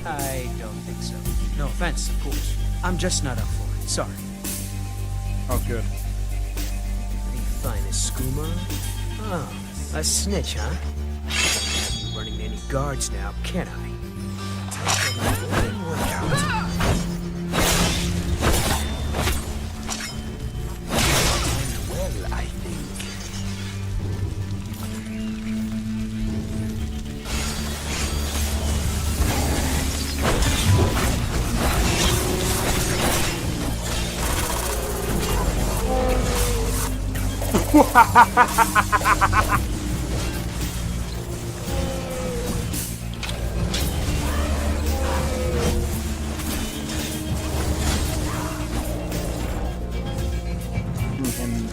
I don't think so. No offense, of course. I'm just not up for it. Sorry. Oh, good. Pretty fine as skooma. Oh, a snitch, huh? I can't have you running any guards now, can I? Time for a little workout. Well, I think. Him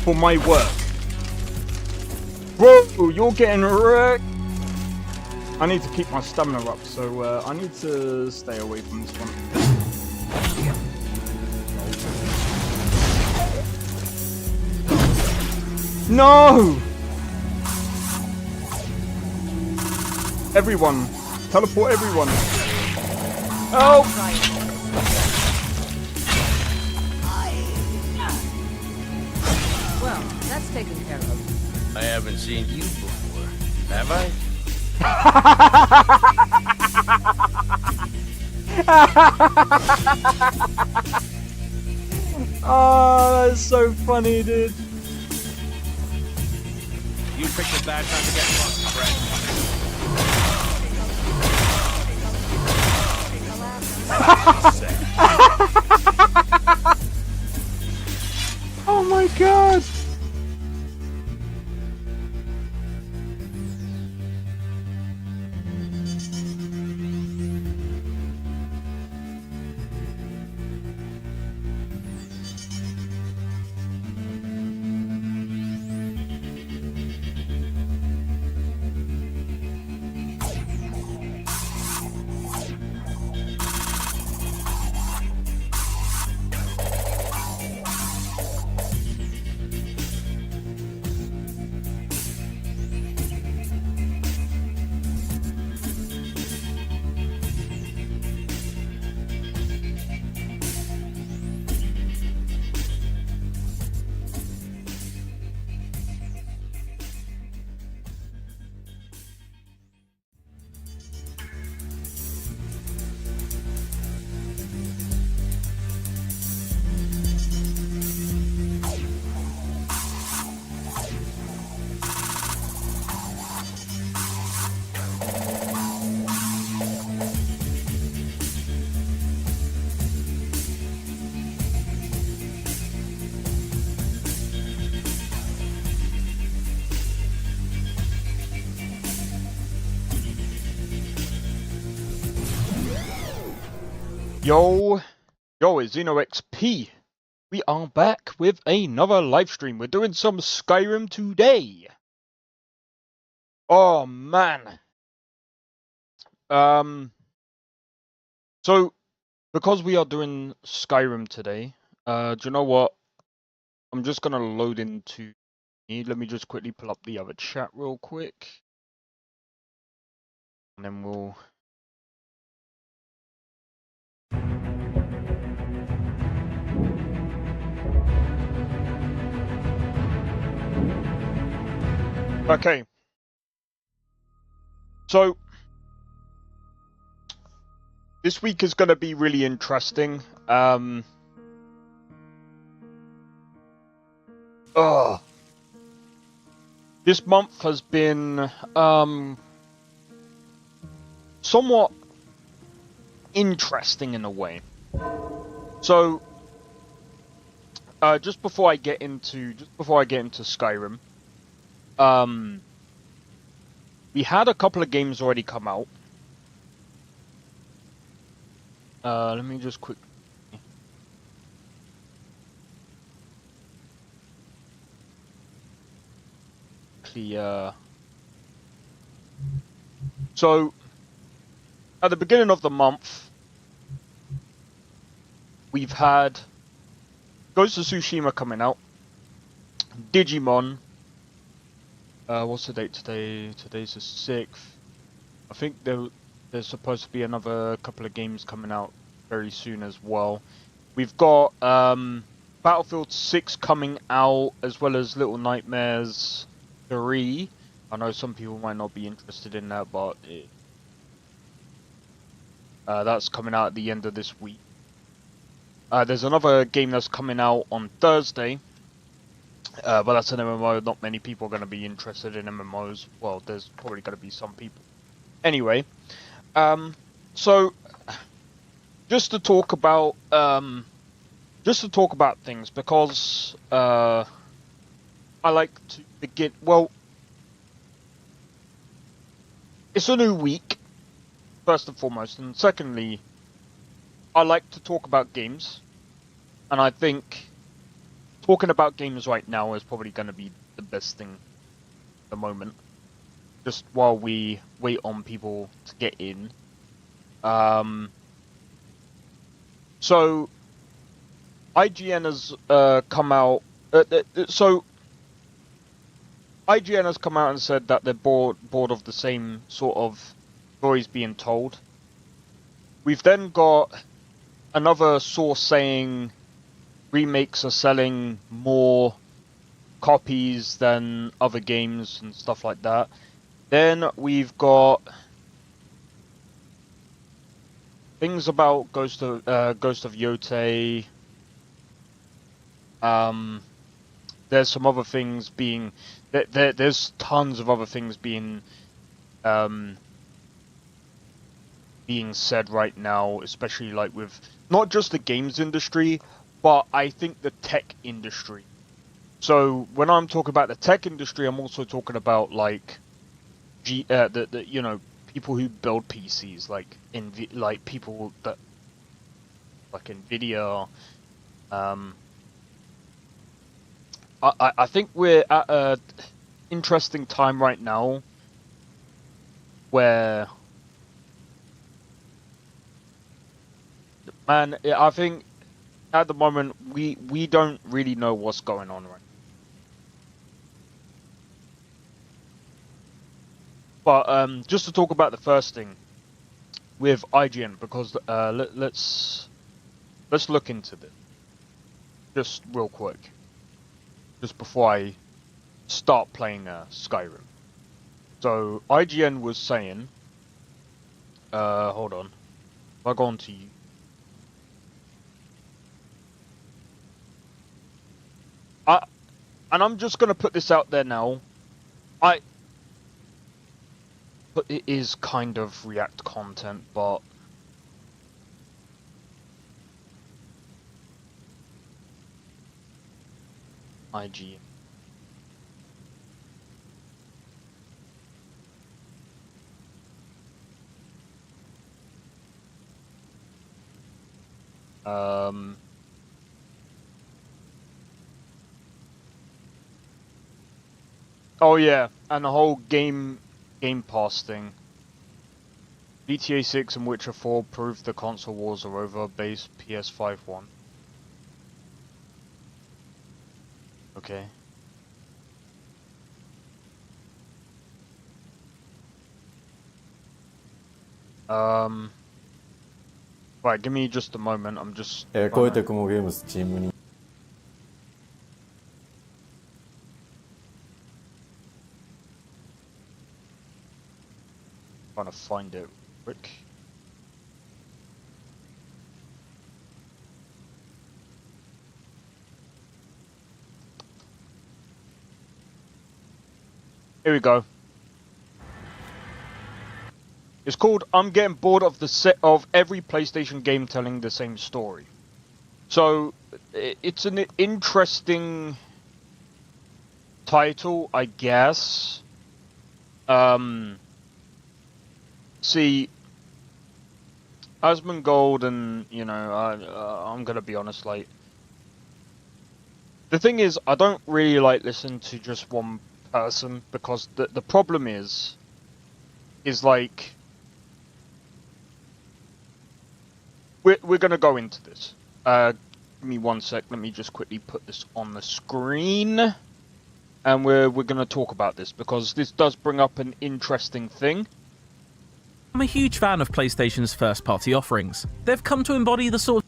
for my work. Whoa, you're getting wrecked. I need to keep my stamina up, so I need to stay away from this one. No! Everyone! Teleport everyone! Oh! Well, that's taken care of. I haven't seen you before, have I? Oh, that's so funny, dude. You picked a bad time to get lost, Oh my god! Yo, it's XP. We are back with another live stream. We're doing some Skyrim today. Oh man. So because we are doing Skyrim today, do you know what? I'm just gonna load into. Let me just quickly pull up the other chat real quick, and then we'll. Okay. So this week is going to be really interesting. This month has been somewhat interesting in a way. So just before I get into Skyrim, we had a couple of games already come out. Let me just quickly so at the beginning of the month we've had Ghost of Tsushima coming out, Digimon, what's the date today? Today's the 6th. I think there's supposed to be another couple of games coming out very soon as well. We've got Battlefield 6 coming out, as well as Little Nightmares 3. I know some people might not be interested in that, but that's coming out at the end of this week. There's another game that's coming out on Thursday, but that's an MMO. Not many people are going to be interested in MMOs. Well, there's probably going to be some people. Anyway, so just to talk about things, because I like to begin. Well, it's a new week, first and foremost, and secondly, I like to talk about games, and I think talking about games right now is probably going to be the best thing at the moment, just while we wait on people to get in. So IGN has come out. IGN has come out and said that they're bored of the same sort of stories being told. We've then got another source saying remakes are selling more copies than other games and stuff like that. Then we've got things about Ghost of Yotei. There's some other things being there's tons of other things being said right now, especially like with not just the games industry, but I think the tech industry. So when I'm talking about the tech industry, I'm also talking about like the people who build PCs, like people that like Nvidia. I think we're at a interesting time right now where, man, I think at the moment we don't really know what's going on right now. But just to talk about the first thing with IGN, because let's look into this just real quick, just before I start playing Skyrim. So IGN was saying, hold on, if I go on to you. And I'm just gonna put this out there now. But it is kind of React content, but IGN. Oh yeah, and the whole Game Pass thing. GTA 6 and Witcher 4 proved the console wars are over. Base PS5 won. Okay. Right, give me just a moment. I'm just. こういうテクモゲームスチームに trying to find it quick. Here we go. It's called "I'm Getting Bored of the Set of Every PlayStation Game Telling the Same Story." So it's an interesting title, I guess. See, Asmongold, and I'm gonna be honest, like, the thing is, I don't really like listen to just one person, because the problem is like, we're gonna go into this. Give me one sec. Let me just quickly put this on the screen, and we're gonna talk about this, because this does bring up an interesting thing. I'm a huge fan of PlayStation's first-party offerings. They've come to embody the sort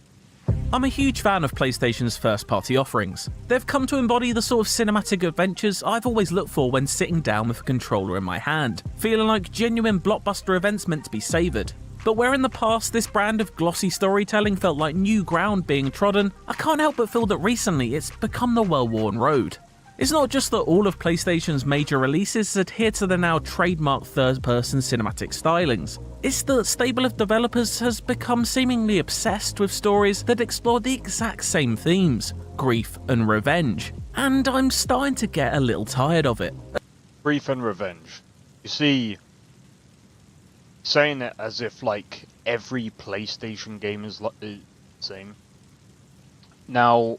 of cinematic adventures I've always looked for when sitting down with a controller in my hand, feeling like genuine blockbuster events meant to be savoured. But where in the past this brand of glossy storytelling felt like new ground being trodden, I can't help but feel that recently it's become the well-worn road. It's not just that all of PlayStation's major releases adhere to the now trademarked third-person cinematic stylings. It's that the stable of developers has become seemingly obsessed with stories that explore the exact same themes, grief and revenge. And I'm starting to get a little tired of it. Grief and revenge. You see, saying it as if like every PlayStation game is like the same. Now,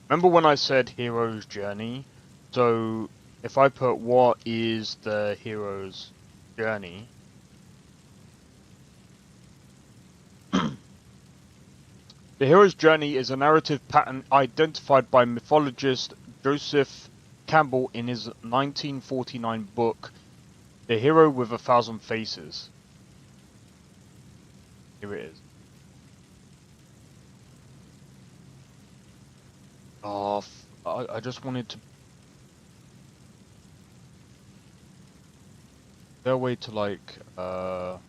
remember when I said hero's journey? So if I put what is the hero's journey, the hero's journey is a narrative pattern identified by mythologist Joseph Campbell in his 1949 book, The Hero with a Thousand Faces. Here it is. Oh, I just wanted to... Is there a way to like, fuck.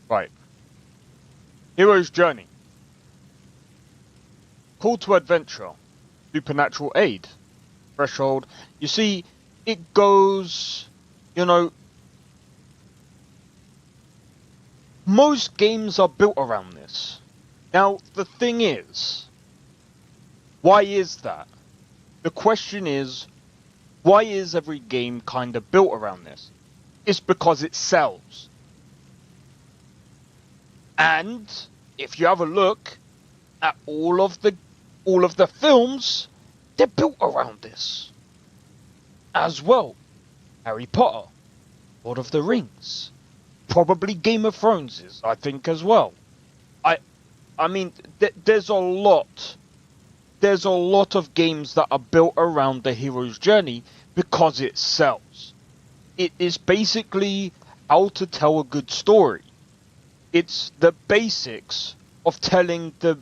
Right. Hero's journey. Call to adventure. Supernatural aid. Threshold. You see, it goes, you know, most games are built around this. Now, the thing is, why is that? The question is, why is every game kind of built around this? It's because it sells. And if you have a look at all of the films, they're built around this as well. Harry Potter, Lord of the Rings, probably Game of Thrones is, I think, as well. I mean, there's a lot of games that are built around the hero's journey because it sells. It is basically how to tell a good story. It's the basics of telling a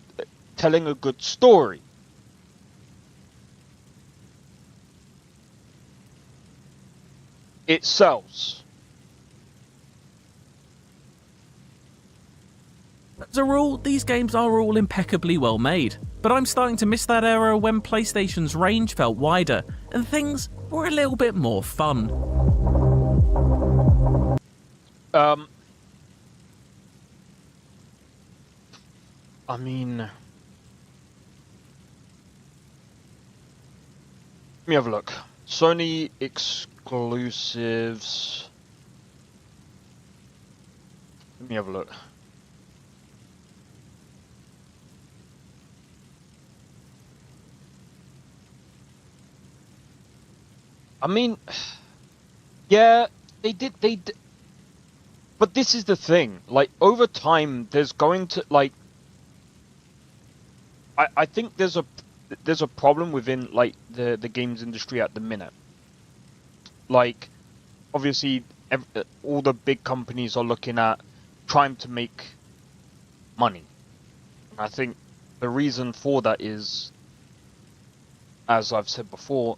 good story. It sells. As a rule, these games are all impeccably well made, but I'm starting to miss that era when PlayStation's range felt wider and things were a little bit more fun. I mean, let me have a look. Sony exclusives. Let me have a look. I mean, yeah, they did, but this is the thing, like, over time, there's going to, like, I think there's a problem within, like, the games industry at the minute. Like, obviously, all the big companies are looking at trying to make money. And I think the reason for that is, as I've said before,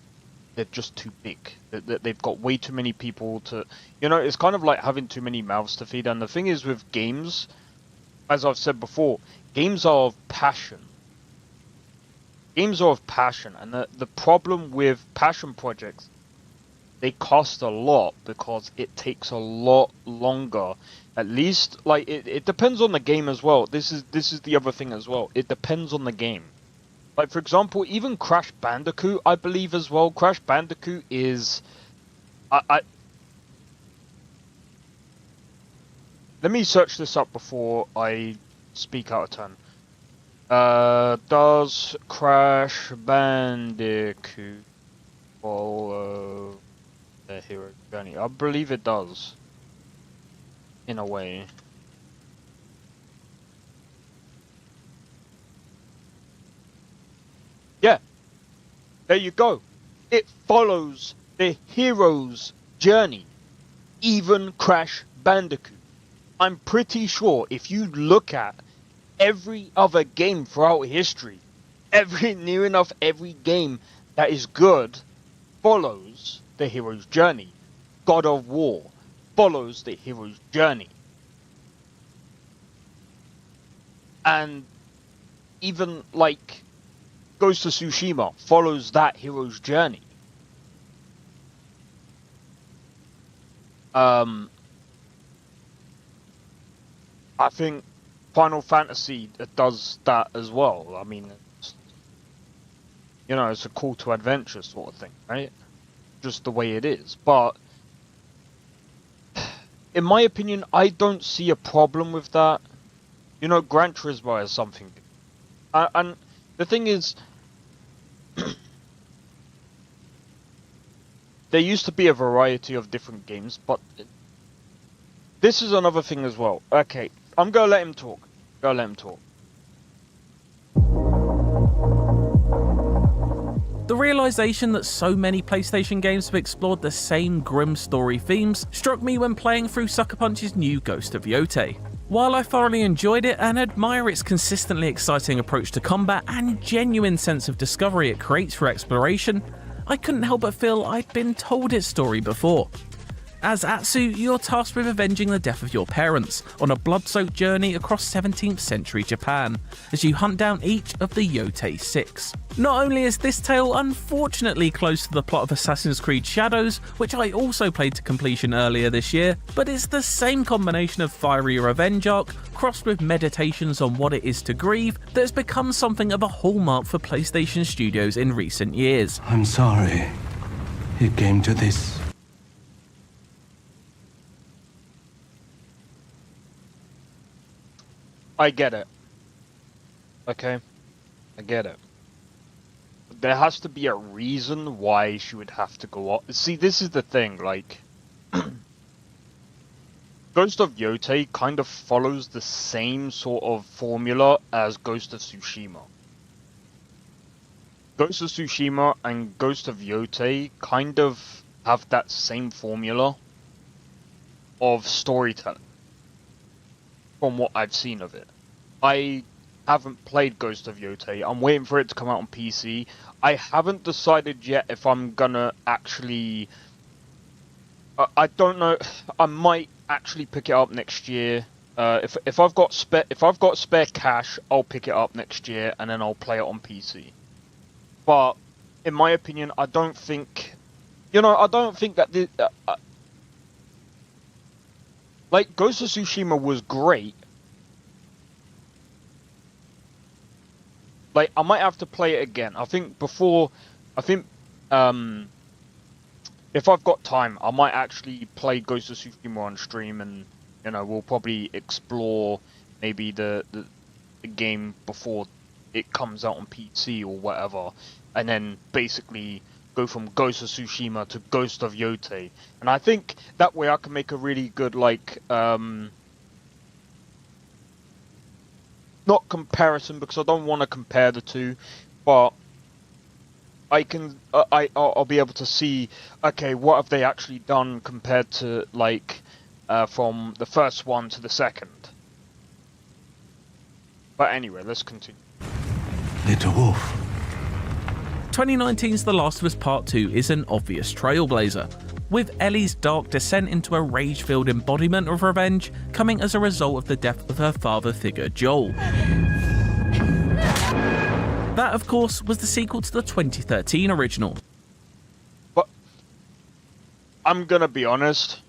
they're just too big. They've got way too many people to... You know, it's kind of like having too many mouths to feed. And the thing is with games, as I've said before, games are of passion. Games are of passion. And the problem with passion projects, they cost a lot because it takes a lot longer. At least, like, it depends on the game as well. This is the other thing as well. It depends on the game. Like, for example, even Crash Bandicoot, I believe as well. Crash Bandicoot is... Let me search this up before I speak out of turn. Does Crash Bandicoot follow the hero journey? I believe it does. In a way. There you go. It follows the hero's journey. Even Crash Bandicoot. I'm pretty sure if you look at every other game throughout history, near enough every game that is good follows the hero's journey. God of War follows the hero's journey. And even like Ghost of Tsushima follows that hero's journey. I think Final Fantasy does that as well. I mean, it's a call to adventure sort of thing, right? Just the way it is. But in my opinion, I don't see a problem with that. Gran Turismo is something. And the thing is, there used to be a variety of different games, but this is another thing as well. Okay, I'm gonna let him talk. The realization that so many PlayStation games have explored the same grim story themes struck me when playing through Sucker Punch's new Ghost of Yotei. While I thoroughly enjoyed it and admire its consistently exciting approach to combat and genuine sense of discovery it creates for exploration, I couldn't help but feel I'd been told its story before. As Atsu, you're tasked with avenging the death of your parents on a blood-soaked journey across 17th century Japan, as you hunt down each of the Yotei 6. Not only is this tale unfortunately close to the plot of Assassin's Creed Shadows, which I also played to completion earlier this year, but it's the same combination of fiery revenge arc, crossed with meditations on what it is to grieve, that has become something of a hallmark for PlayStation Studios in recent years. I'm sorry. It came to this. I get it. Okay? I get it. There has to be a reason why she would have to go off. See, this is the thing, like... Ghost of Yotei kind of follows the same sort of formula as Ghost of Tsushima. Ghost of Tsushima and Ghost of Yotei kind of have that same formula of storytelling. From what I've seen of it. I haven't played Ghost of Yotei. I'm waiting for it to come out on PC. I haven't decided yet if I'm gonna actually... I don't know. I might actually pick it up next year. If I've got spare cash, I'll pick it up next year and then I'll play it on PC. But in my opinion, I don't think... I don't think that the... like, Ghost of Tsushima was great. Like, I might have to play it again. I think if I've got time, I might actually play Ghost of Tsushima on stream and, we'll probably explore maybe the game before it comes out on PC or whatever. And then basically go from Ghost of Tsushima to Ghost of Yotei. And I think that way I can make a really good, like, not comparison, because I don't want to compare the two, but I can, I'll be able to see, okay, what have they actually done compared to, like, from the first one to the second. But anyway, let's continue. Little Wolf. 2019's The Last of Us Part 2 is an obvious trailblazer, with Ellie's dark descent into a rage-filled embodiment of revenge coming as a result of the death of her father figure Joel. That, of course, was the sequel to the 2013 original. But I'm gonna be honest,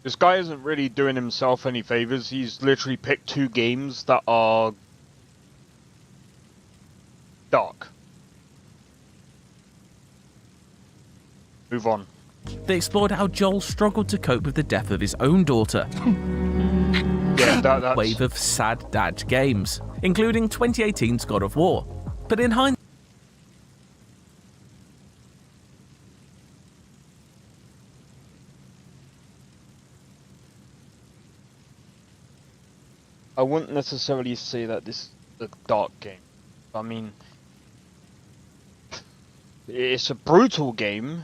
this guy isn't really doing himself any favors. He's literally picked two games that are dark. Move on. They explored how Joel struggled to cope with the death of his own daughter. Yeah, that's... Wave of sad dad games, including 2018's God of War. But in hindsight, I wouldn't necessarily say that this is a dark game. I mean, it's a brutal game.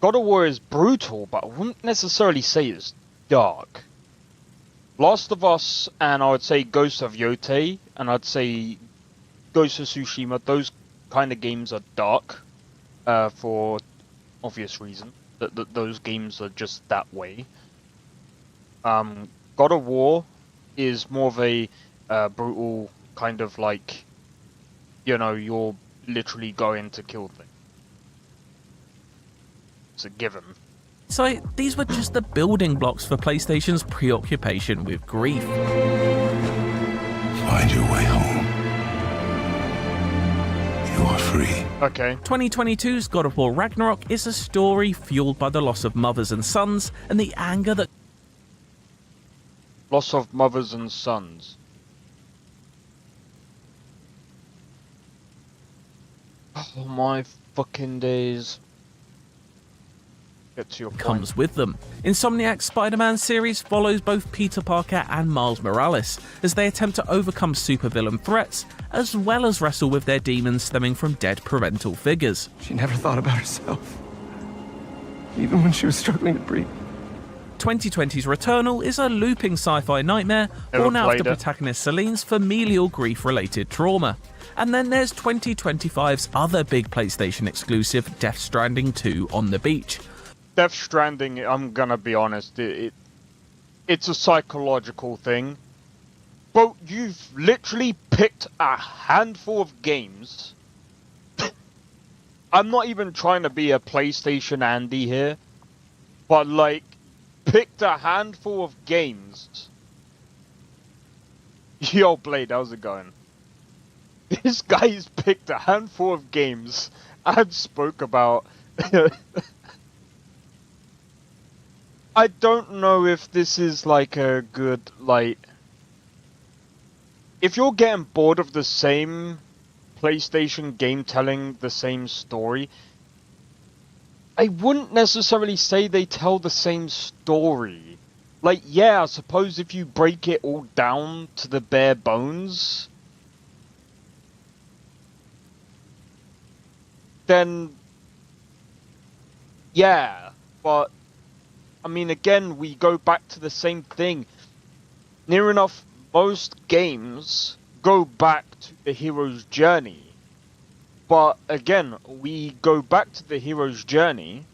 God of War is brutal, but I wouldn't necessarily say it's dark. Last of Us, and I would say Ghost of Yotei, and I'd say Ghost of Tsushima, those kind of games are dark, for obvious reason. Those games are just that way. God of War is more of a brutal kind of like, you know, you're literally going to kill things. It's a given. So these were just the building blocks for PlayStation's preoccupation with grief. Find your way home. You are free. Okay. 2022's God of War Ragnarok is a story fueled by the loss of mothers and sons and the anger that Loss of mothers and sons. Oh my fucking days. Get to your point. comes with them. Insomniac's Spider-Man series follows both Peter Parker and Miles Morales as they attempt to overcome supervillain threats, as well as wrestle with their demons stemming from dead parental figures. She never thought about herself, even when she was struggling to breathe. 2020's Returnal is a looping sci-fi nightmare Never born out of the played it. protagonist Celine's familial grief-related trauma. And then there's 2025's other big PlayStation exclusive, Death Stranding 2 on the beach. Death Stranding, I'm gonna be honest, it's a psychological thing. But you've literally picked a handful of games. I'm not even trying to be a PlayStation Andy here, but like, picked a handful of games. Yo, Blade, how's it going? This guy's picked a handful of games and spoke about... I don't know if this is like a good, like... If you're getting bored of the same PlayStation game telling the same story, I wouldn't necessarily say they tell the same story. Like, yeah, I suppose if you break it all down to the bare bones, then yeah, but I mean, again, we go back to the same thing. Near enough, most games go back to the hero's journey. But again, we go back to the hero's journey.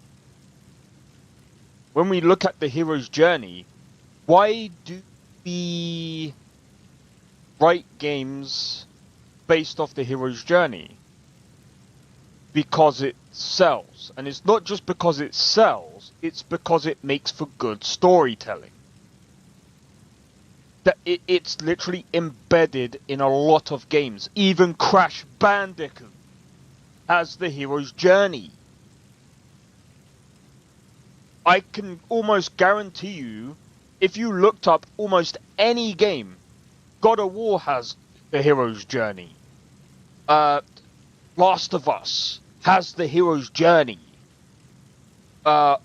When we look at the hero's journey, why do we write games based off the hero's journey? Because it sells. And it's not just because it sells, it's because it makes for good storytelling. That it's literally embedded in a lot of games. Even Crash Bandicoot has the hero's journey. I can almost guarantee you, if you looked up almost any game, God of War has the hero's journey. Last of Us has the hero's journey. I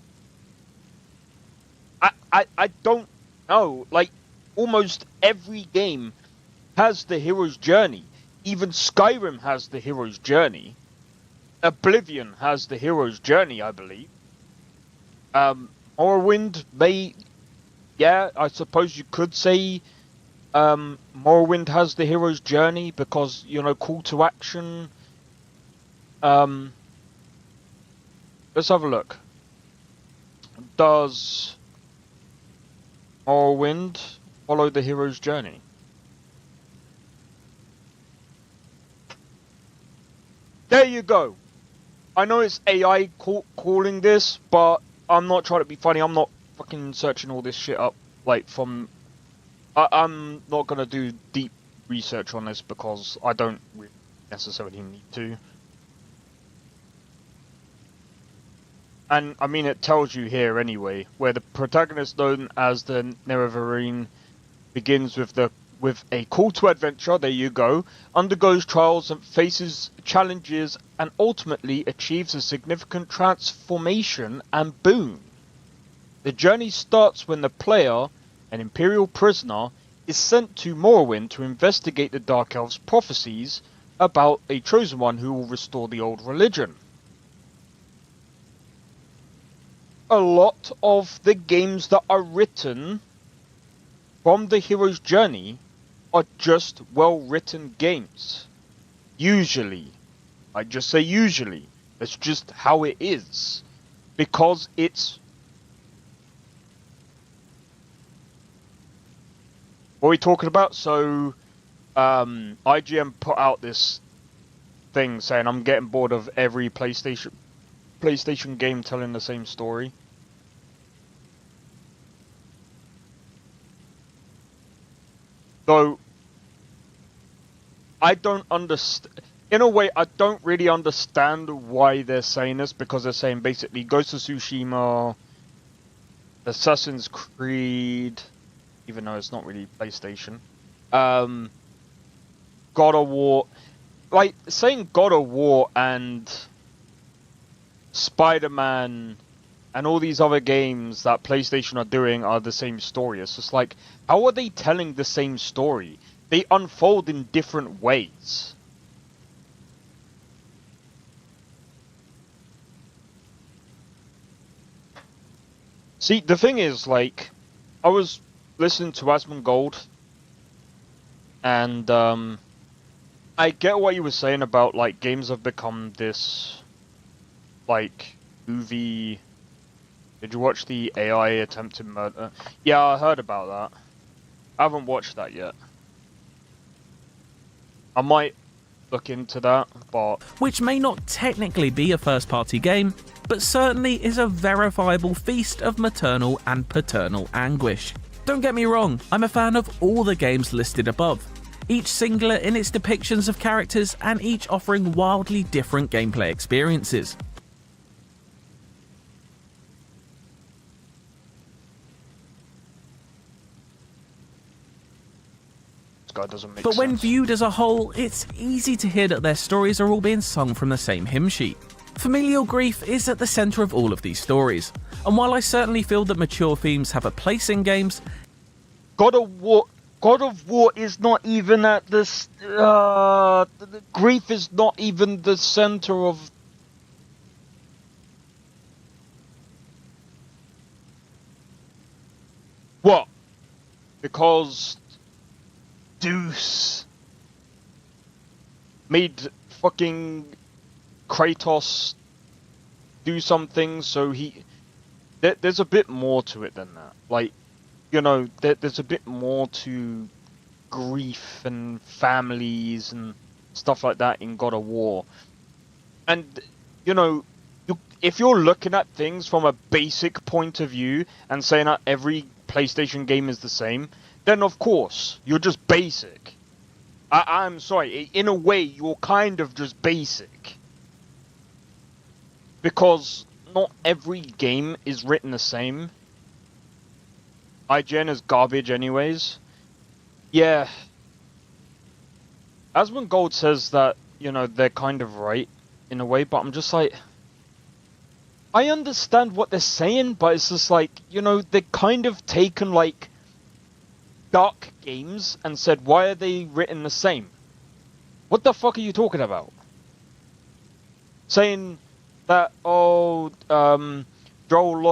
don't know, like, almost every game has the hero's journey. Even Skyrim has the hero's journey. Oblivion has the hero's journey, I believe. Morrowind may... Yeah, I suppose you could say Morrowind has the hero's journey because, you know, call to action. Let's have a look. Does Morrowind follow the hero's journey? There you go. I know it's AI calling this, but I'm not trying to be funny. I'm not fucking searching all this shit up, like, from... I'm not going to do deep research on this because I don't really necessarily need to. And, I mean, it tells you here anyway, where the protagonist known as the Nerevarine begins with a call to adventure, there you go, undergoes trials and faces challenges and ultimately achieves a significant transformation and boon. The journey starts when the player, an Imperial prisoner, is sent to Morrowind to investigate the Dark Elves' prophecies about a chosen one who will restore the old religion. A lot of the games that are written from the hero's journey are just well-written games. Usually. I just say usually. That's just how it is. Because it's... What are we talking about? So, IGN put out this thing saying, I'm getting bored of every PlayStation game telling the same story. So, I don't understand. In a way, I don't really understand why they're saying this, because they're saying basically Ghost of Tsushima, Assassin's Creed, even though it's not really PlayStation, God of War, like saying God of War and Spider-Man and all these other games that PlayStation are doing are the same story. It's just like, how are they telling the same story? They unfold in different ways. See, the thing is, like, I was listening to Asmongold, and I get what you were saying about, like, games have become this, like, movie. Did you watch the AI attempted murder? Yeah, I heard about that. I haven't watched that yet. I might look into that, but... Which may not technically be a first-party game, but certainly is a verifiable feast of maternal and paternal anguish. Don't get me wrong, I'm a fan of all the games listed above, each singular in its depictions of characters and each offering wildly different gameplay experiences. Doesn't make but when sense. viewed as a whole, it's easy to hear that their stories are all being sung from the same hymn sheet. Familial grief is at the centre of all of these stories, and while I certainly feel that mature themes have a place in games, God of War is not even at this. The grief is not even the center of. What? Because Zeus made fucking Kratos do something, so there's a bit more to it than that. Like, you know, there's a bit more to grief and families and stuff like that in God of War. And, you know, if you're looking at things from a basic point of view and saying that every PlayStation game is the same, then of course, you're just basic. I'm sorry, in a way, you're kind of just basic. Because not every game is written the same. IGN is garbage anyways. Yeah. Asmongold says that, you know, they're kind of right, in a way, but I'm just like... I understand what they're saying, but it's just like, you know, they're kind of taken, like, dark games and said, why are they written the same? What the fuck are you talking about? Saying that, oh, Joel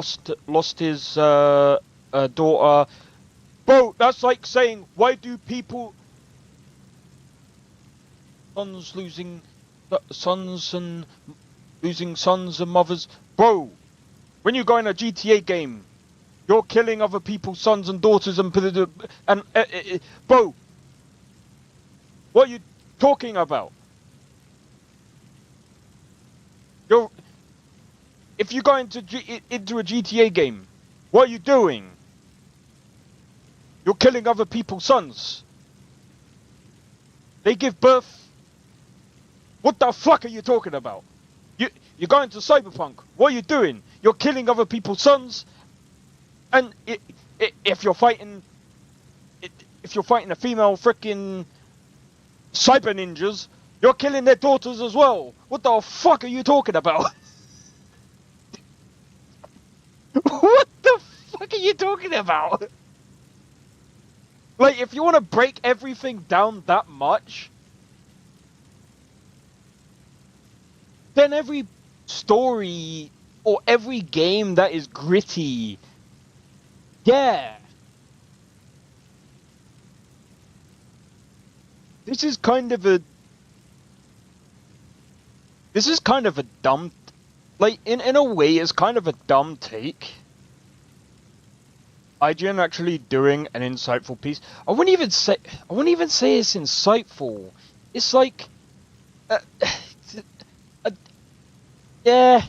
lost his daughter. Bro, that's like saying, why do people... losing sons and mothers. Bro, when you go in a GTA game, you're killing other people's sons and daughters and bro, what are you talking about? If you go into a GTA game, what are you doing? You're killing other people's sons. They give birth. What the fuck are you talking about? You're going to Cyberpunk. What are you doing? You're killing other people's sons. And if you're fighting a female freaking cyber ninjas, you're killing their daughters as well. What the fuck are you talking about? What the fuck are you talking about? Like, if you want to break everything down that much, then every story or every game that is gritty, yeah. This is kind of a dumb, like, in a way, it's kind of a dumb take. IGN actually doing an insightful piece. I wouldn't even say it's insightful. It's like, yeah.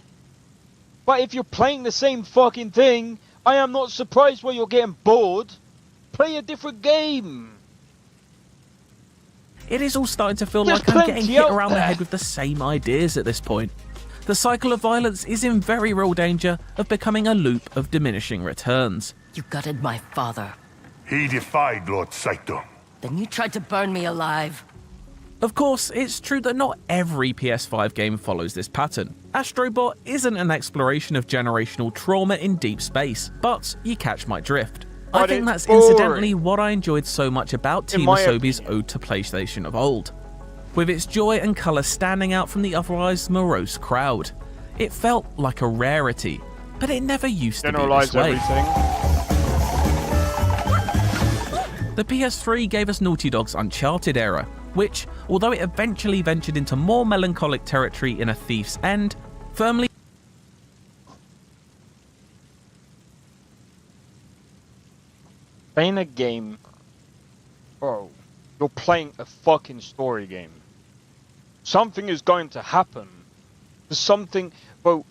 But if you're playing the same fucking thing, I am not surprised why you're getting bored. Play a different game. It is all starting to feel There's like I'm getting plenty hit out around the there. head with the same ideas at this point. The cycle of violence is in very real danger of becoming a loop of diminishing returns. You gutted my father. He defied Lord Saito. Then you tried to burn me alive. Of course, it's true that not every PS5 game follows this pattern. Astrobot isn't an exploration of generational trauma in deep space, but you catch my drift. I But think it's that's boring. incidentally what I enjoyed so much about In Team my Asobi's opinion. ode to PlayStation of old. With its joy and colour standing out from the otherwise morose crowd. It felt like a rarity, but it never used to be Generalize this way. everything. The PS3 gave us Naughty Dog's Uncharted era, which, although it eventually ventured into more melancholic territory in A Thief's End, firmly Playing a game, bro, you're playing a fucking story game. Something is going to happen. There's something, bro,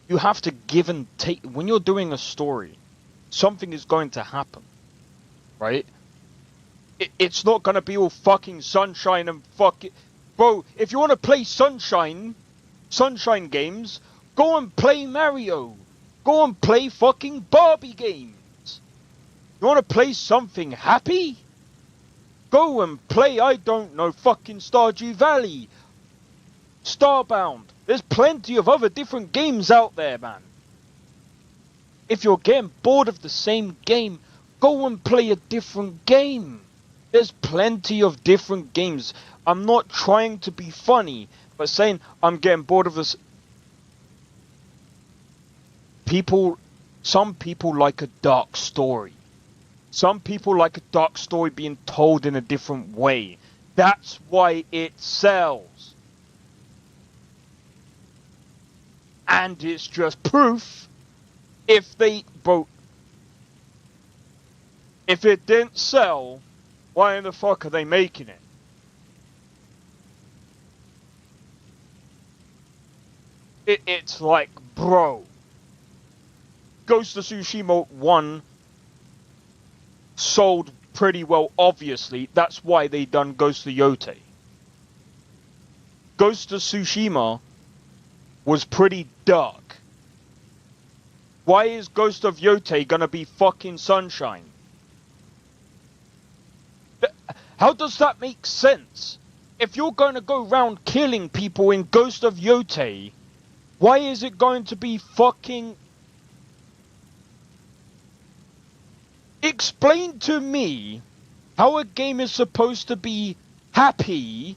you have to give and take. When you're doing a story, something is going to happen, right? It's not going to be all fucking sunshine and fucking... Bro, if you want to play sunshine games, go and play Mario. Go and play fucking Barbie games. You want to play something happy? Go and play, I don't know, fucking Stardew Valley. Starbound. There's plenty of other different games out there, man. If you're getting bored of the same game, go and play a different game. There's plenty of different games. I'm not trying to be funny, but saying I'm getting bored of this. Some people like a dark story. Some people like a dark story being told in a different way. That's why it sells. And it's just proof. If it didn't sell, why in the fuck are they making it? It's like, bro. Ghost of Tsushima 1 sold pretty well, obviously. That's why they done Ghost of Yote. Ghost of Tsushima was pretty dark. Why is Ghost of Yote gonna be fucking sunshine? How does that make sense? If you're going to go around killing people in Ghost of Yote, why is it going to be fucking... Explain to me how a game is supposed to be happy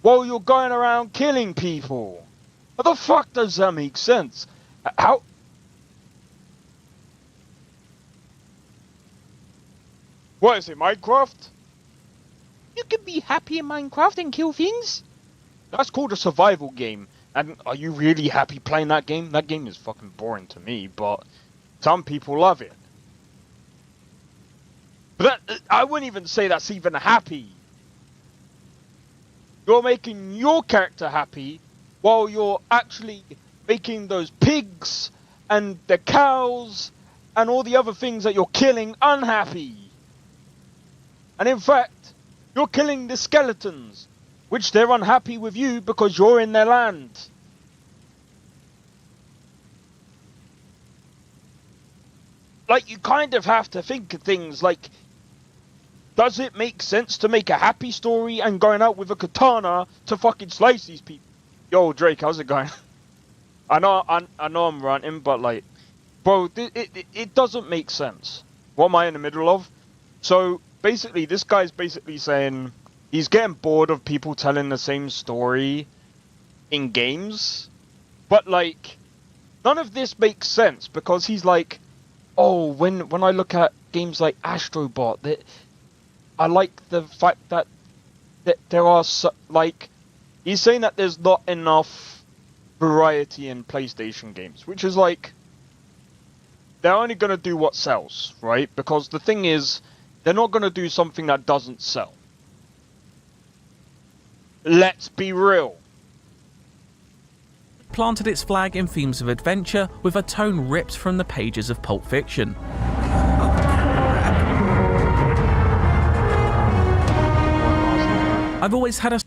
while you're going around killing people. How the fuck does that make sense? How... What is it, Minecraft? You can be happy in Minecraft and kill things? That's called a survival game. And are you really happy playing that game? That game is fucking boring to me, but some people love it. But that, I wouldn't even say that's even happy. You're making your character happy while you're actually making those pigs and the cows and all the other things that you're killing unhappy. And in fact, you're killing the skeletons, which they're unhappy with you because you're in their land. Like, you kind of have to think of things like, does it make sense to make a happy story and going out with a katana to fucking slice these people? Yo, Drake, how's it going? I know I'm ranting, but like, bro, it doesn't make sense. What am I in the middle of? So, basically, this guy's basically saying he's getting bored of people telling the same story in games, but like none of this makes sense because he's like, oh, when I look at games like Astrobot, that I like the fact that there are like he's saying that there's not enough variety in PlayStation games, which is like they're only gonna do what sells, right? Because the thing is, they're not gonna do something that doesn't sell. Let's be real. Planted its flag in themes of adventure with a tone ripped from the pages of Pulp Fiction. I've always had a...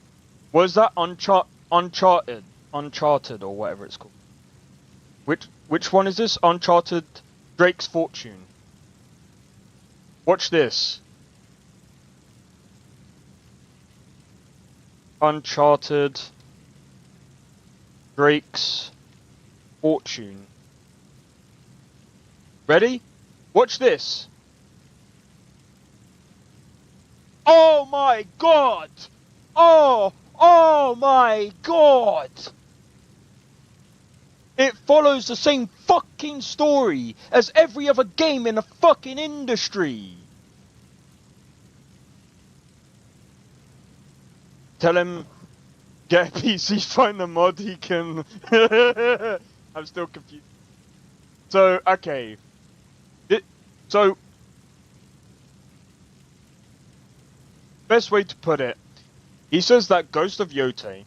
Was that Uncharted or whatever it's called? Which one is this? Uncharted Drake's Fortune. Watch this. Uncharted Drake's Fortune. Ready? Watch this. Oh my god! Oh my god! It follows the same fucking story as every other game in the fucking industry. Tell him, get a PC, find the mod, he can... I'm still confused. So, okay. So, best way to put it, he says that Ghost of Yote,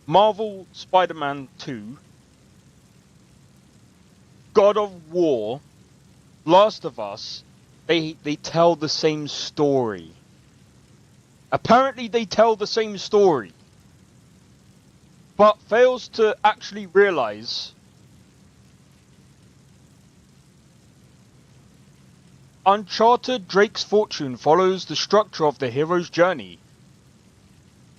Marvel Spider-Man 2, God of War, Last of Us, they tell the same story. Apparently they tell the same story, but fails to actually realize Uncharted Drake's Fortune follows the structure of the hero's journey,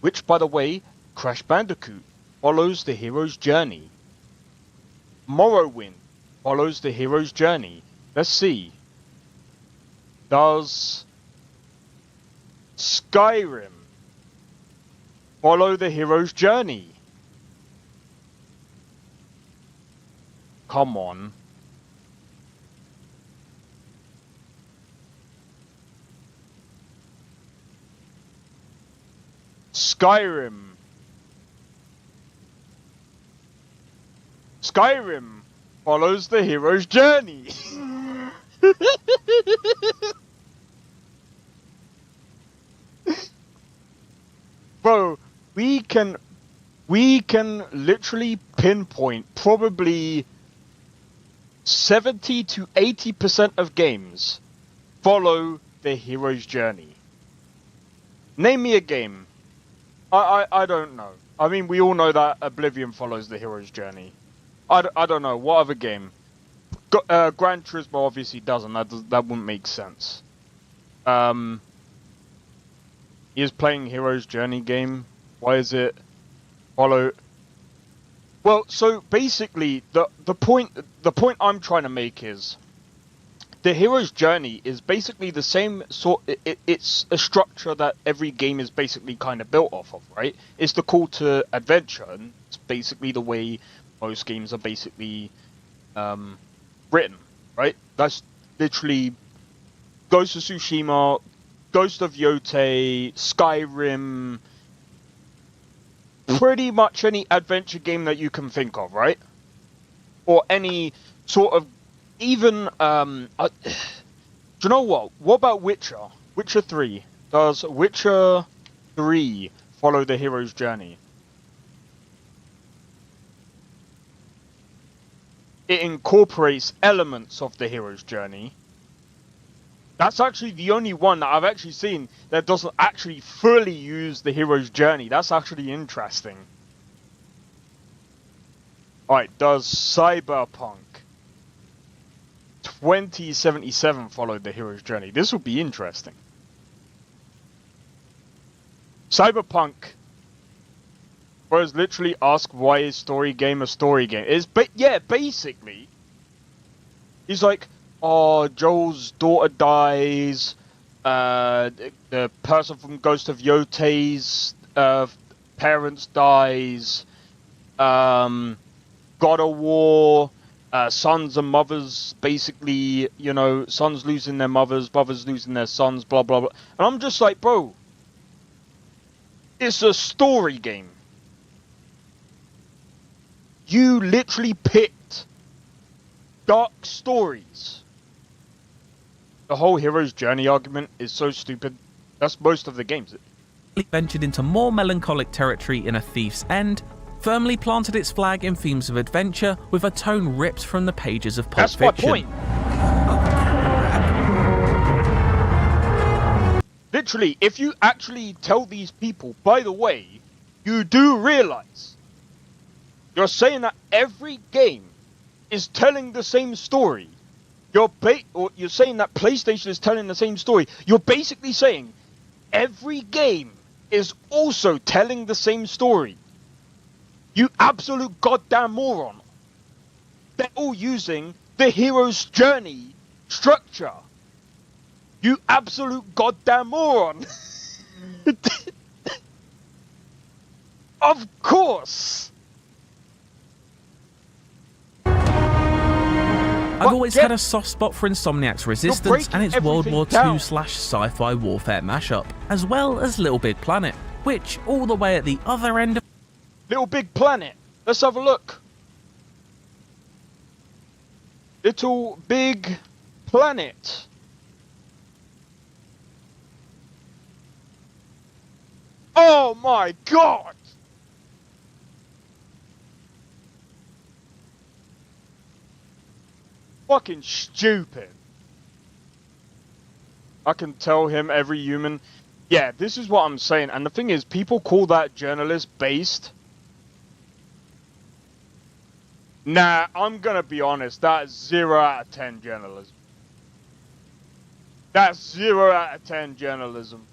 which, by the way, Crash Bandicoot follows the hero's journey. Morrowind follows the hero's journey. Let's see. Does Skyrim follow the hero's journey? Come on. Skyrim follows the hero's journey. Bro, we can literally pinpoint probably 70 to 80% of games follow the hero's journey. Name me a game. I don't know. I mean, we all know that Oblivion follows the hero's journey. I don't know. What other game? Gran Turismo obviously doesn't. That wouldn't make sense. He is playing hero's journey game. Why is it follow? Well, so basically, the point I'm trying to make is the hero's journey is basically the same sort. It's a structure that every game is basically kind of built off of, right? It's the call to adventure, and it's basically the way most games are basically written, right? That's literally Ghost of Tsushima, Ghost of Yote, Skyrim, pretty much any adventure game that you can think of, right? Or any sort of, even, do you know what? What about Witcher? Witcher 3. Does Witcher 3 follow the hero's journey? It incorporates elements of the hero's journey. That's actually the only one that I've actually seen that doesn't actually fully use the hero's journey. That's actually interesting. Alright, does Cyberpunk 2077 follow the hero's journey? This will be interesting. Cyberpunk was literally asked why is story game a story game. Yeah, basically, he's like, oh, Joel's daughter dies, the person from Ghost of Yote's parents dies, God of War, sons and mothers, basically, you know, sons losing their mothers, brothers losing their sons, blah, blah, blah. And I'm just like, bro, it's a story game. You literally picked dark stories. The whole hero's journey argument is so stupid. That's most of the games. Ventured into more melancholic territory in A Thief's End, firmly planted its flag in themes of adventure with a tone ripped from the pages of Pulp Fiction. That's my point. Literally, if you actually tell these people, by the way, you do realize you're saying that every game is telling the same story. Or you're saying that PlayStation is telling the same story. You're basically saying every game is also telling the same story. You absolute goddamn moron. They're all using the hero's journey structure. You absolute goddamn moron. Of course. I've always had a soft spot for Insomniac's Resistance and its World War II/sci-fi warfare mashup, as well as Little Big Planet, which, all the way at the other end of Little Big Planet. Let's have a look. Little Big Planet. Oh my god! Fucking stupid. I can tell him every human. Yeah, this is what I'm saying. And the thing is, people call that journalist based. Nah, I'm gonna be honest. That's 0 out of 10 journalism. That's 0 out of 10 journalism.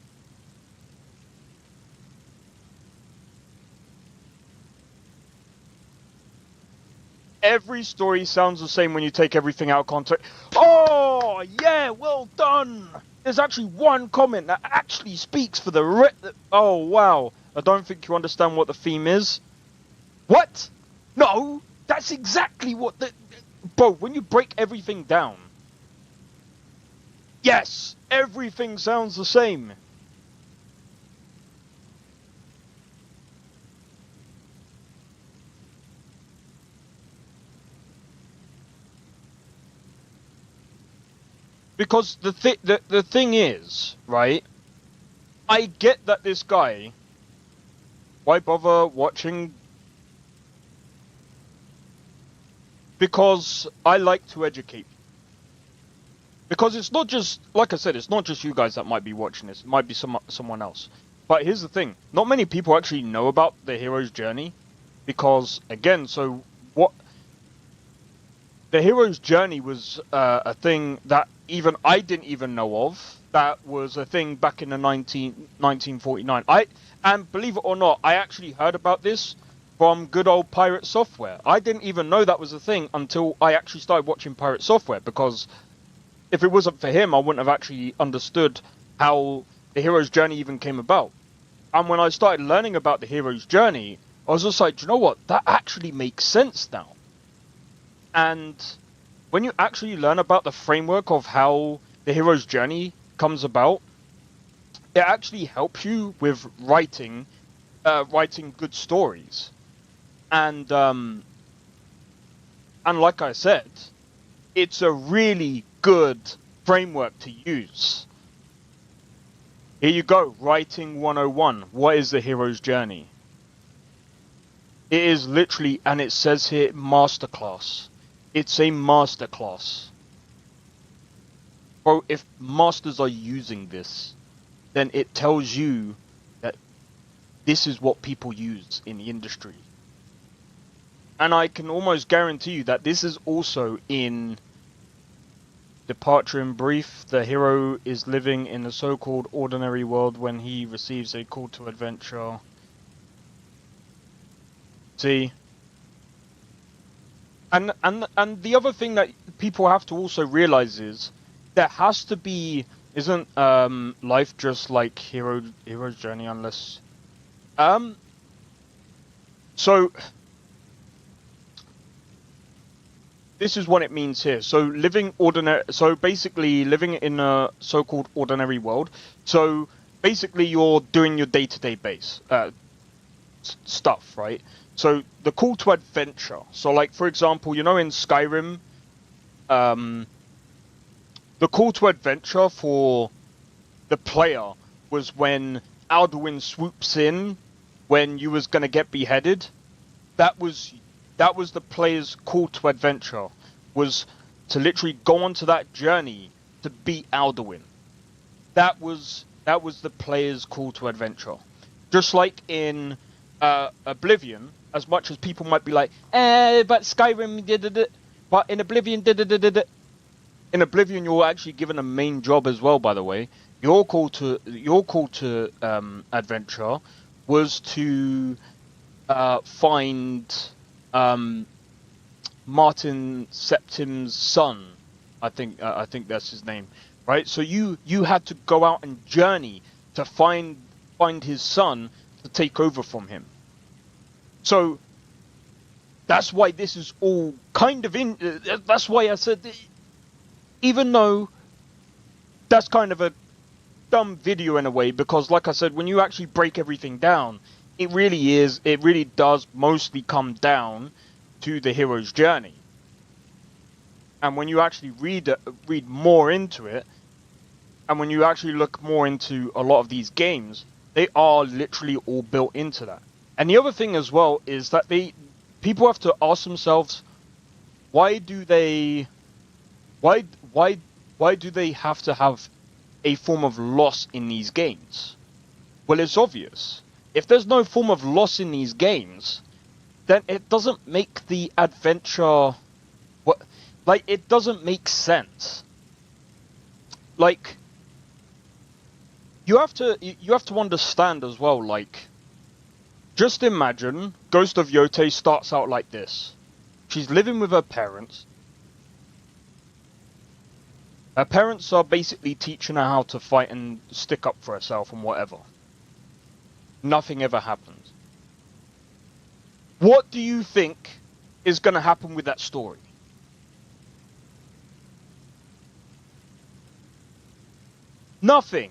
Every story sounds the same when you take everything out of context. Oh, yeah, well done. There's actually one comment that actually speaks for the oh, wow. I don't think you understand what the theme is. What? No, that's exactly what the... Bro, when you break everything down... Yes, everything sounds the same. Because the thing is, right? I get that this guy, why bother watching? Because I like to educate. Because it's not just, like I said, it's not just you guys that might be watching this. It might be someone else. But here's the thing: not many people actually know about the hero's journey, because again, so what? The hero's journey was a thing that even I didn't even know of. That was a thing back in the 1949. And believe it or not, I actually heard about this from good old Pirate Software. I didn't even know that was a thing until I actually started watching Pirate Software, because if it wasn't for him, I wouldn't have actually understood how the hero's journey even came about. And when I started learning about the hero's journey, I was just like, do you know what? That actually makes sense now. And when you actually learn about the framework of how the hero's journey comes about, it actually helps you with writing good stories. And like I said, it's a really good framework to use. Here you go, writing 101. What is the hero's journey? It is literally, and it says here, masterclass. It's a masterclass. Bro, if masters are using this, then it tells you that this is what people use in the industry. And I can almost guarantee you that this is also in Departure in Brief. The hero is living in a so-called ordinary world when he receives a call to adventure. See? And the other thing that people have to also realize is there has to be, isn't life just like hero's journey, unless So this is what it means here. So basically living in a so-called ordinary world. So basically you're doing your day-to-day base stuff, right? So the call to adventure. So like, for example, you know, in Skyrim, the call to adventure for the player was when Alduin swoops in when you was going to get beheaded. That was the player's call to adventure, was to literally go onto that journey to beat Alduin. That was the player's call to adventure. Just like in Oblivion, as much as people might be like, but Skyrim did it, but in Oblivion did it. In Oblivion, you're actually given a main job as well. By the way, your call to adventure was to find Martin Septim's son. I think that's his name, right? So you had to go out and journey to find his son to take over from him. So that's why this is all kind of in. That's why I said, even though that's kind of a dumb video in a way, because like I said, when you actually break everything down, it really does mostly come down to the hero's journey. And when you actually read more into it, and when you actually look more into a lot of these games, they are literally all built into that. And the other thing as well is that people have to ask themselves, why do they have to have a form of loss in these games? Well, it's obvious. If there's no form of loss in these games, then it doesn't make the adventure, it doesn't make sense. Like, you have to understand as well, like, just imagine Ghost of Yote starts out like this. She's living with her parents. Her parents are basically teaching her how to fight and stick up for herself and whatever. Nothing ever happens. What do you think is going to happen with that story? Nothing.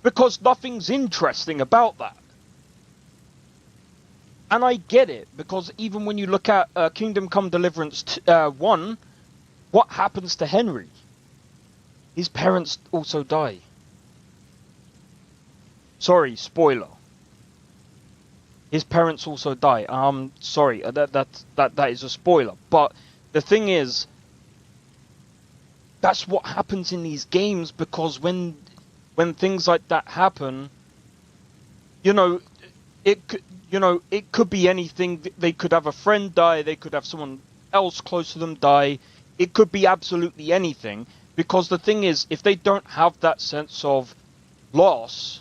Because nothing's interesting about that. And I get it, because even when you look at Kingdom Come Deliverance 1, what happens to Henry? His parents also die. Sorry, spoiler. His parents also die. Sorry, that is a spoiler. But the thing is, that's what happens in these games, because when things like that happen, you know, it could be anything. They could have a friend die. They could have someone else close to them die. It could be absolutely anything. Because the thing is, if they don't have that sense of loss,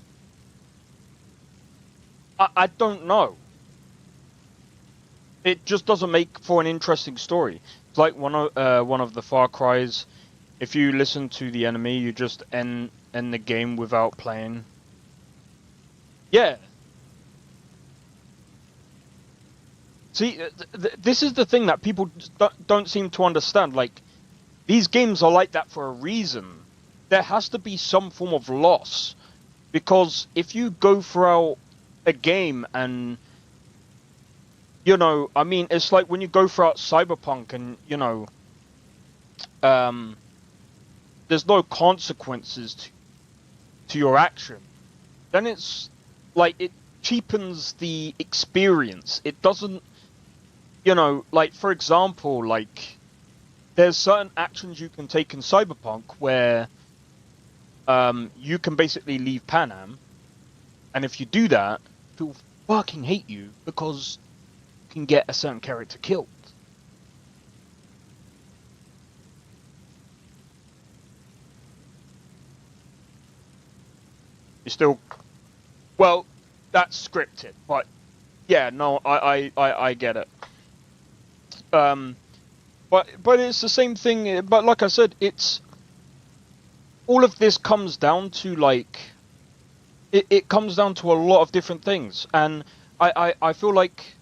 I don't know. It just doesn't make for an interesting story. It's like one of the Far Cries. If you listen to the enemy, you just end the game without playing. Yeah. See, this is the thing that people don't seem to understand. Like, these games are like that for a reason. There has to be some form of loss. Because if you go throughout a game and, you know, I mean, it's like when you go throughout Cyberpunk and, you know, there's no consequences to your action. Then it's like, it cheapens the experience. It doesn't, you know, like, for example, like, there's certain actions you can take in Cyberpunk where you can basically leave Panam, and if you do that, people fucking hate you because you can get a certain character killed. You still, well, that's scripted, but yeah, no, I get it. But it's the same thing. But like I said, it's all of this comes down to, like, it comes down to a lot of different things. And I feel like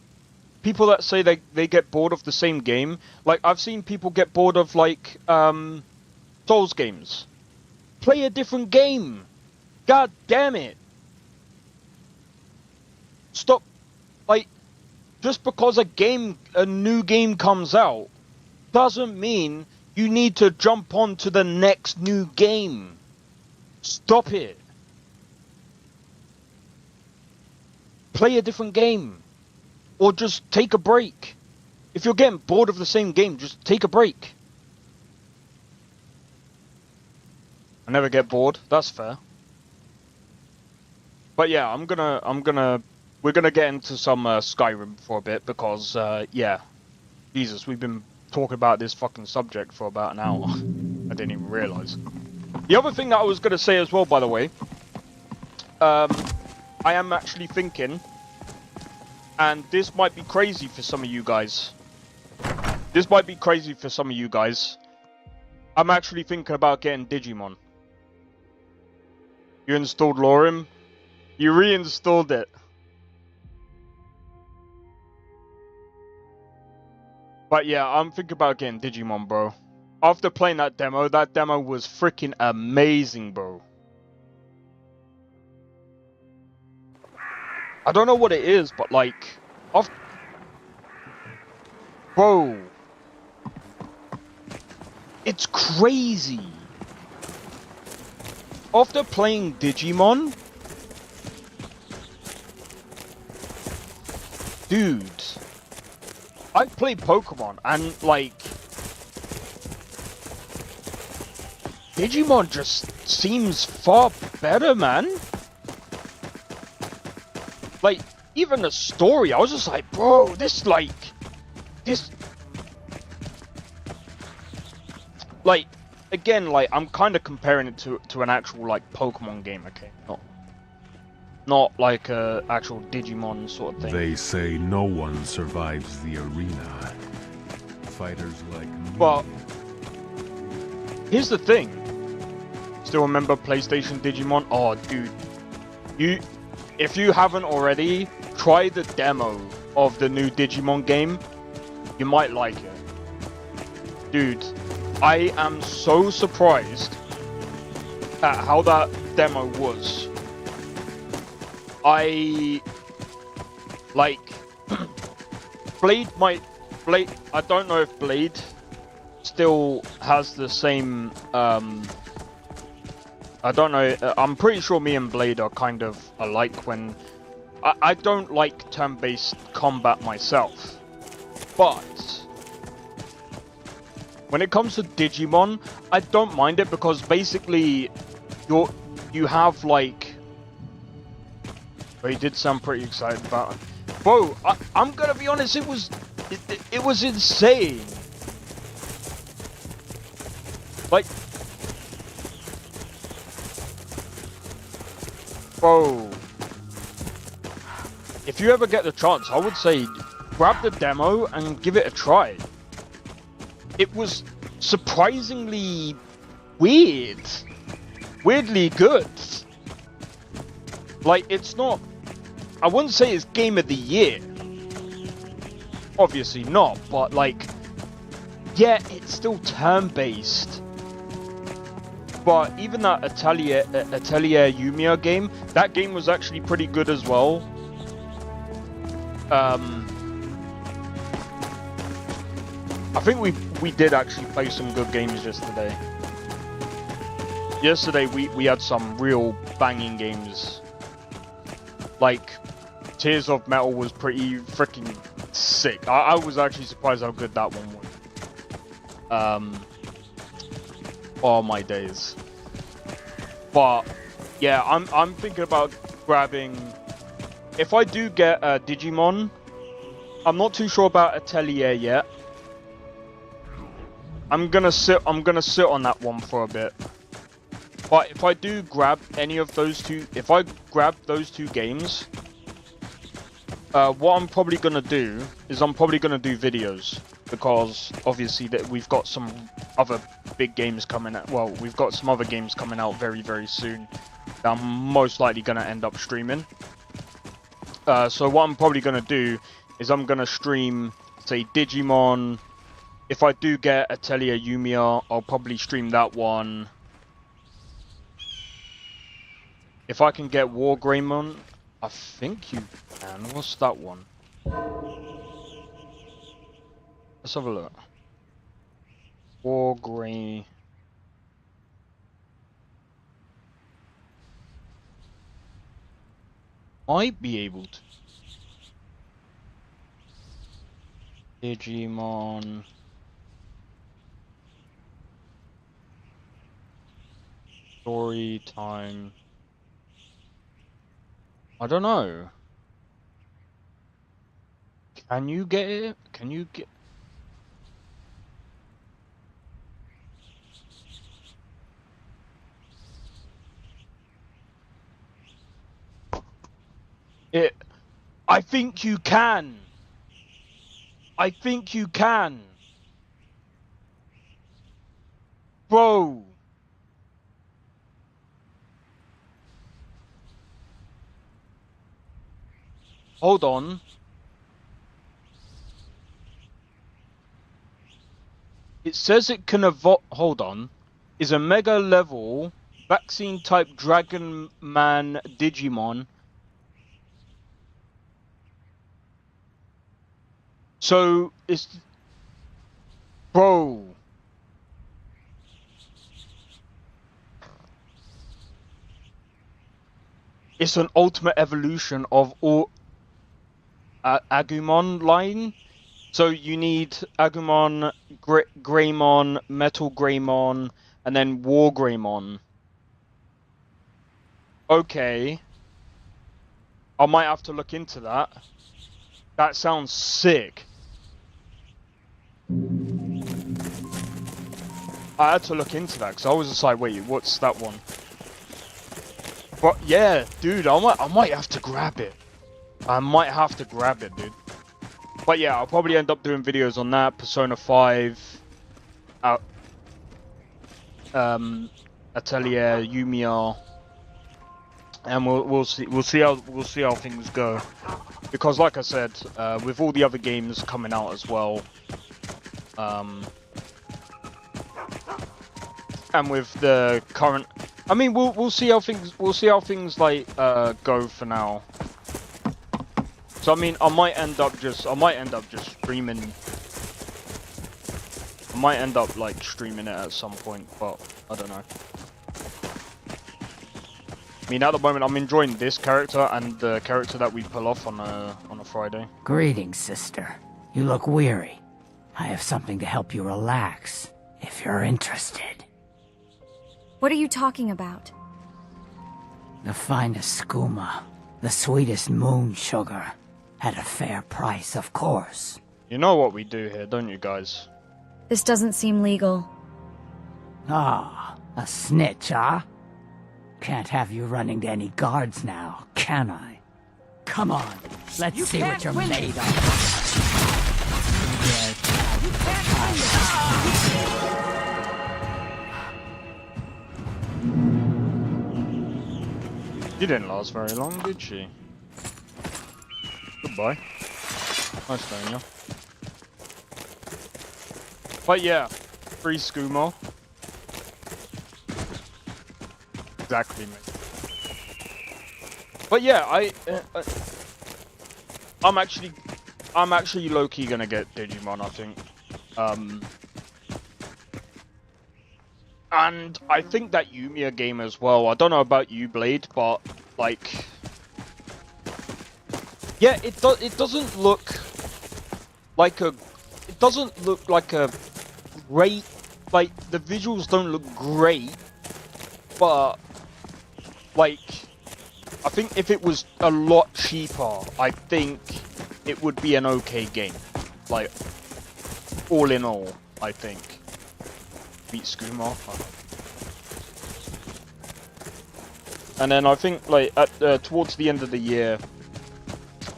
people that say they get bored of the same game, like I've seen people get bored of like Souls games. Play a different game. God damn it. Stop, like, just because a new game comes out doesn't mean you need to jump on to the next new game. Stop it. Play a different game. Or just take a break. If you're getting bored of the same game, just take a break. I never get bored, that's fair. But yeah, we're gonna get into some Skyrim for a bit because, yeah. Jesus, we've been talking about this fucking subject for about an hour. I didn't even realise. The other thing that I was gonna say as well, by the way, I am actually thinking, and this might be crazy for some of you guys. This might be crazy for some of you guys. I'm actually thinking about getting Digimon. You installed Lorem? You reinstalled it. But yeah, I'm thinking about getting Digimon, bro. After playing that demo was freaking amazing, bro. I don't know what it is, but like... Bro. It's crazy. After playing Digimon... Dude. I played Pokemon and like... Digimon just seems far better, man. Like, even the story, I was just like, bro, this, like, this... Like, again, like, I'm kind of comparing it to an actual, like, Pokemon game, okay? Not like a actual Digimon sort of thing. They say no one survives the arena. Fighters like me. But here's the thing. Still remember PlayStation Digimon? Oh, dude. If you haven't already, try the demo of the new Digimon game. You might like it. Dude, I am so surprised at how that demo was. I don't know if Blade still has the same, I don't know, I'm pretty sure me and Blade are kind of alike when, I don't like turn-based combat myself, but when it comes to Digimon, I don't mind it because basically, you have like, but he did sound pretty excited about it. Bro, I'm gonna be honest, it was insane. Like, bro, if you ever get the chance, I would say grab the demo and give it a try. It was surprisingly weird. Weirdly good. Like, it's not... I wouldn't say it's Game of the Year. Obviously not, but like... Yeah, it's still turn-based. But even that Atelier Yumiya game, that game was actually pretty good as well. I think we did actually play some good games yesterday. Yesterday we had some real banging games. Like, Tears of Metal was pretty freaking sick. I was actually surprised how good that one was. Oh my days. But yeah, I'm thinking about grabbing. If I do get a Digimon, I'm not too sure about Atelier yet. I'm gonna sit on that one for a bit. But if I do grab any of those two, if I grab those two games, what I'm probably gonna do is I'm probably gonna do videos, because obviously that we've got some other big games coming out. Well, we've got some other games coming out very, very soon that I'm most likely gonna end up streaming. So what I'm probably gonna do is I'm gonna stream, say, Digimon. If I do get Atelier Yumiya, I'll probably stream that one. If I can get War Greymon, I think you can. What's that one? Let's have a look. War Grey. Might be able to. Digimon. Story time. I don't know. Can you get it? Can you get... it? I think you can. I think you can. Bro. Hold on. It says it can evolve. Hold on. Is a mega level vaccine type Dragon Man Digimon. So it's. Bro. It's an ultimate evolution of all. Agumon line. So you need Agumon, Greymon, Metal Greymon, and then War Greymon. Okay. I might have to look into that. That sounds sick. I had to look into that because I was just like, wait, what's that one? But yeah, dude, I might have to grab it. I might have to grab it, dude. But yeah, I'll probably end up doing videos on that. Persona 5, Atelier, Yumiya, and we'll see how things go. Because like I said, with all the other games coming out as well, and with the current, I mean, we'll see how things like go for now. So I mean, I might end up just streaming. I might end up like streaming it at some point, but I don't know. I mean, at the moment, I'm enjoying this character and the character that we pull off on a Friday. Greetings, sister. You look weary. I have something to help you relax, if you're interested. What are you talking about? The finest skooma, the sweetest moon sugar. At a fair price, of course. You know what we do here, don't you guys? This doesn't seem legal. Ah, a snitch, huh? Can't have you running to any guards now, can I? Come on, let's see what you're made of. She didn't last very long, did she? Goodbye. Nice knowing you. But yeah, free skooma. Exactly, mate. But yeah, I'm actually low-key gonna get Digimon, I think. And I think that Yumiya game as well. I don't know about you, Blade, but like, yeah, it doesn't look like a great, like, the visuals don't look great, but like, I think if it was a lot cheaper, I think it would be an okay game. Like, all in all, I think. Beat skooma. And then I think, like, at towards the end of the year,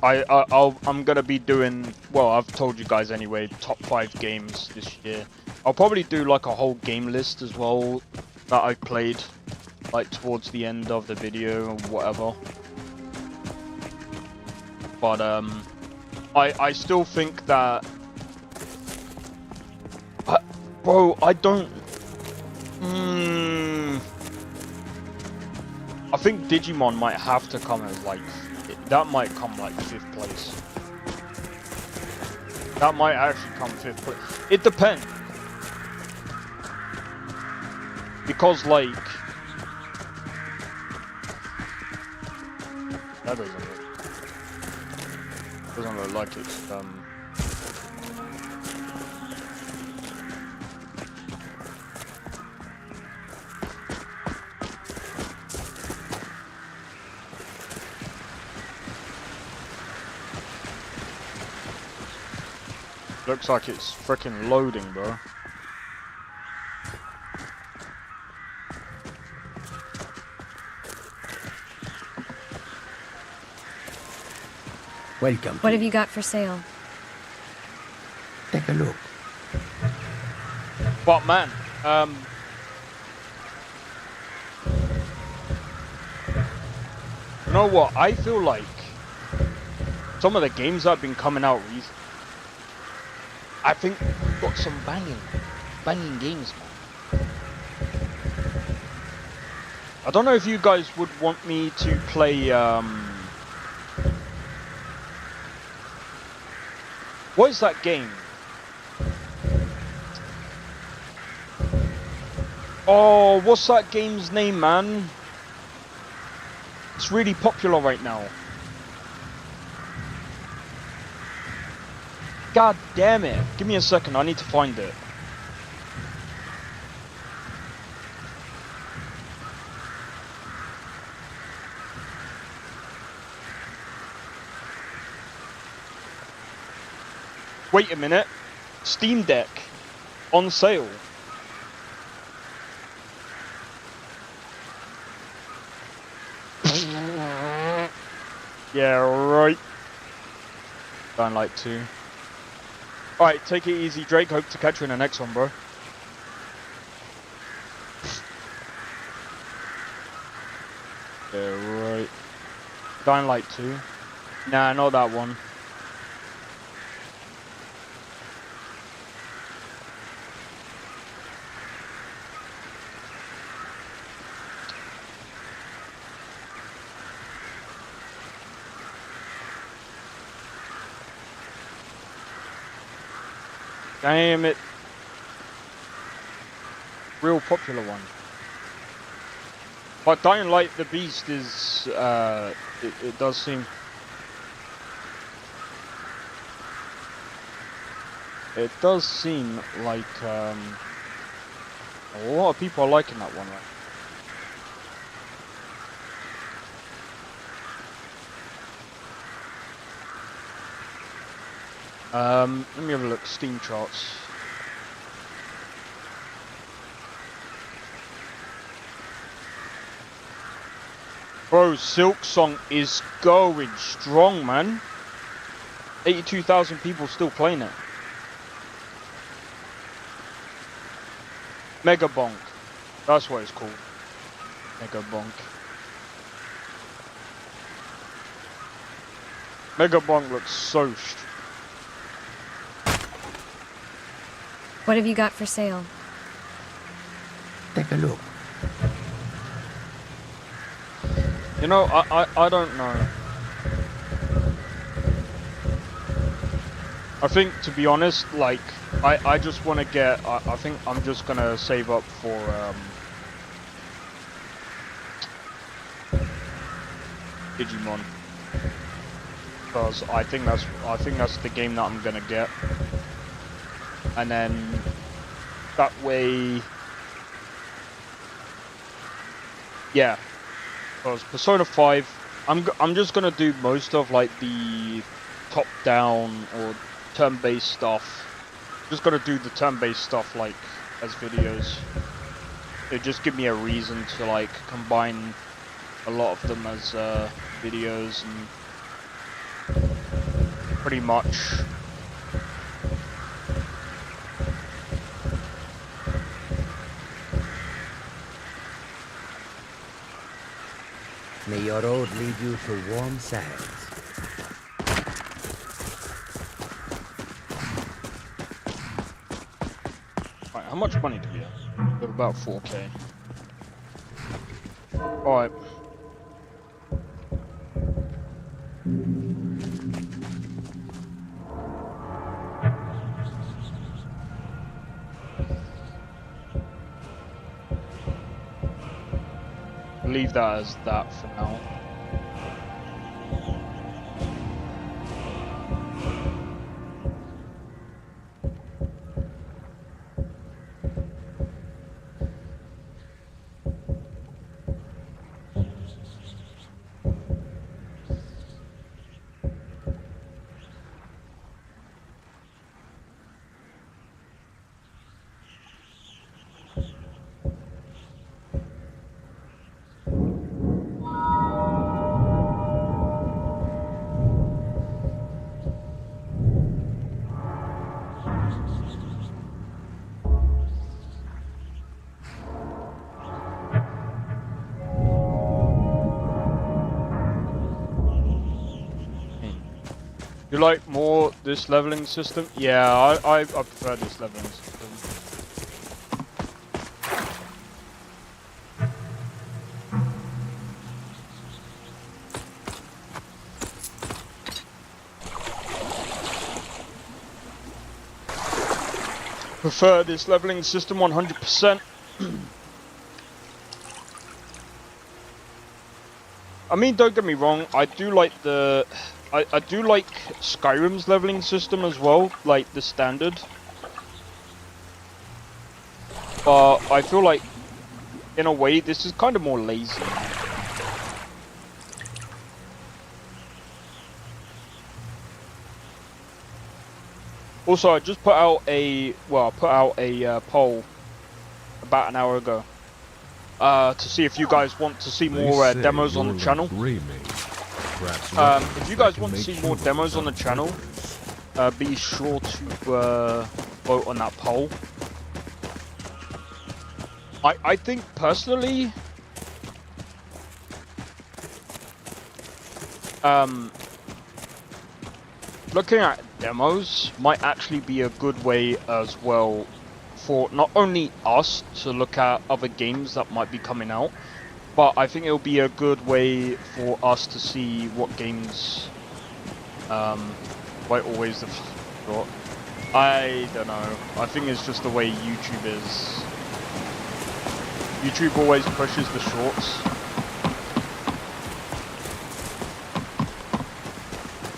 I'm gonna be doing, well, I've told you guys anyway, top 5 games this year. I'll probably do like a whole game list as well that I played, like, towards the end of the video or whatever. But I still think that, bro, I don't. I think Digimon might have to come as like, that might come like 5th place. That might actually come 5th place. It depends. Because like, that doesn't look like it's looks like it's freaking loading, bro. Welcome. What have you got for sale? Take a look. But man, you know what? I feel like some of the games that have been coming out recently, I think we've got some banging games, man. I don't know if you guys would want me to play, what is that game? Oh, what's that game's name, man? It's really popular right now. God damn it. Give me a second, I need to find it. Wait a minute. Steam Deck on sale. Yeah, right. Dying Light 2. Alright, take it easy, Drake. Hope to catch you in the next one, bro. Yeah, right. Dying Light 2. Nah, not that one. Damn it. Real popular one. But Dying Light the Beast is, it does seem... It does seem like, a lot of people are liking that one, right? Let me have a look. Steam charts. Bro, Silk Song is going strong, man. 82,000 people still playing it. Mega Bonk. That's what it's called. Mega Bonk. Mega Bonk looks so strong. What have you got for sale? Take a look. You know, I don't know. I think, to be honest, like, I just want to get, I think I'm just going to save up for, Digimon. Because I think that's the game that I'm going to get. And then, that way, yeah, because Persona 5, I'm just gonna do most of like the top-down or turn-based stuff. Just gonna do the turn-based stuff like as videos. It just give me a reason to like combine a lot of them as videos and pretty much. May your road lead you to warm sands. much money do we have? We have about 4k. Alright. Leave that as that for now. You like more this leveling system? Yeah, I prefer this leveling system. Prefer this leveling system 100%. I mean, don't get me wrong, I do like I do like Skyrim's leveling system as well, like the standard. But I feel like, in a way, this is kind of more lazy. Also, I just put out a poll about an hour ago to see if you guys want to see more demos on the channel. If you guys want to see more demos on the channel, be sure to vote on that poll. I think personally, looking at demos might actually be a good way as well for not only us to look at other games that might be coming out, but I think it'll be a good way for us to see what games might always have got. I don't know. I think it's just the way YouTube is. YouTube always pushes the shorts.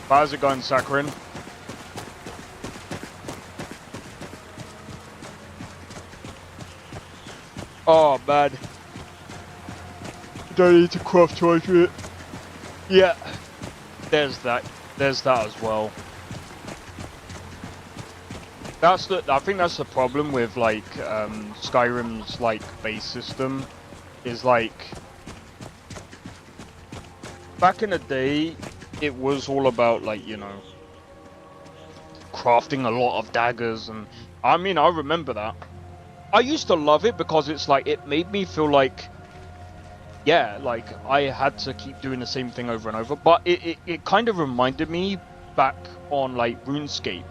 How's it going, Skyrim? Oh, man. Don't need to craft towards it. Yeah. There's that. There's that as well. I think that's the problem with like Skyrim's like base system, is like back in the day it was all about like, you know, crafting a lot of daggers, and I mean, I remember that. I used to love it because it's like, it made me feel like, yeah, like I had to keep doing the same thing over and over, but it kind of reminded me back on like RuneScape.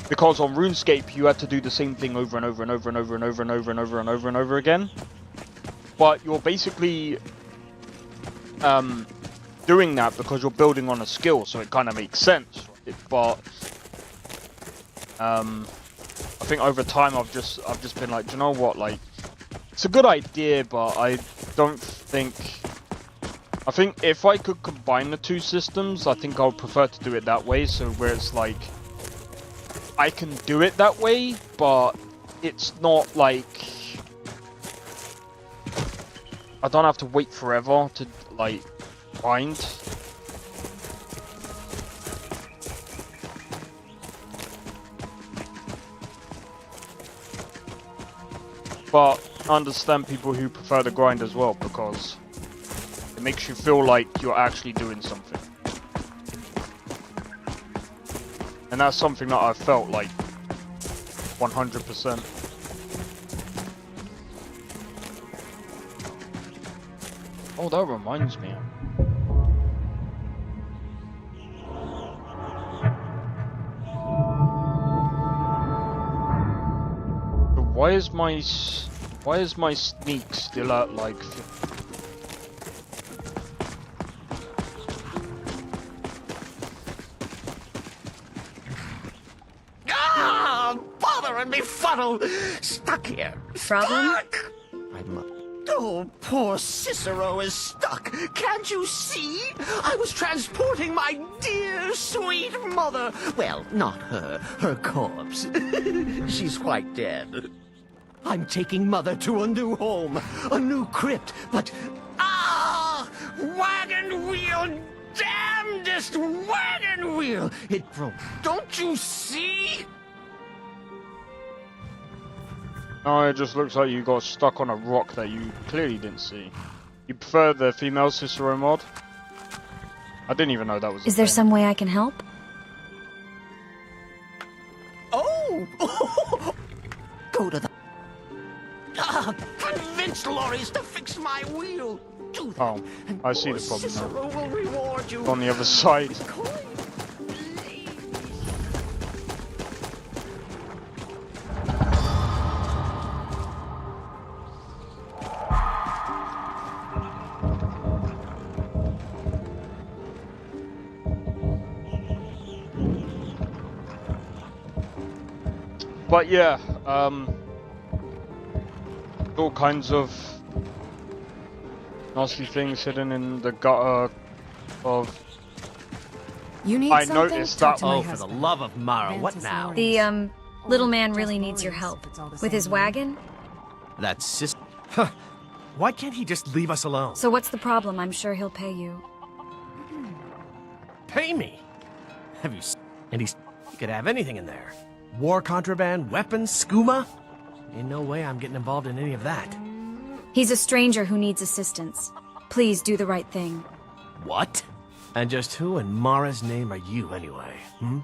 Because on RuneScape you had to do the same thing over and over and over and over and over and over and over and over and over again. But you're basically doing that because you're building on a skill, so it kind of makes sense. But I think over time I've just been like, do you know what, like, it's a good idea, but I don't think. I think if I could combine the two systems, I think I would prefer to do it that way. So where it's like, I can do it that way, but it's not like I don't have to wait forever to like grind. But I understand people who prefer the grind as well, because it makes you feel like you're actually doing something. And that's something that I felt like 100%. Oh, that reminds me. The Why is my sneak still at like 50? Bother and befuddle! Stuck here. Problem? Stuck! Oh, poor Cicero is stuck. Can't you see? I was transporting my dear, sweet mother. Well, not her. Her corpse. She's quite dead. I'm taking Mother to a new home, a new crypt, but... Ah! Wagon wheel! Damnedest wagon wheel! It broke. Don't you see? No, it just looks like you got stuck on a rock that you clearly didn't see. You prefer the female Cicero mod? I didn't even know that was a Is there thing. some way I can help? Oh! Go to the... convince Loris to fix my wheel. Do that. Oh, I see the problem Cicero now. will reward you. On the other side. But yeah, all kinds of nasty things hidden in the gutter of... You need I something? noticed Talk that. to my Oh, for the husband. love of Mara, what now? The, little man really needs your help. With his wagon? That's Huh. Why can't he just leave us alone? So what's the problem? I'm sure he'll pay you. Pay me? Have you and he could have anything in there. War contraband, weapons, skooma? In no way I'm getting involved in any of that. He's a stranger who needs assistance. Please do the right thing. What? And just who in Mara's name are you, anyway? Hmm?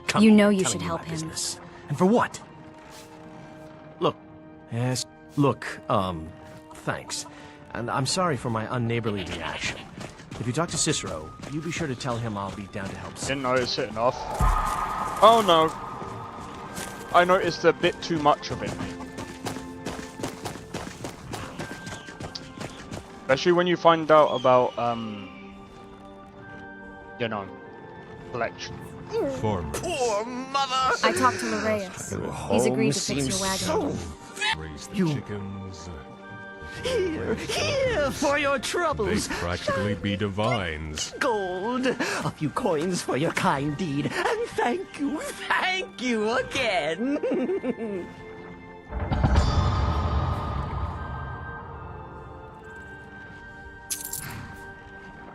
Come You here, know you telling should me help my him. business. And for what? Look. Yes. Look, thanks. And I'm sorry for my unneighborly reaction. If you talk to Cicero, you be sure to tell him I'll be down to help. Didn't notice it enough. Oh no. I noticed a bit too much of it. Especially when you find out about, you know, collection. Farmers Poor mother! I talked to Loreus. He's agreed to fix your wagon. So raise the You- chickens. here for your They troubles. practically be divines. Gold, a few coins for your kind deed, and thank you again.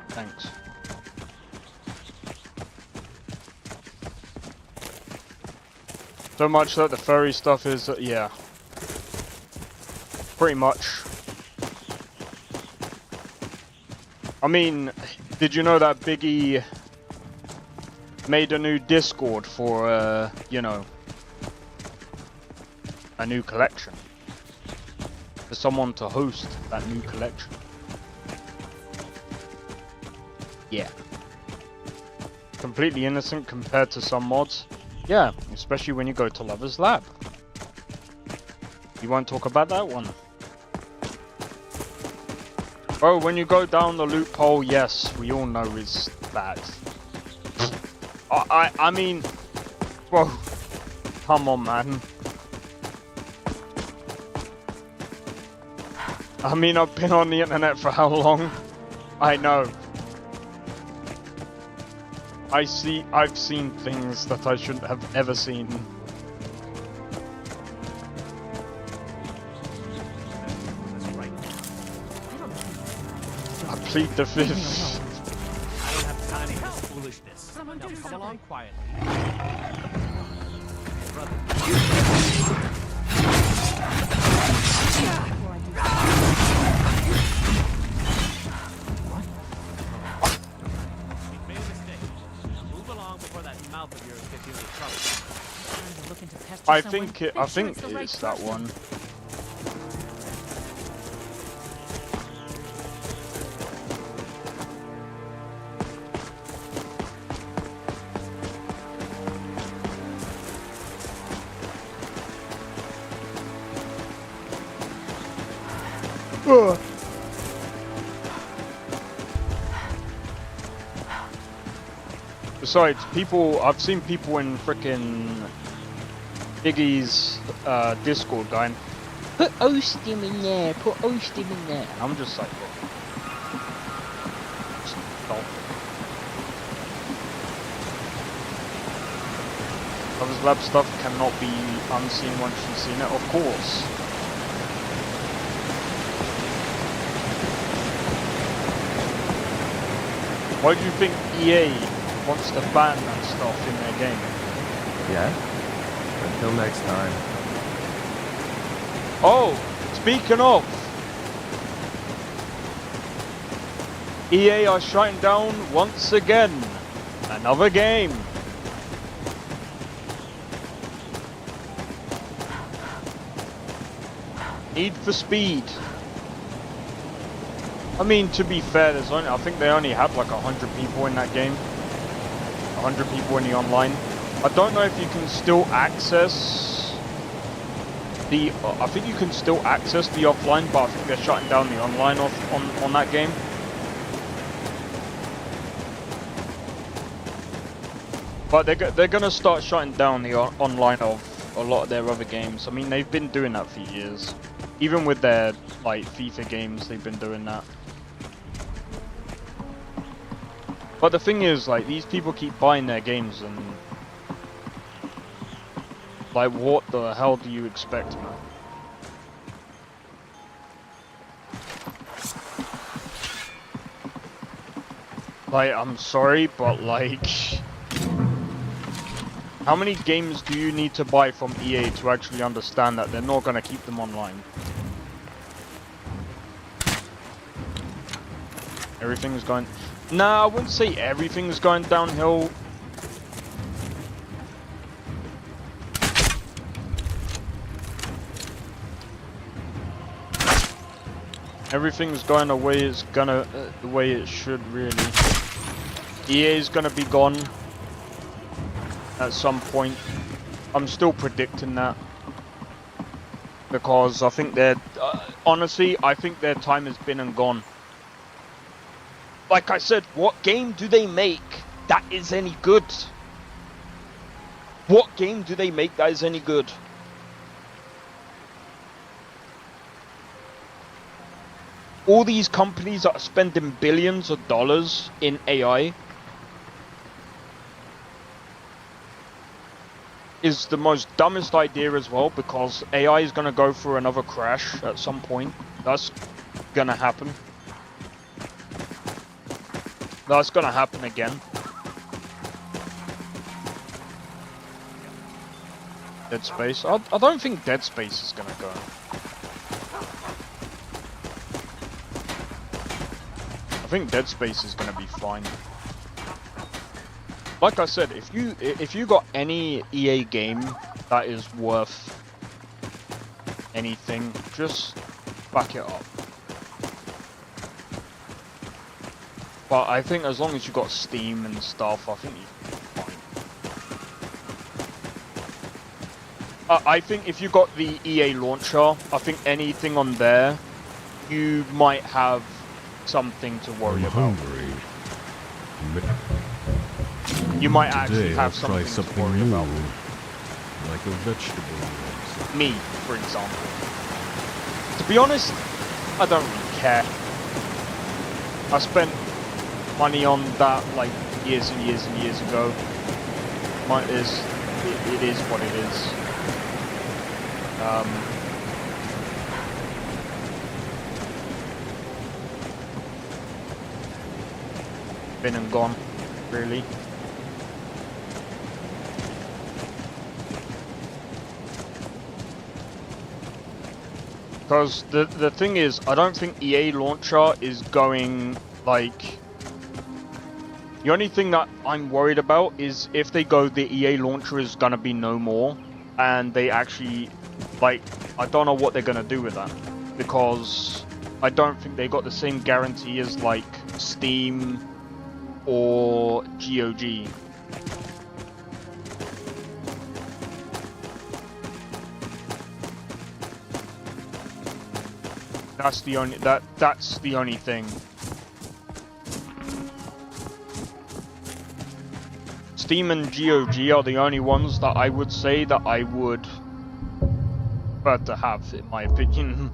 Thanks. So much that the furry stuff is, yeah. Pretty much. I mean, did you know that Biggie made a new Discord for, you know, a new collection? For someone to host that new collection. Yeah. Completely innocent compared to some mods. Yeah, especially when you go to Lover's Lab. You won't talk about that one. Oh, when you go down the loophole, yes, we all know it's bad. I mean, whoa, come on, man. I mean, I've been on the internet for how long? I know. I've seen things that I shouldn't have ever seen. I plead the fifth. I don't have time for this foolishness. Now come along quietly. We've made a mistake. Now move along before that mouth of yours gets you into trouble. I think it's that one. Besides, I've seen people in frickin' Iggy's Discord going, put Ostim in there, put Ostim in there. I'm just like, look. Stop. Brothers Lab stuff cannot be unseen once you've seen it, of course. Why do you think EA wants to ban that stuff in their game? Yeah? Until next time. Oh, speaking of, EA are shutting down once again. Another game. Need for Speed. I mean, to be fair, I think they only had like 100 people in that game. 100 people in the online. I don't know if you can still access the. I think you can still access the offline, but I think they're shutting down the online on that game. But they're gonna start shutting down the online of a lot of their other games. I mean, they've been doing that for years. Even with their like FIFA games, they've been doing that. But the thing is, like, these people keep buying their games, and like, what the hell do you expect, man? Like, I'm sorry, but like, how many games do you need to buy from EA to actually understand that they're not gonna keep them online? Everything's going... Nah, I wouldn't say everything's going downhill. Everything's going the way it's gonna, the way it should really. EA is gonna be gone at some point. I'm still predicting that because I think they're honestly, I think their time has been and gone. Like I said, what game do they make that is any good? What game do they make that is any good? All these companies that are spending billions of dollars in AI is the most dumbest idea as well, because AI is going to go through another crash at some point. That's going to happen. That's gonna happen again. Dead Space. I don't think Dead Space is gonna go. I think Dead Space is gonna be fine. Like I said, if you got any EA game that is worth anything, just back it up. But I think as long as you got Steam and stuff, I think you're fine. I think if you got the EA launcher, I think anything on there, you might have something to worry about. Hungry. You might actually have I'll something to worry about. Like a vegetable. Me, for example. To be honest, I don't really care. I spent money on that like years and years and years ago. It is what it is. Been and gone, really. Because the thing is, I don't think EA Launcher is going like. The only thing that I'm worried about is if they go the EA launcher is gonna be no more, and they actually, like, I don't know what they're gonna do with that, because I don't think they got the same guarantee as like Steam or GOG. That's the only thing. Steam and GOG are the only ones that I would say that I would prefer to have, in my opinion.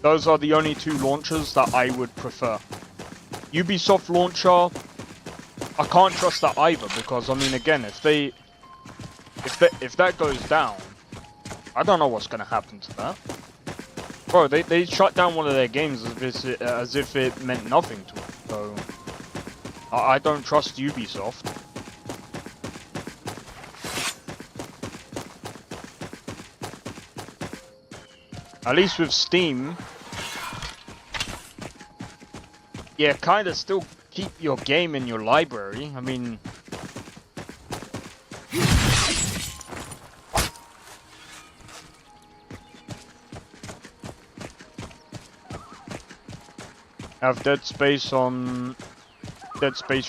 Those are the only two launchers that I would prefer. Ubisoft launcher, I can't trust that either, because I mean, again, if that goes down, I don't know what's gonna happen to that. Bro, they shut down one of their games as if it meant nothing to them. So I don't trust Ubisoft. At least with Steam, yeah, kind of still keep your game in your library. I mean, have Dead Space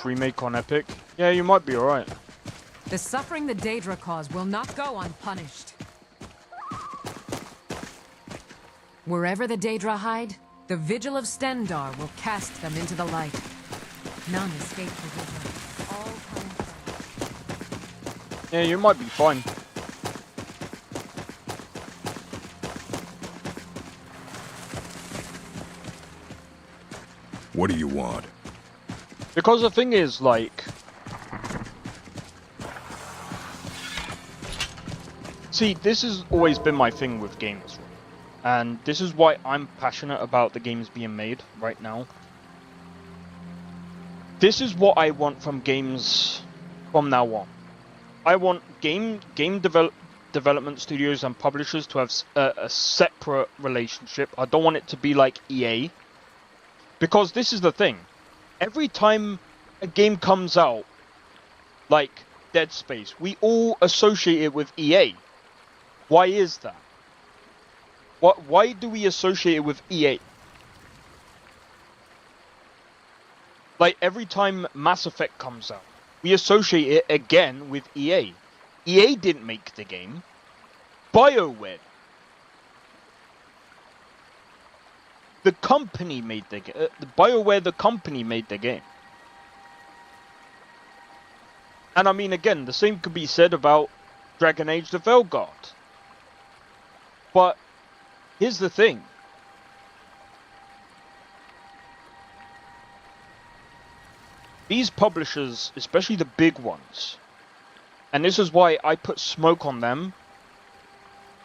remake on Epic. Yeah, you might be alright. The suffering the Daedra cause will not go unpunished. Wherever the Daedra hide, the Vigil of Stendar will cast them into the light. None escape the Vigil. All come from... Yeah, you might be fine. What do you want? Because the thing is, like... See, this has always been my thing with games. And this is why I'm passionate about the games being made right now. This is what I want from games from now on. I want game development studios and publishers to have a separate relationship. I don't want it to be like EA. Because this is the thing. Every time a game comes out, like Dead Space, we all associate it with EA. Why is that? Why do we associate it with EA? Like every time Mass Effect comes out, we associate it again with EA. EA didn't make the game. BioWare. The company made the game. BioWare, the company, made the game. And I mean, again, the same could be said about Dragon Age: The Veilguard. But here's the thing. These publishers, especially the big ones, and this is why I put smoke on them,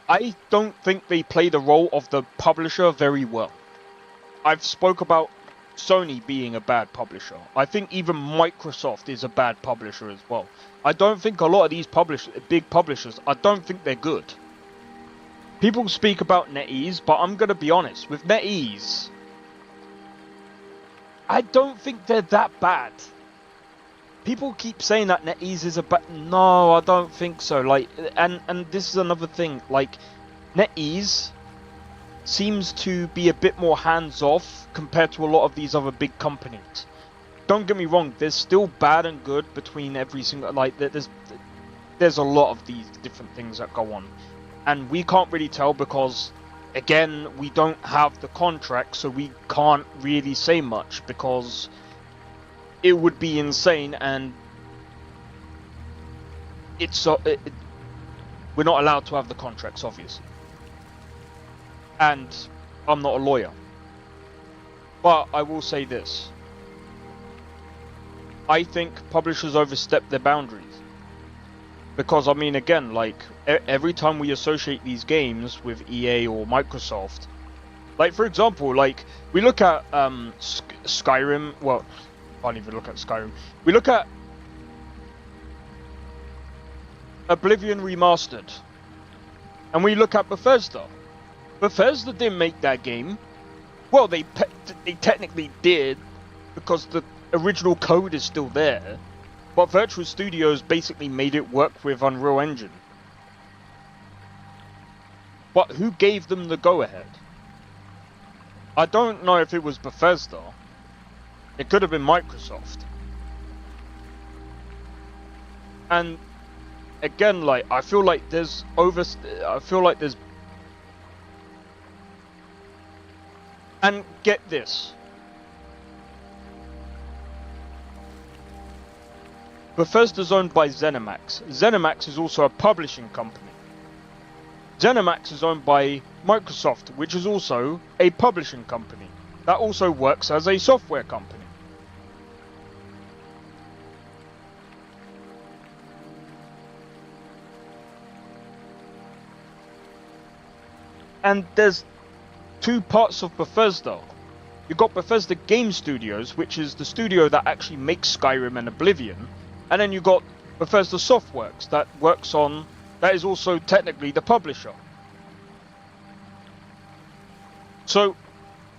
I don't think they play the role of the publisher very well. I've spoke about Sony being a bad publisher. I think even Microsoft is a bad publisher as well. I don't think a lot of these big publishers, I don't think they're good. People speak about NetEase, but I'm going to be honest. With NetEase, I don't think they're that bad. People keep saying that NetEase is a bad... No, I don't think so. Like, and this is another thing. Like, NetEase seems to be a bit more hands-off compared to a lot of these other big companies. Don't get me wrong. There's still bad and good between every single... Like, there's a lot of these different things that go on. And we can't really tell because, again, we don't have the contract, so we can't really say much because it would be insane and we're not allowed to have the contracts, obviously. And I'm not a lawyer. But I will say this. I think publishers overstep their boundaries. Because, I mean, again, like, every time we associate these games with EA or Microsoft, like, for example, like, we look at Skyrim, well, I can't even look at Skyrim. We look at Oblivion Remastered, and we look at Bethesda. Bethesda didn't make that game. Well, they technically did, because the original code is still there. But Virtual Studios basically made it work with Unreal Engine. But who gave them the go-ahead? I don't know if it was Bethesda. It could have been Microsoft. And again, like, I feel like there's And get this. Bethesda's owned by ZeniMax. ZeniMax is also a publishing company. ZeniMax is owned by Microsoft, which is also a publishing company. That also works as a software company. And there's two parts of Bethesda. You've got Bethesda Game Studios, which is the studio that actually makes Skyrim and Oblivion. And then you've got Bethesda Softworks, that is also technically the publisher. So,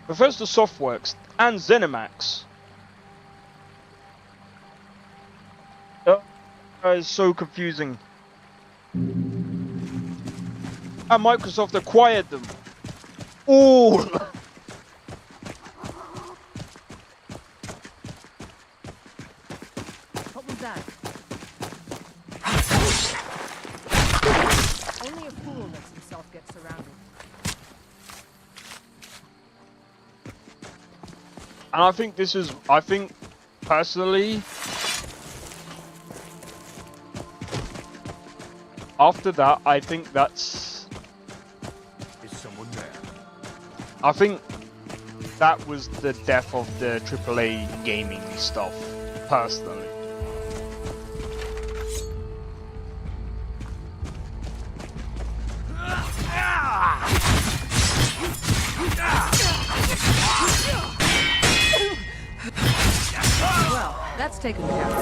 Bethesda Softworks and ZeniMax is so confusing. And Microsoft acquired them all. What was that? Only a fool lets himself get surrounded. And I think personally, after that, I think that's... Is someone there? I think that was the death of the AAA gaming stuff, personally. Well, that's taken care of.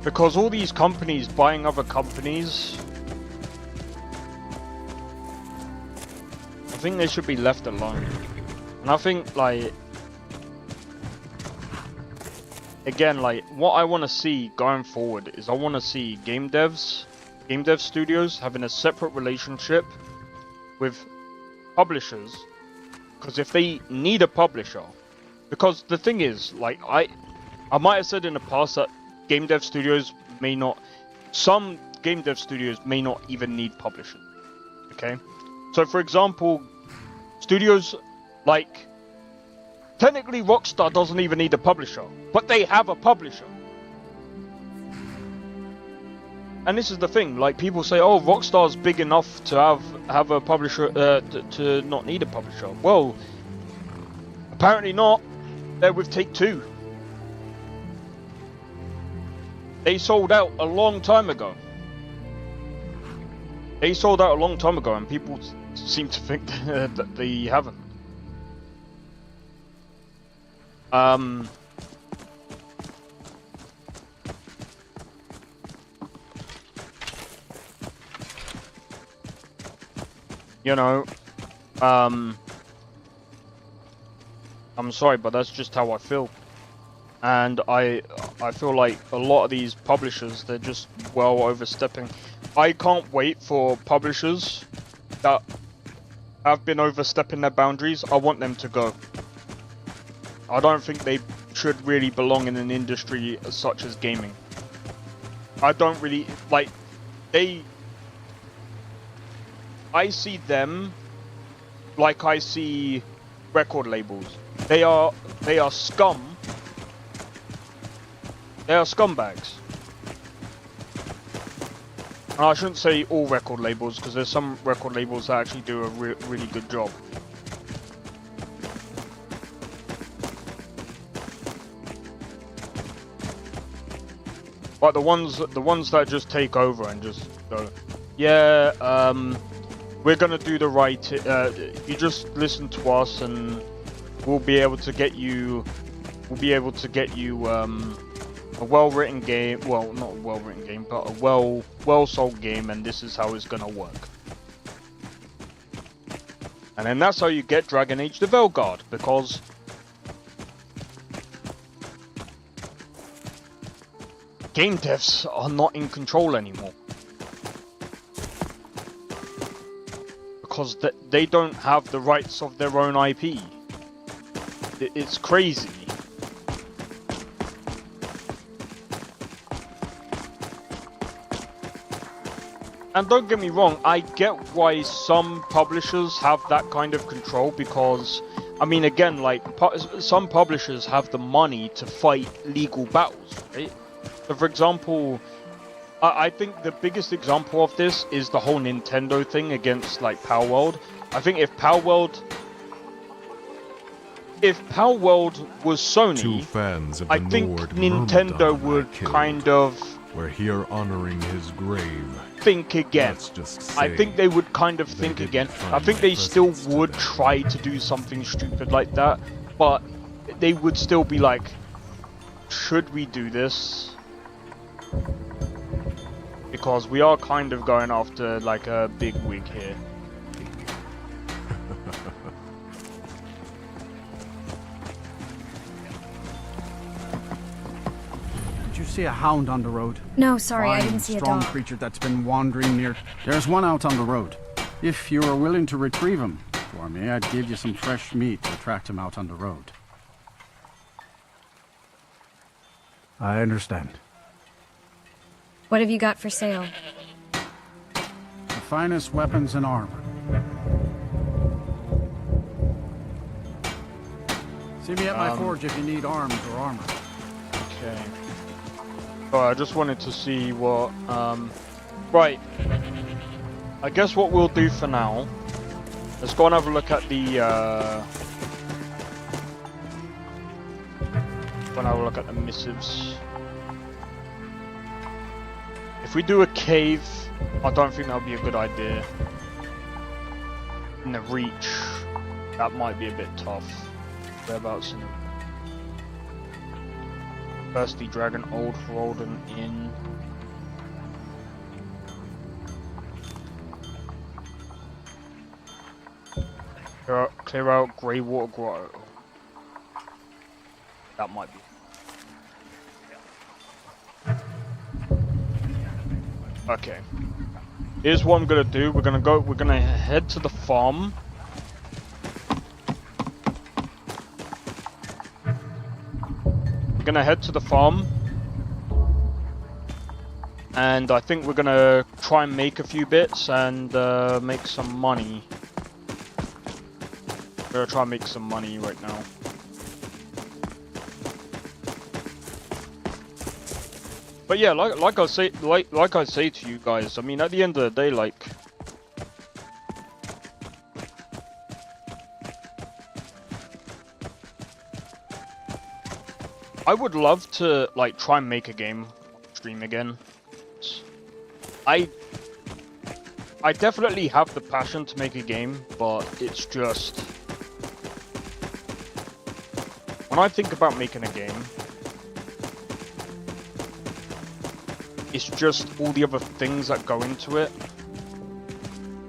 Because all these companies buying other companies, I think they should be left alone. And I think, like, again, like, what I want to see going forward is I want to see game dev studios having a separate relationship with publishers. Because if they need a publisher, because the thing is, like, I might have said in the past that game dev studios may not, some game dev studios may not even need publishing. Okay, so for example, studios like, technically Rockstar doesn't even need a publisher, but they have a publisher. And this is the thing, like, people say, oh, Rockstar's big enough to have a publisher, to not need a publisher. Well, apparently not. They're with Take-Two. They sold out a long time ago. They sold out a long time ago, and people seem to think that they haven't. You know, I'm sorry, but that's just how I feel. And I feel like a lot of these publishers, they're just well overstepping. I can't wait for publishers that have been overstepping their boundaries. I want them to go. I don't think they should really belong in an industry such as gaming. I don't really, like, I see them like I see record labels. They are scum. They are scumbags. And I shouldn't say all record labels, because there's some record labels that actually do a really good job. But the ones that just take over and just go, yeah, we're gonna do the right. You just listen to us, and we'll be able to get you. A well-written game, well, not a well-written game, but a well-sold game, and this is how it's gonna work. And then that's how you get Dragon Age the Veilguard, because game devs are not in control anymore. Because they don't have the rights of their own IP. It's crazy. And don't get me wrong, I get why some publishers have that kind of control because, I mean, again, like, some publishers have the money to fight legal battles, right? So, for example, I think the biggest example of this is the whole Nintendo thing against, like, Power World. I think if Power World was Sony, Two fans of the I think Nord Nintendo Myrmidon would I killed. kind of We're here honoring his grave. think again. Let's just I say think they would kind of they think didn't again. find I think my they still presence to would them. try to do something stupid like that, but they would still be like, should we do this? Because we are kind of going after like a big wig here. Did you see a hound on the road? No, sorry, I Fine, didn't see a strong dog. creature that's been wandering near. There's one out on the road. If you were willing to retrieve him for me, I'd give you some fresh meat to attract him out on the road. I understand. What have you got for sale? The finest weapons and armor. See me at my forge if you need arms or armor. Okay. Alright, I just wanted to see what, right. I guess what we'll do for now, let's go and have a look at the, go and have a look at the missives. If we do a cave, I don't think that would be a good idea. In the reach, that might be a bit tough. Whereabouts in the Thirsty Dragon, Old Rolden Inn. Clear out Greywater Grotto. That might be. Okay. Here's what I'm gonna do. We're gonna head to the farm. We're gonna head to the farm, and I think we're gonna try and make a few bits and make some money. We're gonna try and make some money right now. But yeah, like I say to you guys, I mean, at the end of the day, like, I would love to, like, try and make a game stream again. I definitely have the passion to make a game, but it's just, when I think about making a game, it's just all the other things that go into it.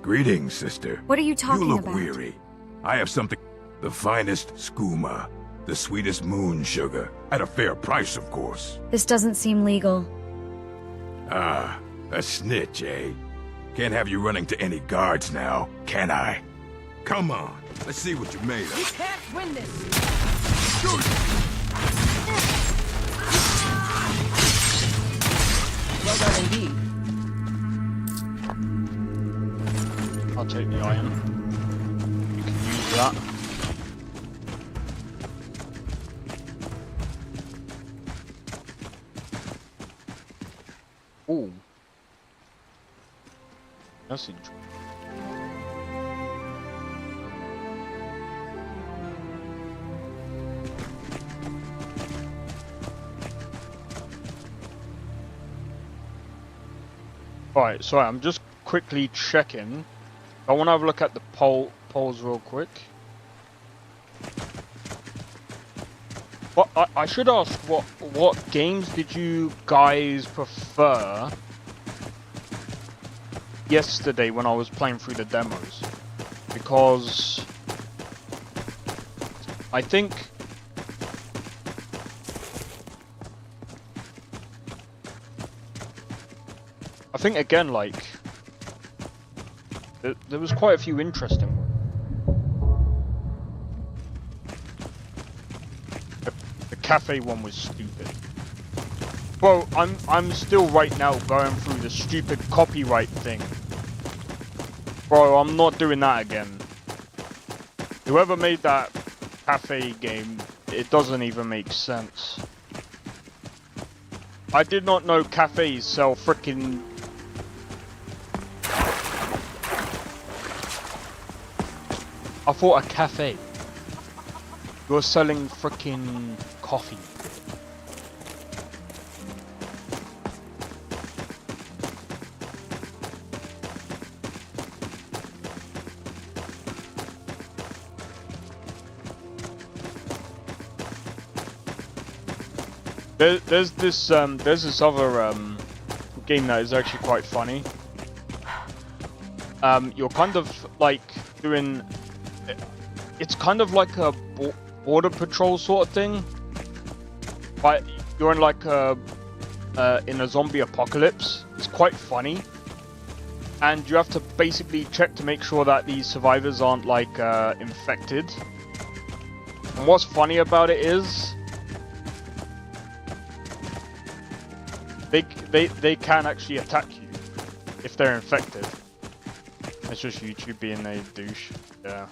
Greetings, sister. What are you talking You look about? weary. I have something. The finest skooma. The sweetest moon sugar. At a fair price, of course. This doesn't seem legal. Ah, a snitch, eh? Can't have you running to any guards now, can I? Come on, let's see what you're made You of. can't win this! Well done indeed. I'll take the iron. You can use that. Ooh. That's interesting. Alright, sorry, I'm just quickly checking. I want to have a look at the polls real quick. But I should ask, what games did you guys prefer yesterday when I was playing through the demos? Because I think again, like, there was quite a few interesting ones. The cafe one was stupid. Bro, I'm still right now going through the stupid copyright thing. Bro, I'm not doing that again. Whoever made that cafe game, it doesn't even make sense. I did not know cafes sell frickin'... I thought a cafe. You're selling frickin' coffee. There's this other game that is actually quite funny. You're kind of like doing, it's kind of like a border patrol sort of thing, but you're in like in a zombie apocalypse. It's quite funny, and you have to basically check to make sure that these survivors aren't like infected. And what's funny about it is they can actually attack you if they're infected. It's just YouTube being a douche. Yeah.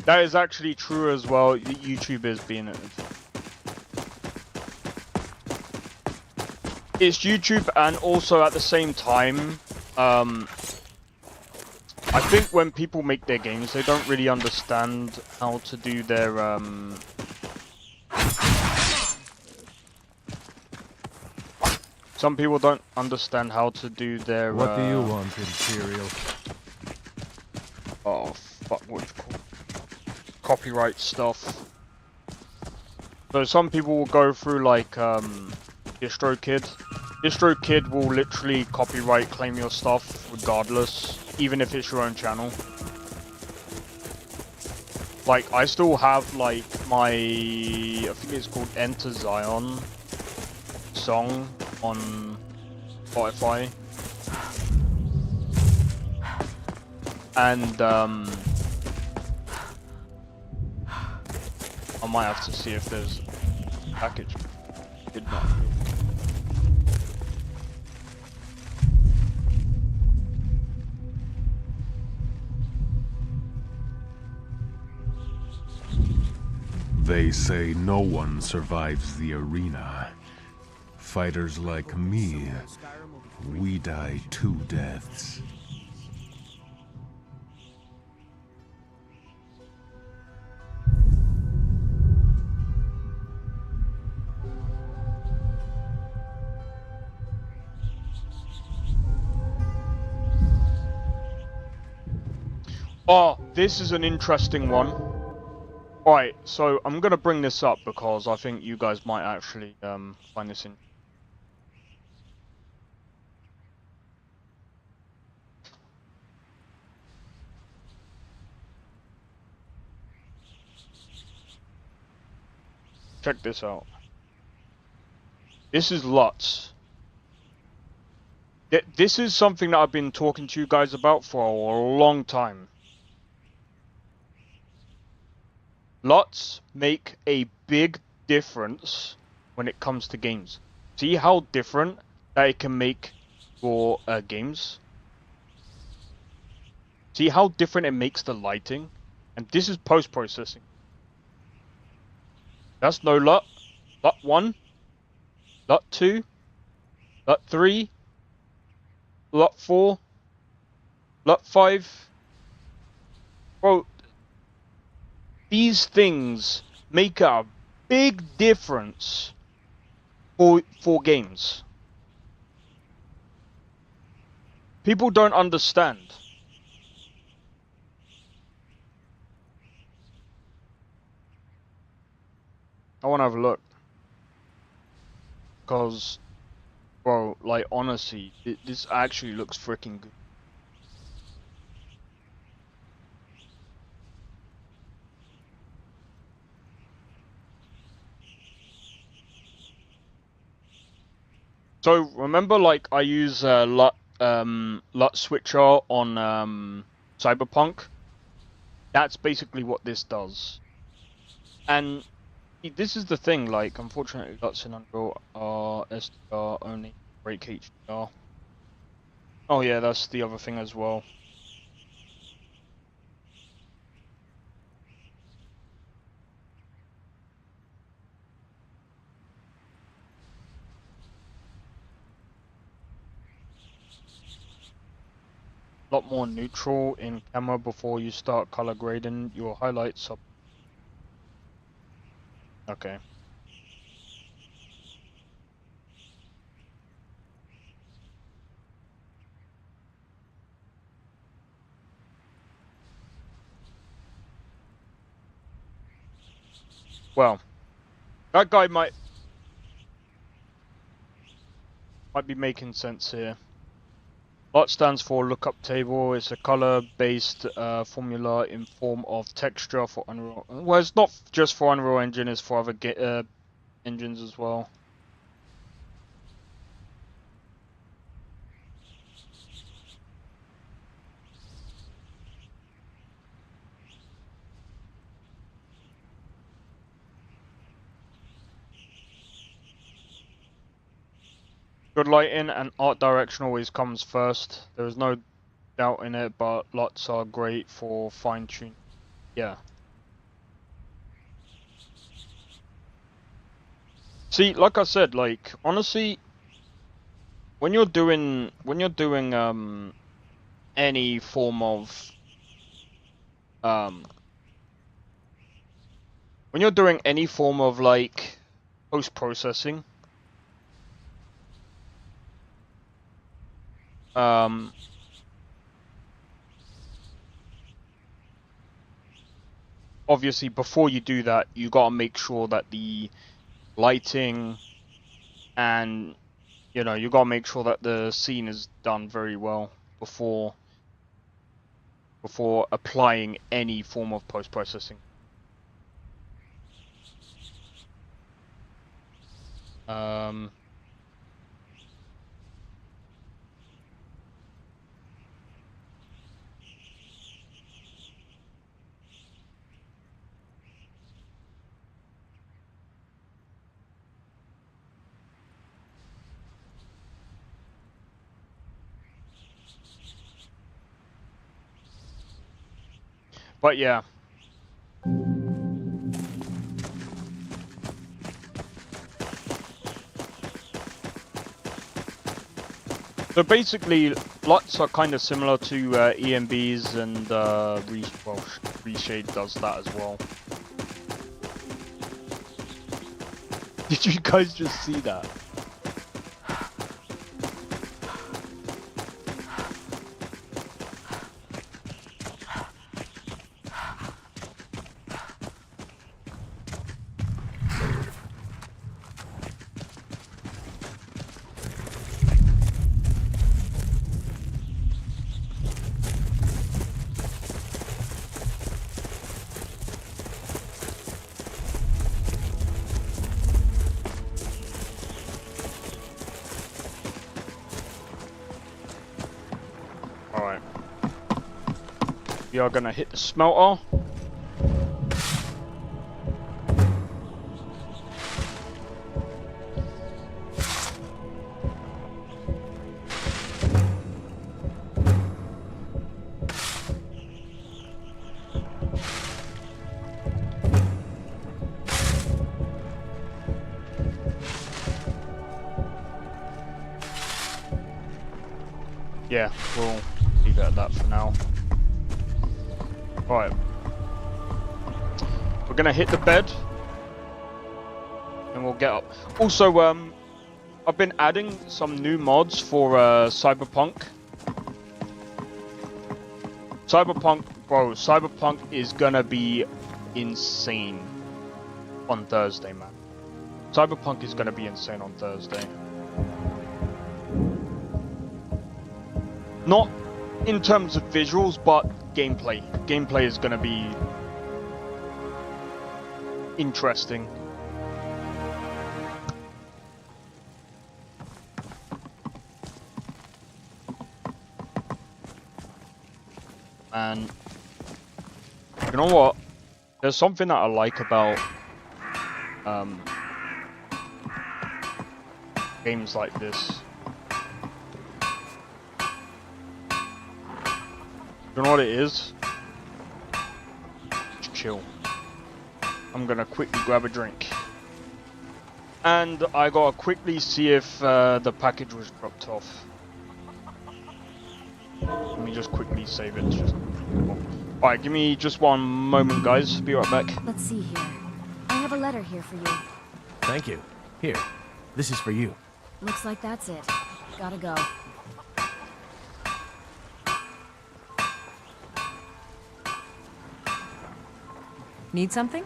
That is actually true as well. YouTube is being it. It's YouTube, and also at the same time, I think when people make their games, they don't really understand how to do their some people don't understand how to do their What do you want, Imperial? Oh fuck, what you call copyright stuff. So some people will go through like DistroKid. DistroKid will literally copyright claim your stuff regardless, even if it's your own channel. Like, I still have like my, I think it's called Enter Zion song on Spotify. And I might have to see if there's a package. Did not. They say no one survives the arena. Fighters like me, we die 2 deaths. Oh, this is an interesting one. Alright, so I'm gonna bring this up because I think you guys might actually find this in. Check this out. This is LUTs. This is something that I've been talking to you guys about for a long time. LUTs make a big difference when it comes to games. See how different that it can make your games? See how different it makes the lighting? And this is post-processing. That's no LUT. LUT 1. LUT 2. LUT 3. LUT 4. LUT 5. Bro, these things make a big difference for games. People don't understand. I want to have a look. Because, bro, like, honestly, this actually looks freaking good. So remember, like, I use LUT LUT switcher on Cyberpunk. That's basically what this does. And this is the thing, like, unfortunately, LUTs in Unreal are SDR only, break HDR. Oh yeah, that's the other thing as well. A lot more neutral in camera before you start color grading your highlights up. Okay. Well, that guy might be making sense here. LUT stands for lookup table. It's a color-based formula in form of texture for Unreal. Well, it's not just for Unreal Engine; it's for other engines as well. Good lighting and art direction always comes first. There is no doubt in it, but LUTs are great for fine-tuning. Yeah. See, like I said, like honestly, when you're doing any form of like post-processing, obviously before you do that, you gotta make sure that the lighting and you gotta make sure that the scene is done very well before applying any form of post-processing. But yeah. So basically, LUTs are kind of similar to EMBs, and Reshade does that as well. Did you guys just see that? We are gonna hit the smelter. Yeah, we'll leave it at that for now. Alright. We're gonna hit the bed. And we'll get up. Also, I've been adding some new mods for Cyberpunk. Cyberpunk is gonna be insane on Thursday, man. Cyberpunk is gonna be insane on Thursday. Not in terms of visuals, but gameplay. Gameplay is gonna be interesting. And you know what? There's something that I like about games like this. You know what it is? Just chill. I'm gonna quickly grab a drink. And I gotta quickly see if the package was dropped off. Let me just quickly save it. Alright, give me just one moment, guys. Be right back. Let's see here. I have a letter here for you. Thank you. Here, this is for you. Looks like that's it. Gotta go. Need something?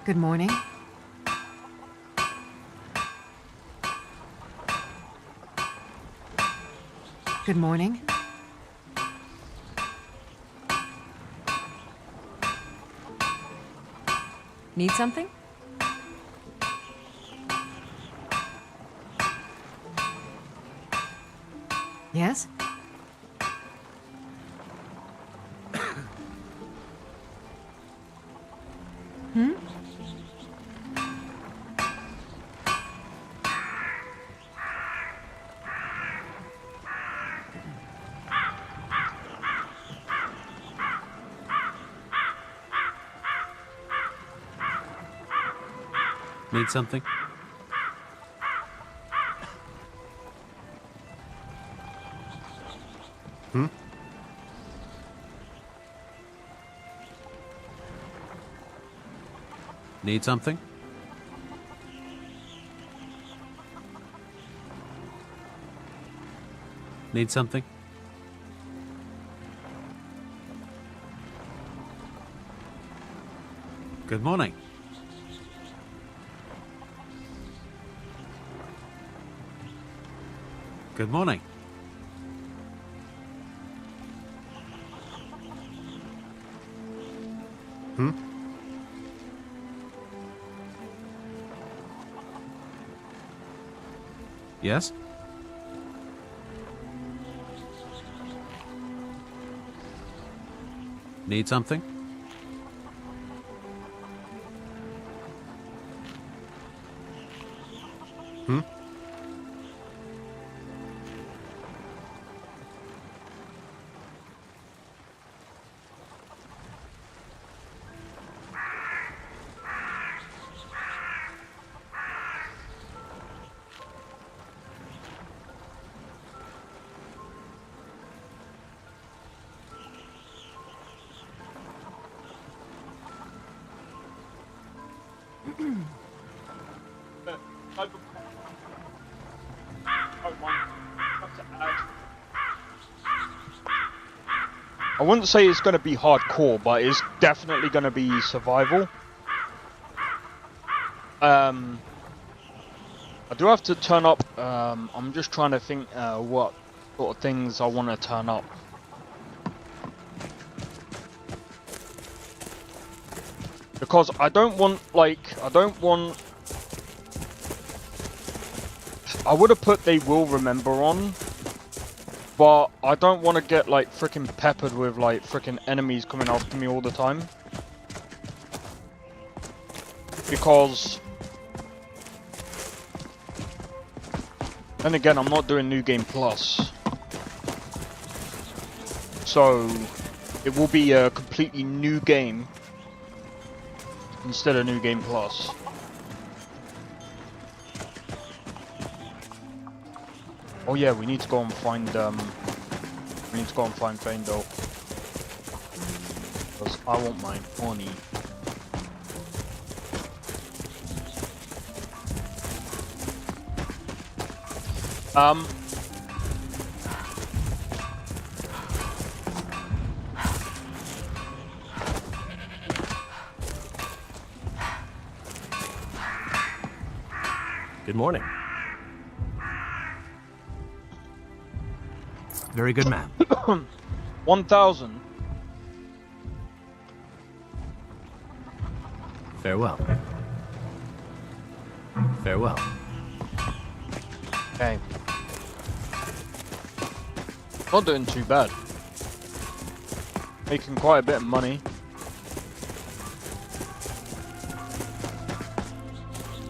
Good morning. Good morning. Need something? Yes? Hmm? Need something? Hmm? Need something? Need something? Good morning. Good morning. Hmm? Yes? Need something? Hmm? I wouldn't say it's going to be hardcore, but it's definitely going to be survival. I do have to turn up. I'm just trying to think what sort of things I want to turn up. Because I don't want, I would have put they will remember on, but I don't want to get like freaking peppered with like freaking enemies coming after me all the time. Because then again, I'm not doing New Game Plus. So it will be a completely new game instead of New Game Plus. Oh yeah, we need to go and find Faendal. Because I want my money. Good morning. Very good man. 1,000. Farewell. Farewell. Okay. Not doing too bad. Making quite a bit of money.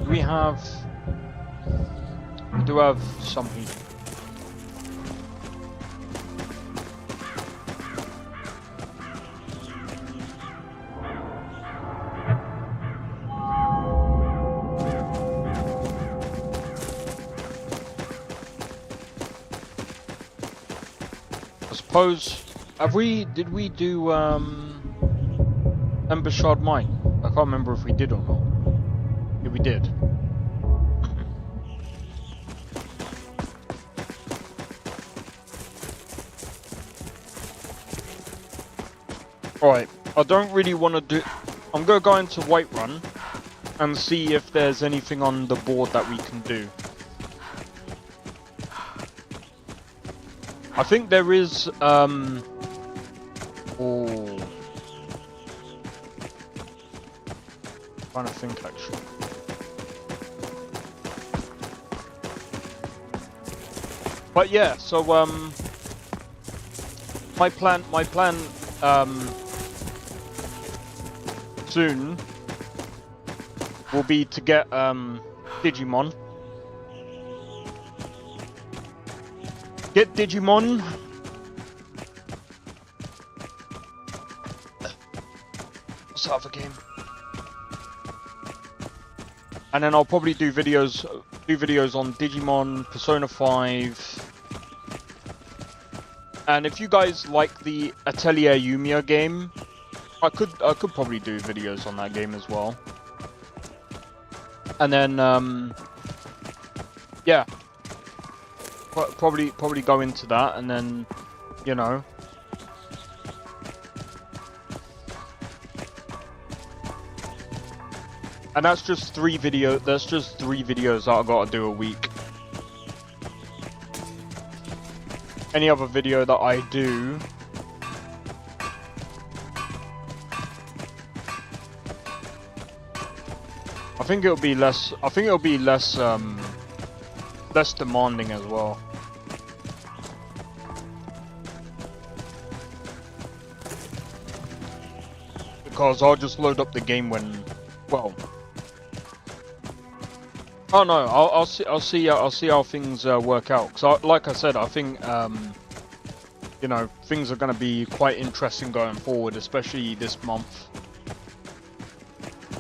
We do have some heat. I suppose, did we do Ember Shard Mine? I can't remember if we did or not. Yeah, we did. Right, I don't really want to do... I'm going to go into Whiterun and see if there's anything on the board that we can do. I think there is, oh... trying to think, actually. But yeah, so, my plan, soon will be to get Digimon. Get Digimon. What's that other game? And then I'll probably do videos on Digimon, Persona 5. And if you guys like the Atelier Yumiya game, I could probably do videos on that game as well. And then yeah, probably go into that, and then, you know, and that's just 3 videos. That's just 3 videos that I gotta do a week. Any other video that I do, I think it'll be less. I think it'll be less less demanding as well. Because I'll just load up the game when, well, oh no, I'll see how things work out. Cause like I said, I think you know, things are going to be quite interesting going forward, especially this month.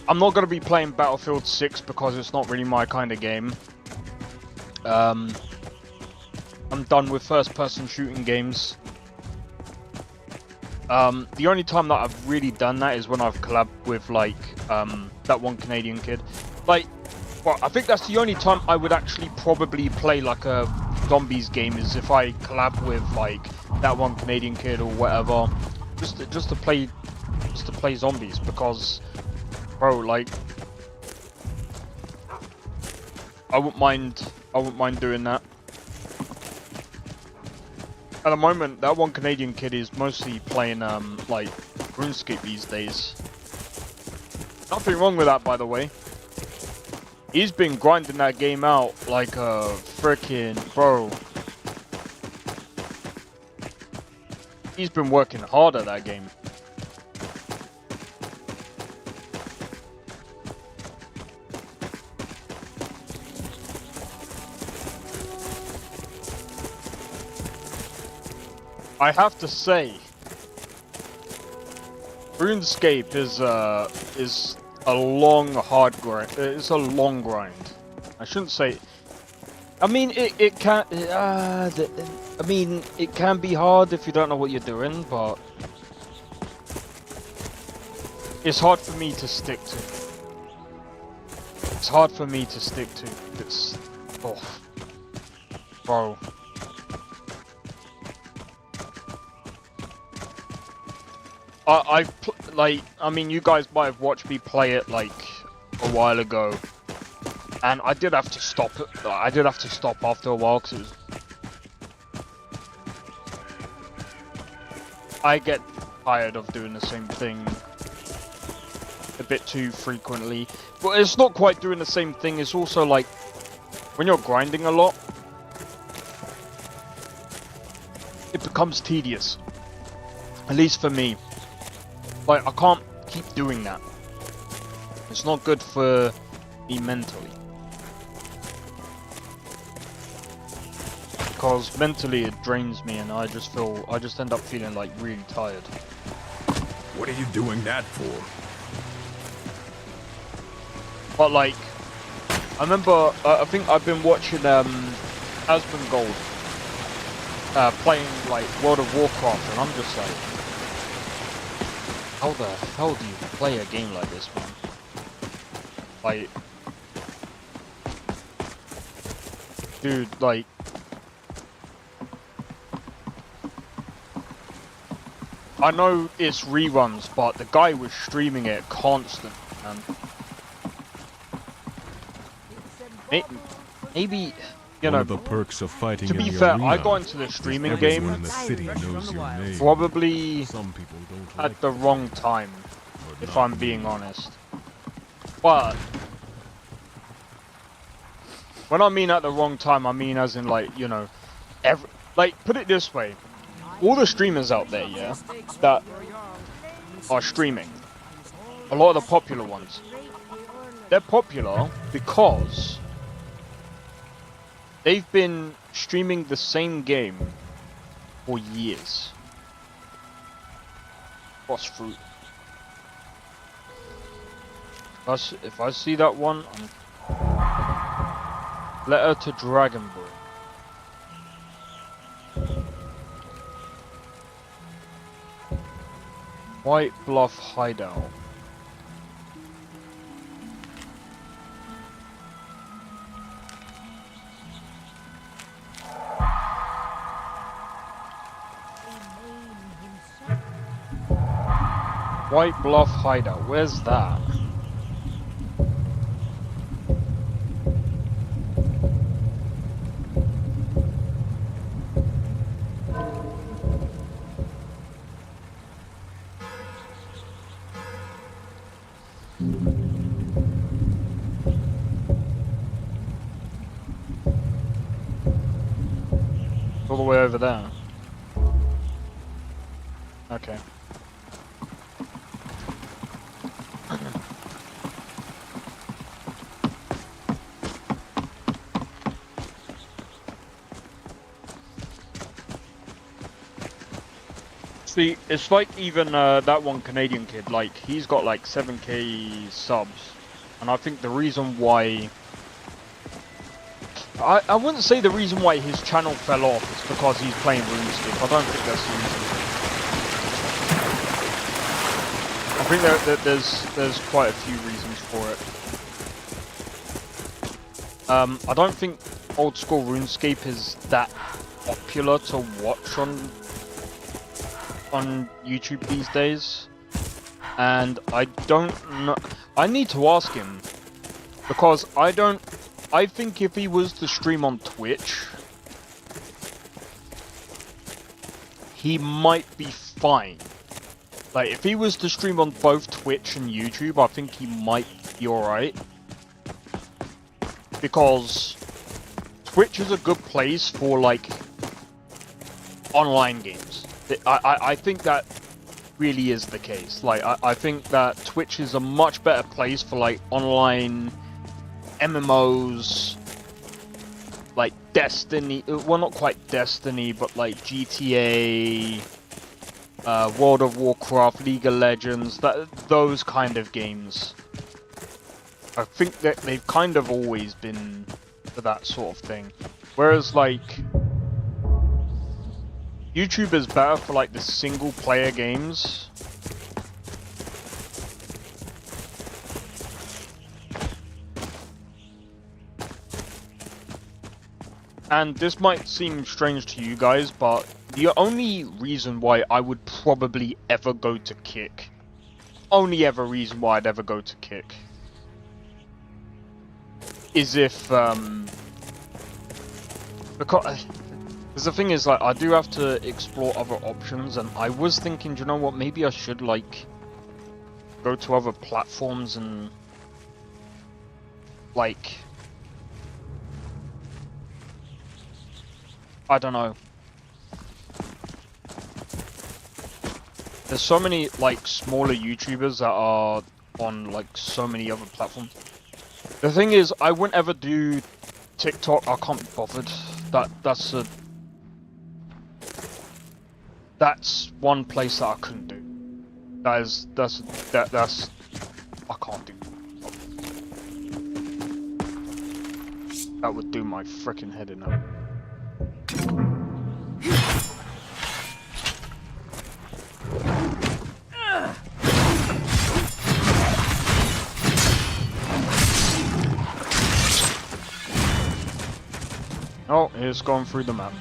I'm not going to be playing Battlefield 6 because it's not really my kind of game. I'm done with first-person shooting games. The only time that I've really done that is when I've collabed with, like, that one Canadian kid. Like, well, I think that's the only time I would actually probably play, like, a zombies game, is if I collab with, like, that one Canadian kid or whatever. Just to play zombies, because, bro, like, I wouldn't mind doing that. At the moment, that one Canadian kid is mostly playing, like, RuneScape these days. Nothing wrong with that, by the way. He's been grinding that game out like a frickin' bro. He's been working hard at that game. I have to say, RuneScape is a long, hard grind. It's a long grind. I shouldn't say. I mean, it can. I mean, it can be hard if you don't know what you're doing, but it's hard for me to stick to. It's hard for me to stick to. It's, oh, bro. I mean, you guys might have watched me play it like a while ago, and I did have to stop it. I did have to stop after a while because it was. I get tired of doing the same thing a bit too frequently. But it's not quite doing the same thing. It's also like when you're grinding a lot, becomes tedious. At least for me. Like, I can't keep doing that. It's not good for me mentally. Because mentally it drains me and I just end up feeling like really tired. What are you doing that for? But like, I remember, I think I've been watching Asmongold playing like World of Warcraft, and I'm just like, how the hell do you play a game like this, man? Like, dude, like, I know it's reruns, but the guy was streaming it constant, man. Maybe, you know, One of the perks of fighting to be in the fair, arena I got into the streaming is everyone game in the city knows your name. probably Some people don't at like the that, wrong time, but if not I'm me. being honest. But when I mean at the wrong time, I mean as in like, you know, like, put it this way, all the streamers out there, yeah, that are streaming, a lot of the popular ones, they're popular because they've been streaming the same game for years. Boss fruit. If I see that one, Letter to Dragon Ball. White Bluff Hideout. White Bluff Hideout, where's that? All the way over there. Okay. See, it's like even that one Canadian kid, like, he's got like 7k subs, and I think the reason why... I wouldn't say the reason why his channel fell off is because he's playing RuneScape. I don't think that's the reason. I think that there's quite a few reasons for it. I don't think old school RuneScape is that popular to watch on YouTube these days, and I don't know. I need to ask him, because I think if he was to stream on Twitch, he might be fine. Like, if he was to stream on both Twitch and YouTube, I think he might be alright. Because Twitch is a good place for, like, online games. I think that really is the case. Like, I think that Twitch is a much better place for, like, online MMOs, like Destiny, well, not quite Destiny, but like GTA, World of Warcraft, League of Legends, those kind of games. I think that they've kind of always been for that sort of thing. Whereas like YouTube is better for like the single player games. And this might seem strange to you guys, but the only reason why I would probably ever go to Kick, only ever reason why I'd ever go to Kick, is if, because the thing is, like, I do have to explore other options, and I was thinking, you know what, maybe I should, like, go to other platforms and, like, I don't know. There's so many like smaller YouTubers that are on like so many other platforms. The thing is, I wouldn't ever do TikTok. I can't be bothered. That's one place that I couldn't do. That's I can't do. That would do my freaking head in. Oh, it's gone through the map.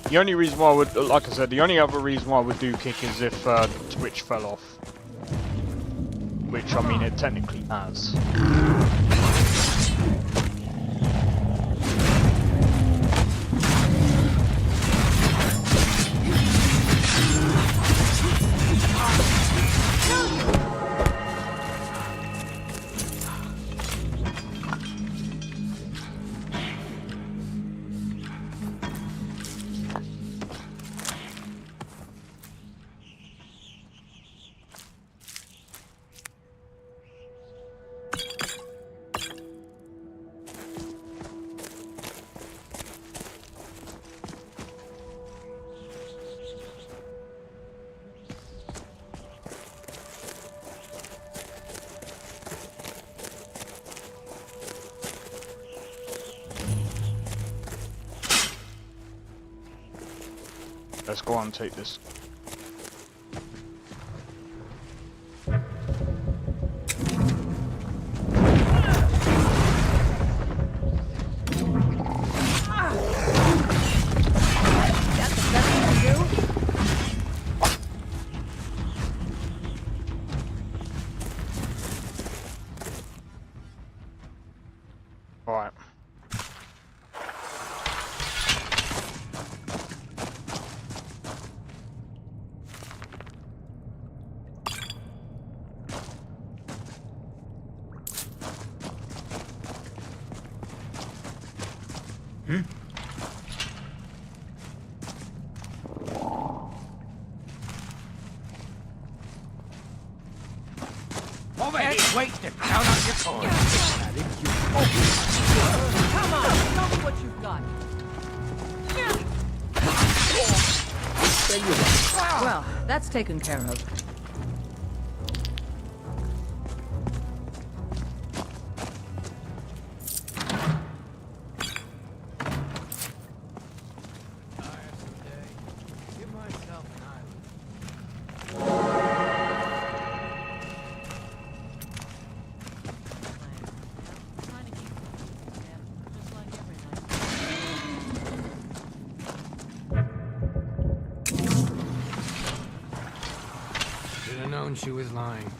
The only reason why I would, like I said, the only other reason why I would do kick is if Twitch fell off. Which, I mean, it technically has. Let's go on and take this. Alright. Wasted. Down on your toes. Come on, show me what you've got. Well, that's taken care of. She was lying.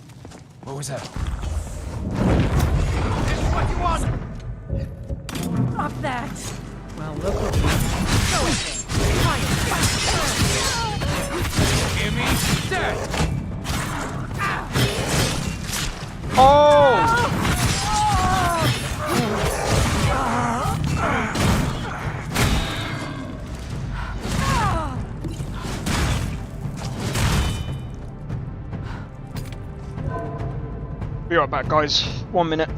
What was that? This is what you want! Stop that! Well, look what we go Give me that! Oh! Be right back, guys. 1 minute.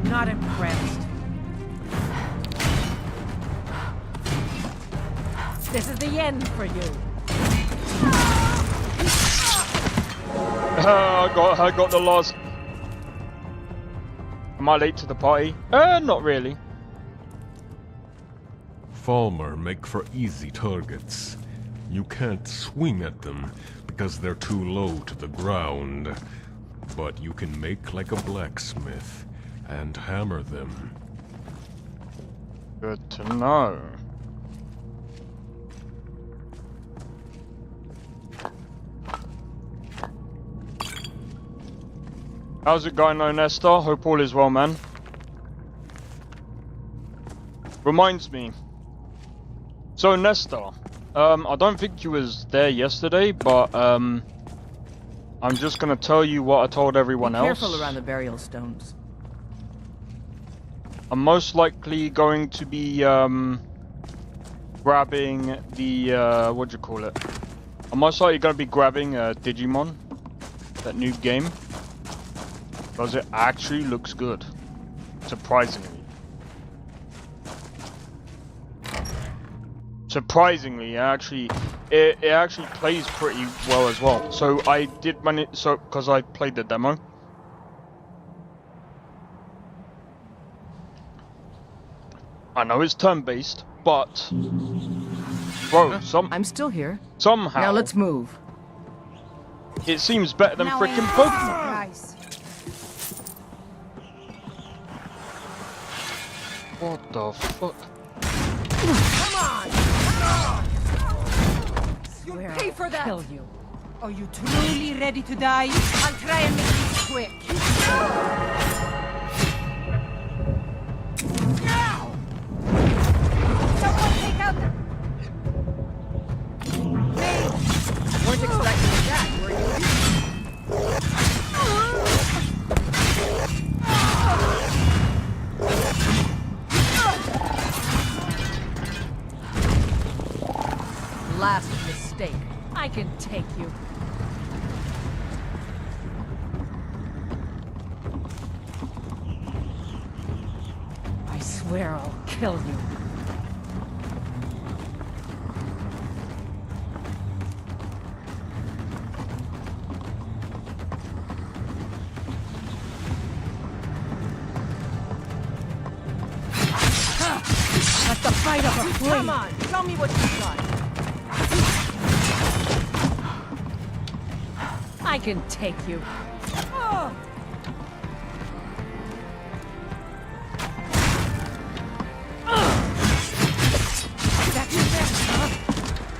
Not impressed. This is the end for you. I got the loss. Am I late to the party? Not really. Falmer make for easy targets. You can't swing at them because they're too low to the ground. But you can make like a blacksmith and hammer them. Good to know. How's it going, though, Nestor? Hope all is well, man. Reminds me. So, Nestor, I don't think you was there yesterday, but I'm just gonna tell you what I told everyone else. Careful around the burial stones. I'm most likely going to be grabbing the what do you call it? I'm most likely going to be grabbing Digimon, that new game. Because it actually looks good, surprisingly. Surprisingly, it actually plays pretty well as well. So I did manage, because I played the demo. I know it's turn-based, but bro, I'm still here. Somehow. Now let's move. It seems better than freaking Pokemon. What the fuck? Come on! You'll pay for that! Kill you. Are you truly ready to die? I'll try and make this quick. Now! Someone take out the... Weren't expecting that, were you? Last mistake. I can take you. I swear I'll kill you. Let the fight of a flame. Come on, show me what you got. I can take you.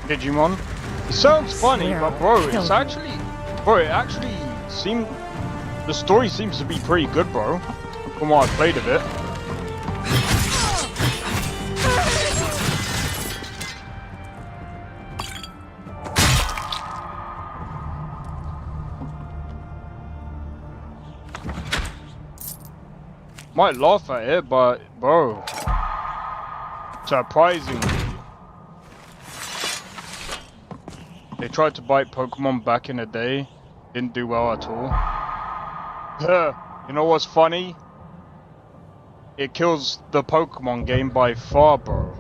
Digimon? It sounds funny, but bro, it's actually... Bro, it actually seemed... The story seems to be pretty good, bro. From what I played of it. Might laugh at it, but bro, surprisingly, they tried to bite Pokemon back in the day, didn't do well at all. You know what's funny? It kills the Pokemon game by far, bro.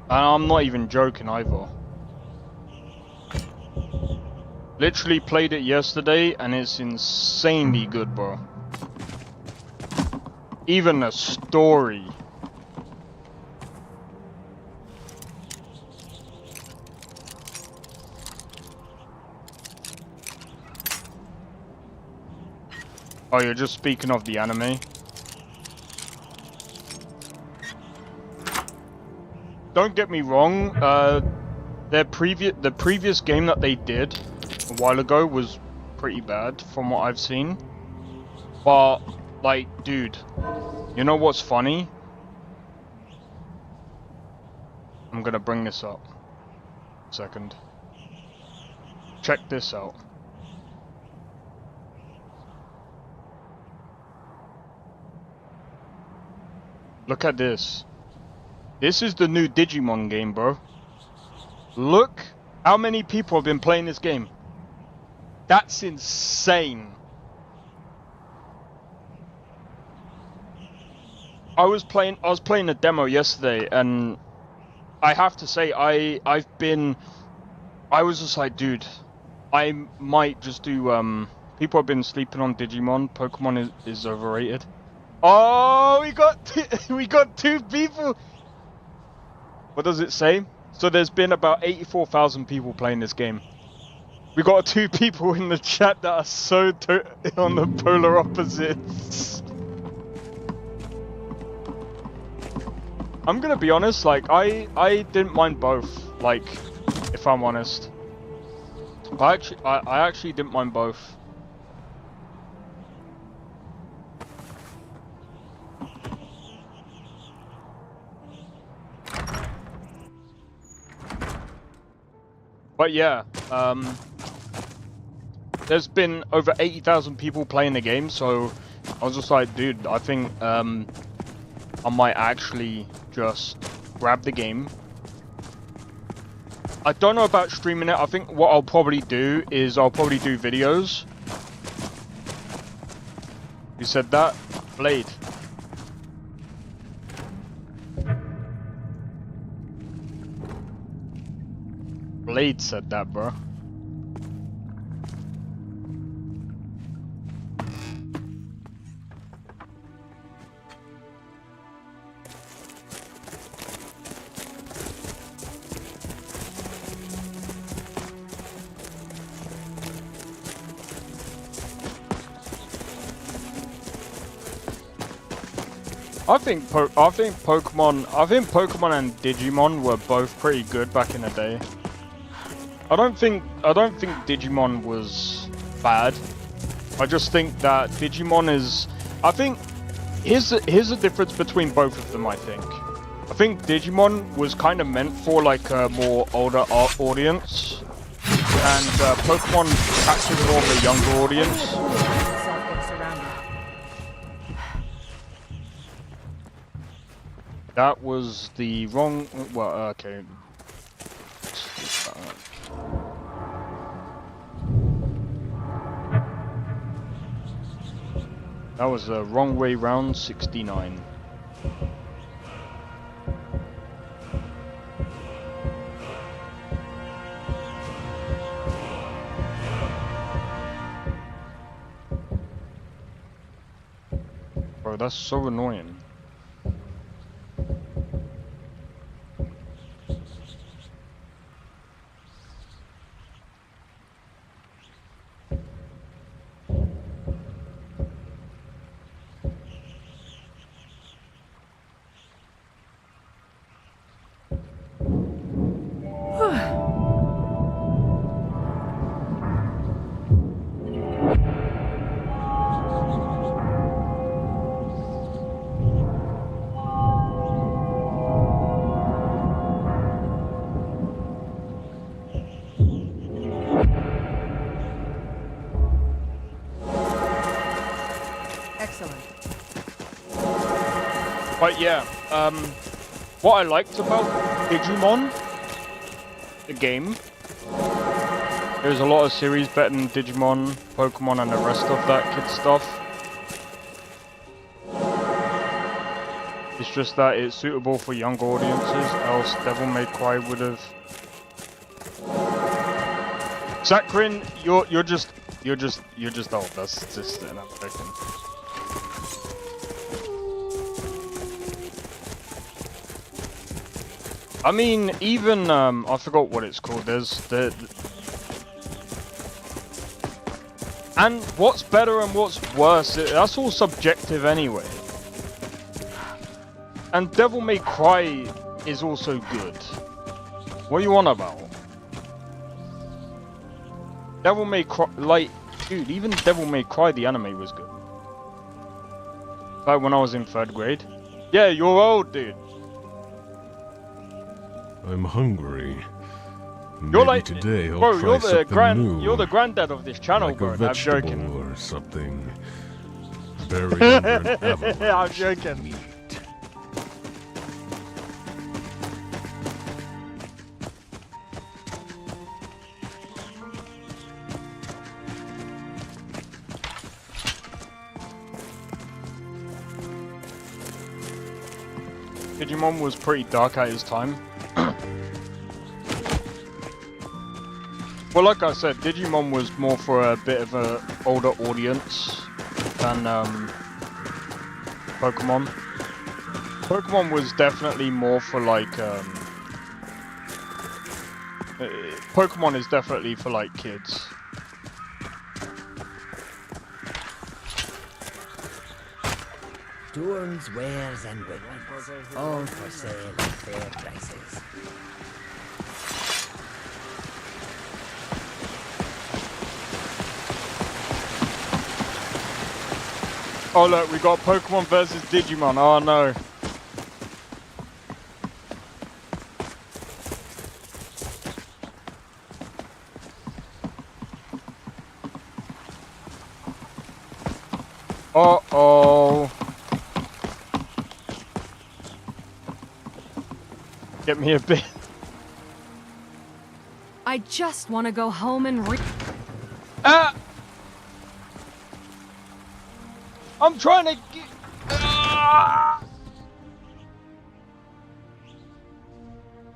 And I'm not even joking either. Literally played it yesterday and it's insanely good, bro. Even the story. Oh, you're just speaking of the anime? Don't get me wrong, the previous game that they did a while ago was pretty bad from what I've seen. But, like, dude, you know what's funny? I'm gonna bring this up. Second. Check this out. Look at this. This is the new Digimon game, bro. Look how many people have been playing this game. That's insane. I was playing a demo yesterday, and I have to say I was just like, dude, I might just do people have been sleeping on Digimon. Pokemon is overrated. Oh, we got 2 people. What does it say? So there's been about 84,000 people playing this game. We got 2 people in the chat that are so on the polar opposites. I'm gonna be honest, like I didn't mind both. Like, if I'm honest, I actually didn't mind both. But yeah, there's been over 80,000 people playing the game, so I was just like, dude, I think I might actually just grab the game. I don't know about streaming it. I think what I'll probably do is I'll probably do videos. You said that? Blade. Blade said that, bro. I think Pokemon and Digimon were both pretty good back in the day. I don't think Digimon was bad. I just think that Digimon is. I think here's the difference between both of them. I think Digimon was kind of meant for like a more older audience, and Pokemon captured more of a younger audience. That was the wrong. Well, okay. That was the wrong way round. 69. Bro, that's so annoying. But yeah, what I liked about Digimon, the game, there's a lot of series better than Digimon, Pokemon, and the rest of that kid stuff. It's just that it's suitable for younger audiences, else Devil May Cry would have. Zakrin, you're just old. That's just an American. I mean, even I forgot what it's called. There's the. And what's better and what's worse, that's all subjective anyway. And Devil May Cry is also good. What are you on about? Devil May Cry, like, dude, even Devil May Cry, the anime was good. Like when I was in 3rd grade. Yeah, you're old, dude. I'm hungry. You're Maybe like, today I'll bro, try something new. you're the granddad of this channel, like bro. a I'm vegetable joking. or something. Buried under an avalanche I'm joking. of meat. Digimon was pretty dark at his time. Well, like I said, Digimon was more for a bit of a older audience than Pokemon. Pokemon was definitely more for like Pokemon is definitely for like kids. Tools, wares, and weapons, all for sale at fair prices. Oh look, we got Pokemon versus Digimon. Oh no. Uh-oh. Get me a bit. I just want to go home and Ah! I'm trying to get... Ah!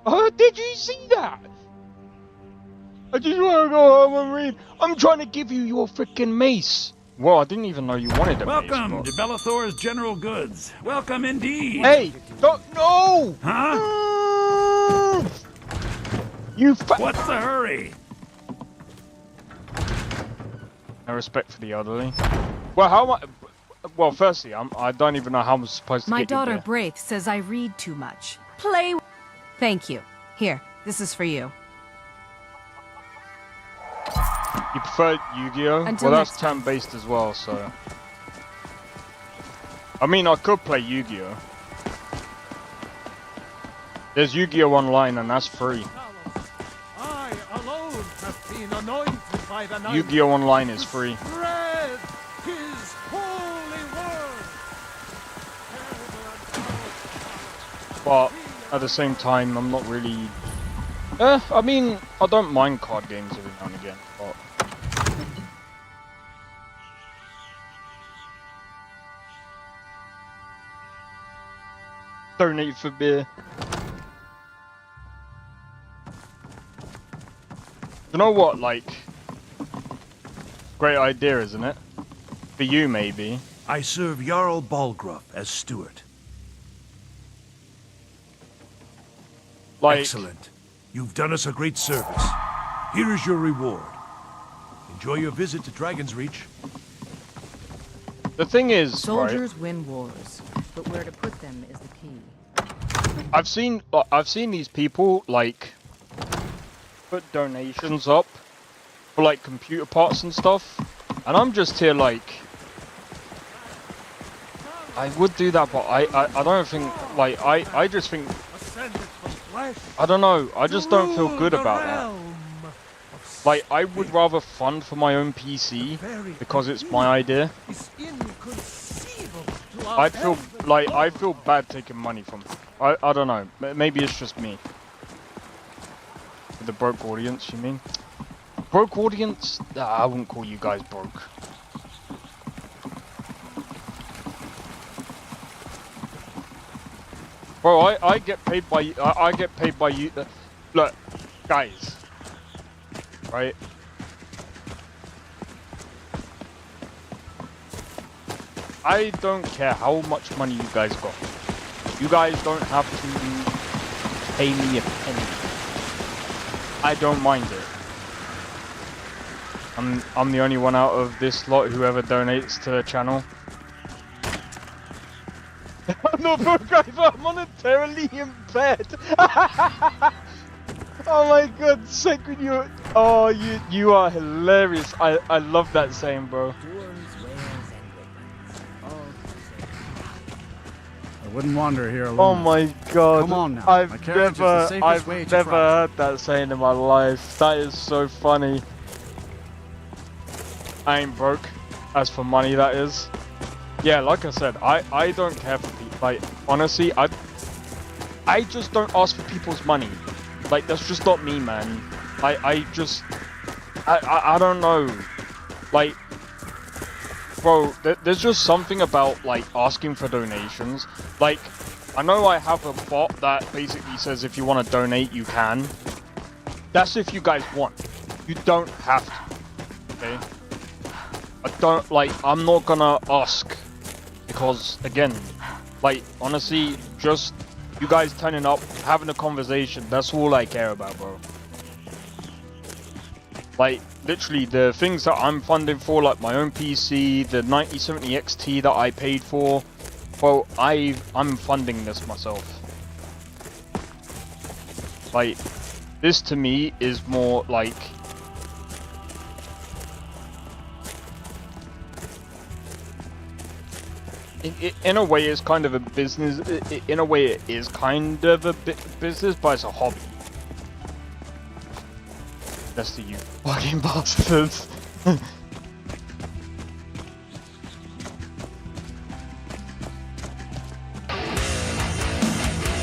Oh, did you see that? I just want to go home and read. I'm trying to give you your freaking mace. Well, I didn't even know you wanted a mace. Welcome to Bellathor's General Goods. Welcome indeed. Hey, don't, no! Huh? You What's the hurry? No respect for the elderly. Well, how am I... Well, firstly, I don't even know how I'm supposed to My get you daughter there. Braith says I read too much. Play. Thank you. Here, this is for you. You prefer Yu-Gi-Oh? Until Well, that's next time. turn-based as well, so... I mean, I could play Yu-Gi-Oh! There's Yu-Gi-Oh! Online, and that's free. I alone have been anointed by the night. Yu-Gi-Oh! Online is free. Spread his holy word. But, at the same time, I'm not really... I mean, I don't mind card games every now and again, but... Donate for beer. You know what, like... Great idea, isn't it? For you, maybe. I serve Jarl Balgruff as steward. Like... Excellent. You've done us a great service. Here is your reward. Enjoy your visit to Dragon's Reach. The thing is, Soldiers win wars, but where to put them is the key. I've seen these people like put donations up for like computer parts and stuff, and I'm just here like I would do that, but I don't think like I just think I don't know, I just don't feel good about that. Like I would rather fund for my own PC because it's my idea. I feel bad taking money from. I don't know. Maybe it's just me. The broke audience, you mean? Broke audience? Nah, I wouldn't call you guys broke. Bro, I get paid by I get paid by you. Look, guys. Right? I don't care how much money you guys got. You guys don't have to pay me a penny. I don't mind it. I'm the only one out of this lot who ever donates to the channel. I'm not broke either, I'm monetarily impaired. Oh my god, Sacred, you are hilarious. I love that saying, bro. I wouldn't wander here alone. Oh my god. Come on now. I've My carriage is the safest way to never travel. heard that saying in my life. That is so funny. I ain't broke. As for money, that is. Yeah, like I said, I don't care for people. Like, honestly, I just don't ask for people's money. Like, that's just not me, man. I don't know. Like, bro, there's just something about, like, asking for donations. Like, I know I have a bot that basically says if you want to donate, you can. That's if you guys want. You don't have to. Okay? I don't, like, I'm not gonna ask. Because, again, like, honestly, just you guys turning up, having a conversation, that's all I care about, bro. Like, literally, the things that I'm funding for, like my own PC, the 9070 XT that I paid for, well, I'm funding this myself. Like, this to me is more like... In a way, it's kind of a business. In a way, it is kind of a business, but it's a hobby. That's to you, fucking bastards.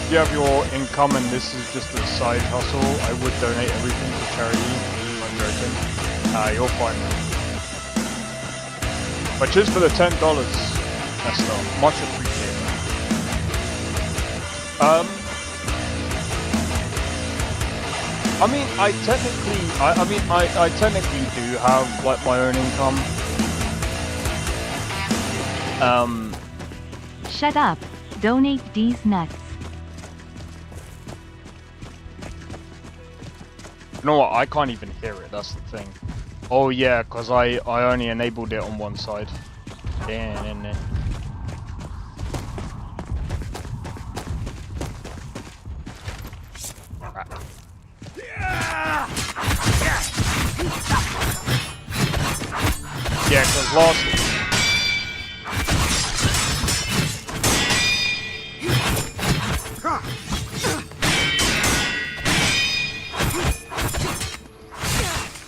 If you have your income and this is just a side hustle, I would donate everything to charity. I'm joking. You're fine, man. But just for the $10, Esther, much appreciated. I mean, I technically do have like my own income. Shut up. Donate these nuts. You know what? I can't even hear it. That's the thing. Oh yeah, because I only enabled it on one side. Yeah. Yeah, because last...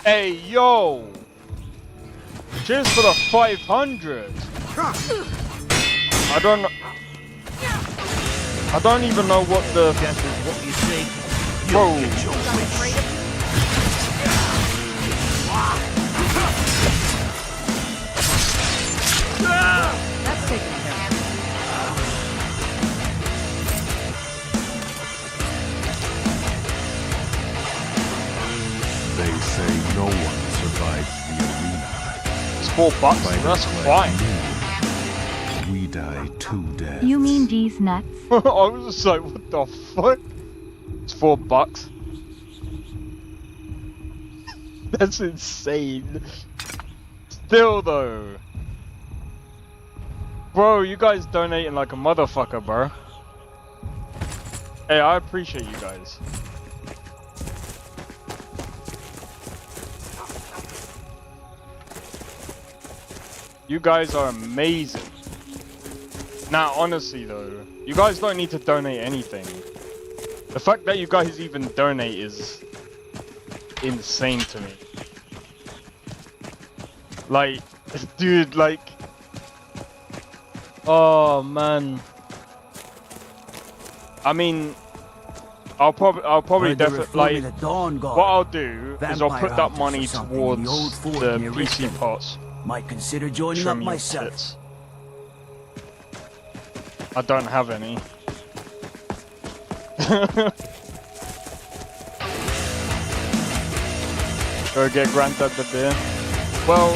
Hey, yo! Cheers for the 500! I don't even know what the... What you say? Whoa! That's taken care of. They say no one survives the arena. It's $4, that's fine. We die 2 deaths. You mean these nuts? I was just like, what the fuck? It's $4. That's insane. Still though. Bro, you guys donating like a motherfucker, bro. Hey, I appreciate you guys. You guys are amazing. Now, honestly though, you guys don't need to donate anything. The fact that you guys even donate is insane to me. Like, dude, like... Oh, man. I mean... I'll probably definitely... Like, what I'll do is I'll put that money towards the PC parts. Might consider joining up Trim your myself. tits. I don't have any. Go get Granddad the beer. Well,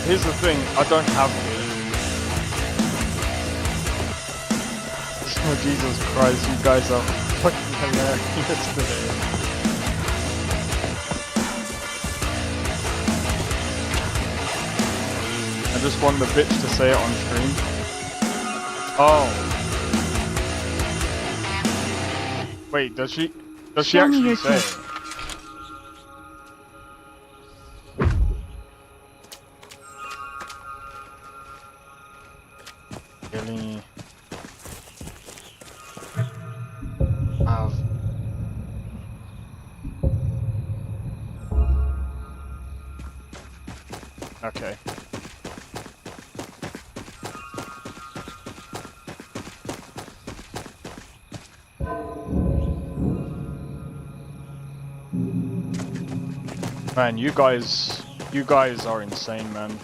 here's the thing, I don't have beer. Oh Jesus Christ, you guys are fucking hilarious today. I just want the bitch to say it on stream. Oh. Wait, does she actually say it? Really? Okay. Man, you guys are insane, man.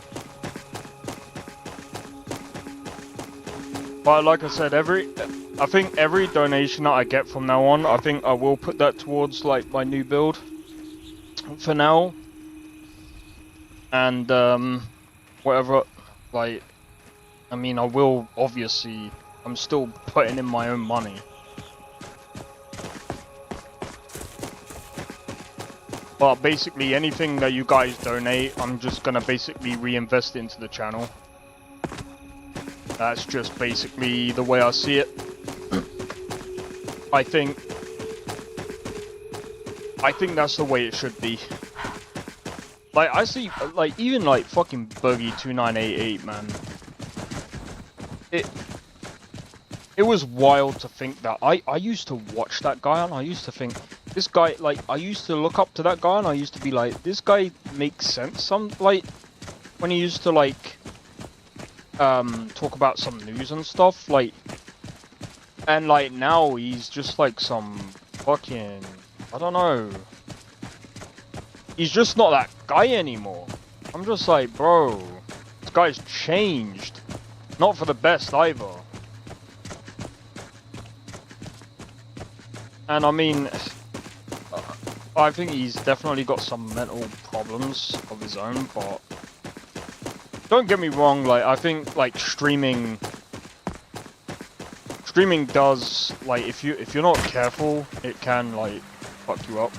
But like I said, I think every donation that I get from now on, I think I will put that towards like my new build for now. And whatever, like, I mean, I will obviously, I'm still putting in my own money. But basically anything that you guys donate, I'm just gonna basically reinvest it into the channel. That's just basically the way I see it. I think that's the way it should be. Like, I see, like, even like fucking Boogie 2988, man. It was wild to think that I used to watch that guy and I used to think, this guy, like, I used to look up to that guy and I used to be like, this guy makes sense. Like, when he used to, like, talk about some news and stuff, like, and, like, now he's just, like, some fucking, I don't know. He's just not that guy anymore. I'm just like, bro, this guy's changed. Not for the best either. And I mean, I think he's definitely got some mental problems of his own, but don't get me wrong, like, I think, like, streaming does, like, if you're not careful, it can, like, fuck you up.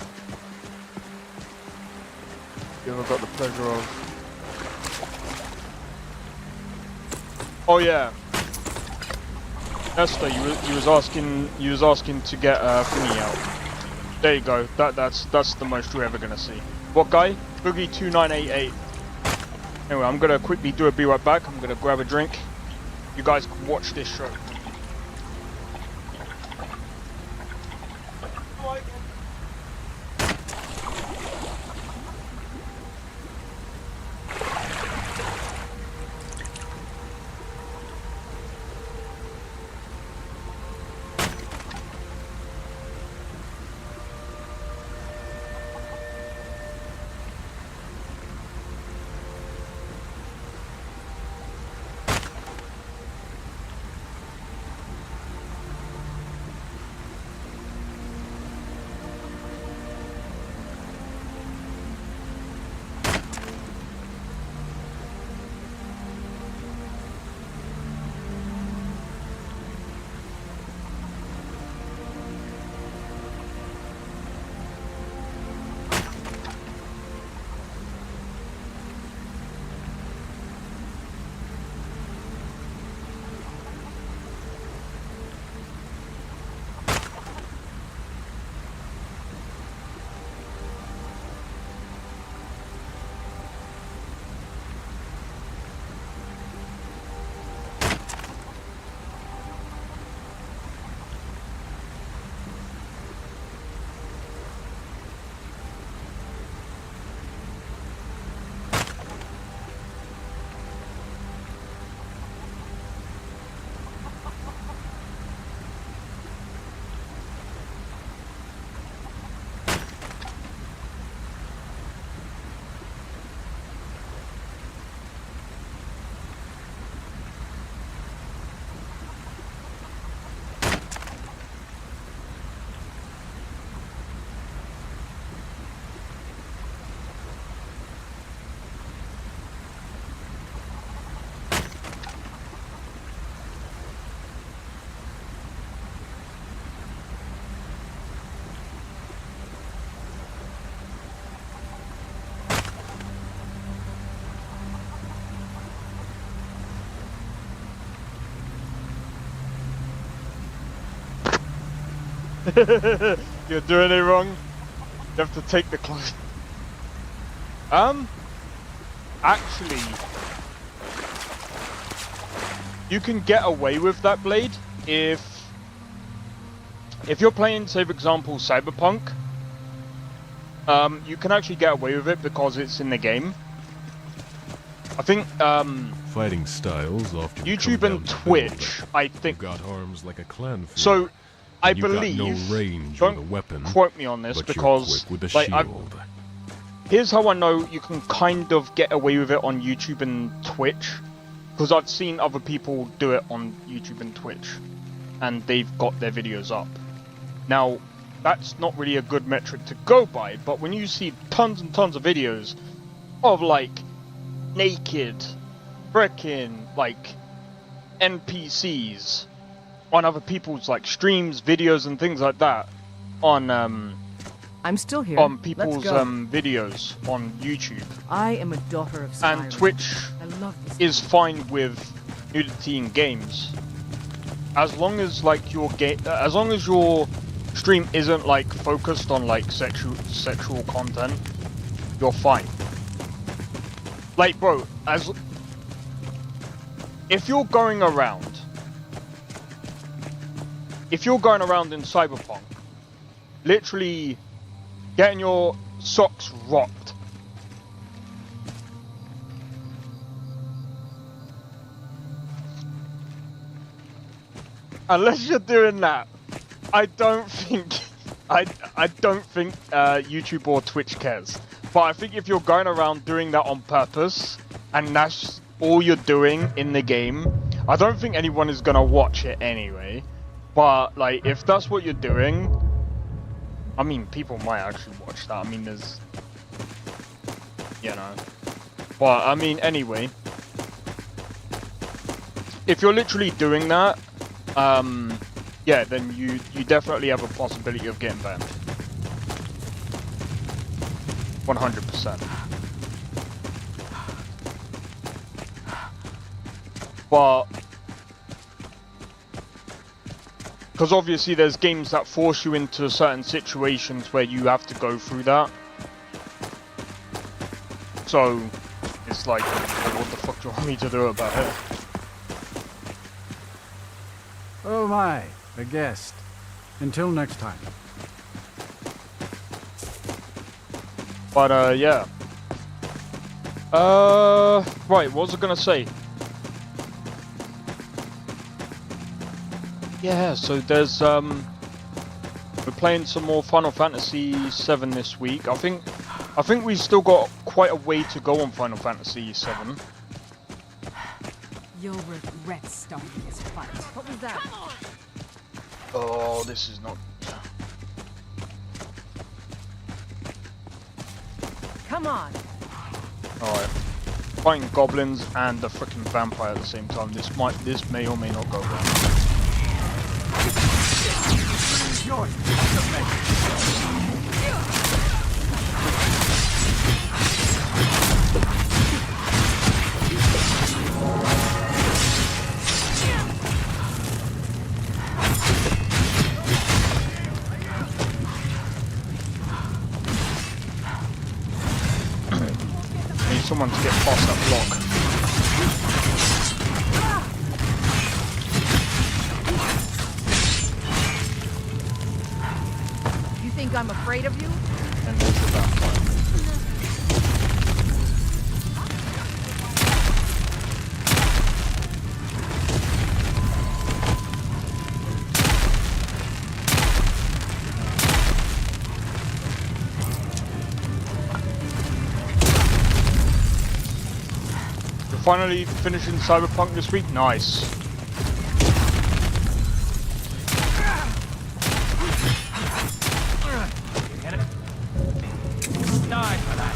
You ever got the pleasure of... Oh yeah, Esther, you was asking to get thingy out. There you go. That's the most you're ever gonna see. What guy? Boogie 2988. Anyway, I'm gonna quickly be right back. I'm gonna grab a drink. You guys can watch this show. You're doing it wrong. You have to take the clothes. Actually, you can get away with that blade if you're playing, say for example, Cyberpunk. You can actually get away with it because it's in the game. I think fighting styles often YouTube and Twitch, I think. Got arms like a clan. So I believe. No range don't with a weapon, quote me on this because with a like, shield. Here's how I know you can kind of get away with it on YouTube and Twitch. because I've seen other people do it on YouTube and Twitch, and they've got their videos up. Now, that's not really a good metric to go by, but when you see tons and tons of videos of like naked, frickin' like NPCs on other people's like streams, videos, and things like that on I'm still here. on people's Let's go. videos on YouTube, I am a daughter of Skyrim. and Twitch I love this. is fine with nudity in games, as long as like your as long as your stream isn't like focused on like sexual content, you're fine. Like, bro, if you're going around in Cyberpunk, literally getting your socks rocked, unless you're doing that, I don't think YouTube or Twitch cares. But I think if you're going around doing that on purpose, and that's all you're doing in the game, I don't think anyone is gonna watch it anyway. But like, if that's what you're doing, I mean, people might actually watch that. I mean, there's, you know. But I mean, anyway, if you're literally doing that, yeah, then you definitely have a possibility of getting banned. 100%. But because obviously there's games that force you into certain situations where you have to go through that. So it's like, what the fuck do you want me to do about it? Oh my, a guest. Until next time. But yeah. Right, what was I gonna say? Yeah, so there's we're playing some more Final Fantasy VII this week. I think we've still got quite a way to go on Final Fantasy VII. You'll regret starting this fight. What was that? Oh, this is not. Come on. Alright. Fighting goblins and the freaking vampire at the same time. This may or may not go wrong. Need someone to get past that block. You think I'm afraid of you? And there's the vampire. Finally finishing Cyberpunk this week. Nice. Die for that.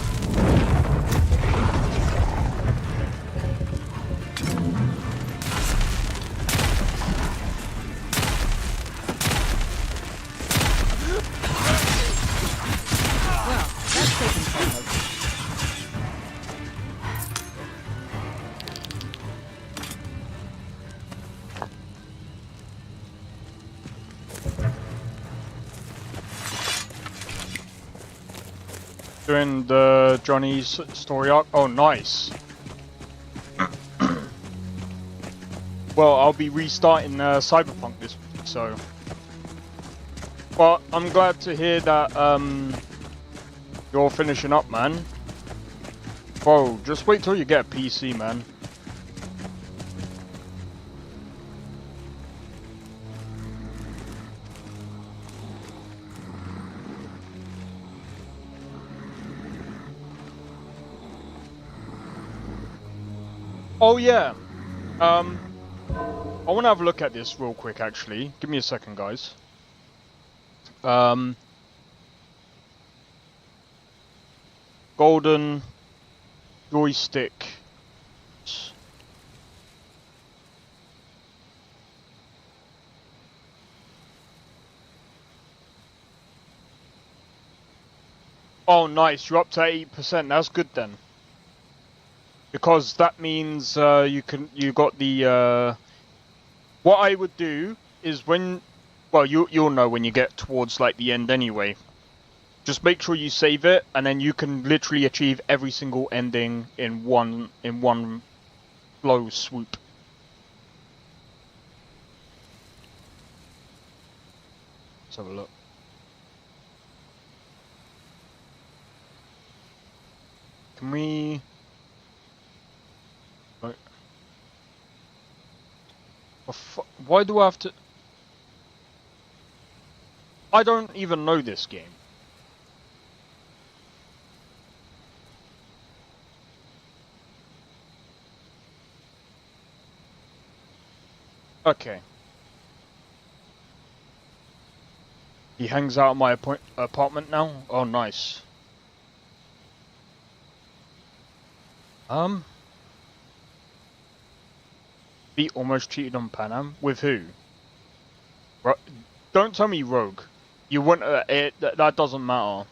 Well, that's taking care of. Doing the Johnny's story arc. Oh, nice. Well, I'll be restarting Cyberpunk this week, so. But I'm glad to hear that you're finishing up, man. Bro, just wait till you get a PC, man. Oh yeah, I want to have a look at this real quick, actually. Give me a second, guys. Golden joystick. Oh, nice. You're up to 80%. That's good then. Because that means you got the. What I would do is when, well, you'll know when you get towards like the end anyway. Just make sure you save it, and then you can literally achieve every single ending in one blow swoop. Let's have a look. Can we? Why do I have to? I don't even know this game. Okay. He hangs out at my apartment now? Oh, nice. He almost cheated on Panam. With who? Don't tell me Rogue. You wouldn't. That doesn't matter.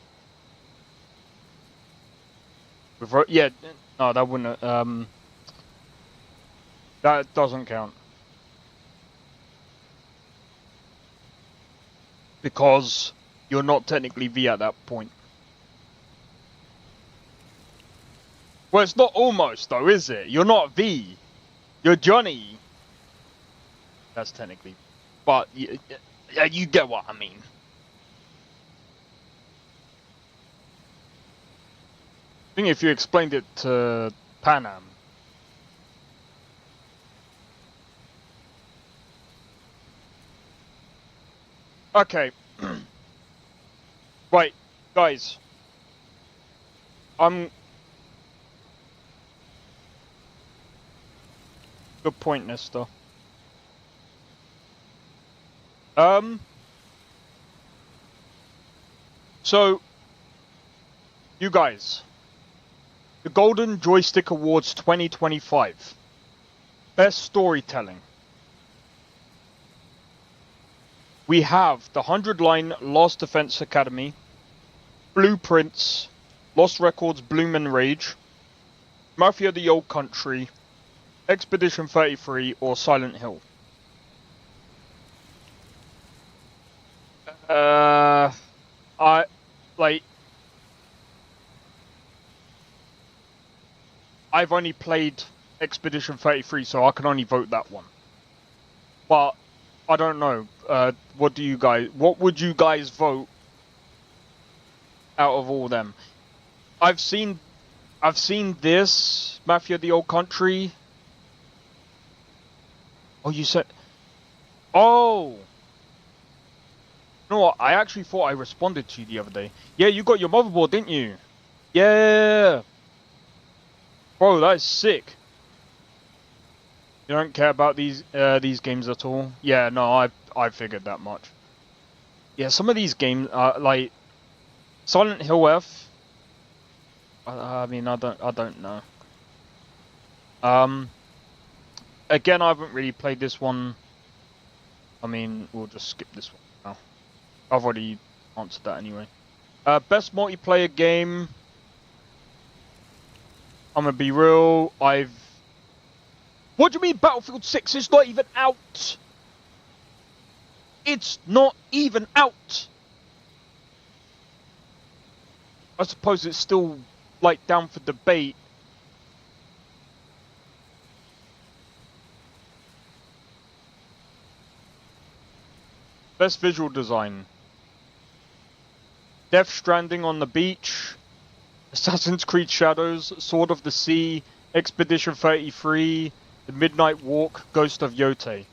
With yeah. No, that wouldn't. That doesn't count. Because you're not technically V at that point. Well, it's not almost though, is it? You're not V. You're Johnny. That's technically, but you get what I mean. I think if you explained it to Panam. Okay. Right, guys. Good point, Nesta. So, you guys. The Golden Joystick Awards 2025. Best Storytelling. We have the 100-line Lost Defense Academy, Blueprints, Lost Records Bloom and Rage, Mafia of the Old Country, Expedition 33, or Silent Hill. I've only played Expedition 33, so I can only vote that one. But I don't know. What would you guys vote out of all them? I've seen this Mafia of the Old Country. Oh, you said. Oh. You know what? I actually thought I responded to you the other day. Yeah, you got your motherboard, didn't you? Yeah. Bro, that is sick. You don't care about these games at all? Yeah, no, I figured that much. Yeah, some of these games are like Silent Hill F. I mean, I don't know. Again, I haven't really played this one. I mean, we'll just skip this one now. I've already answered that anyway. Best multiplayer game. I'm gonna be real. What do you mean Battlefield 6 is not even out? It's not even out. I suppose it's still like down for debate. Best visual design. Death Stranding on the Beach, Assassin's Creed Shadows, Sword of the Sea, Expedition 33, The Midnight Walk, Ghost of Yote.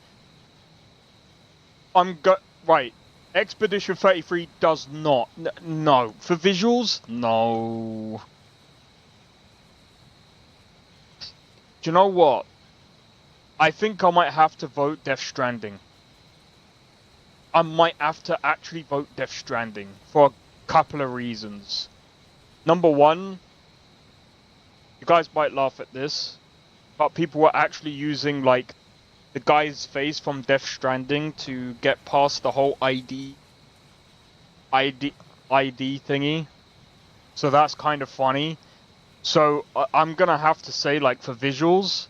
Right. Expedition 33 does not. No. For visuals? No. Do you know what? I think I might have to vote Death Stranding. I might have to actually vote Death Stranding for a couple of reasons. Number one, you guys might laugh at this, but people were actually using like the guy's face from Death Stranding to get past the whole ID thingy. So that's kind of funny. So I'm gonna have to say, like, for visuals,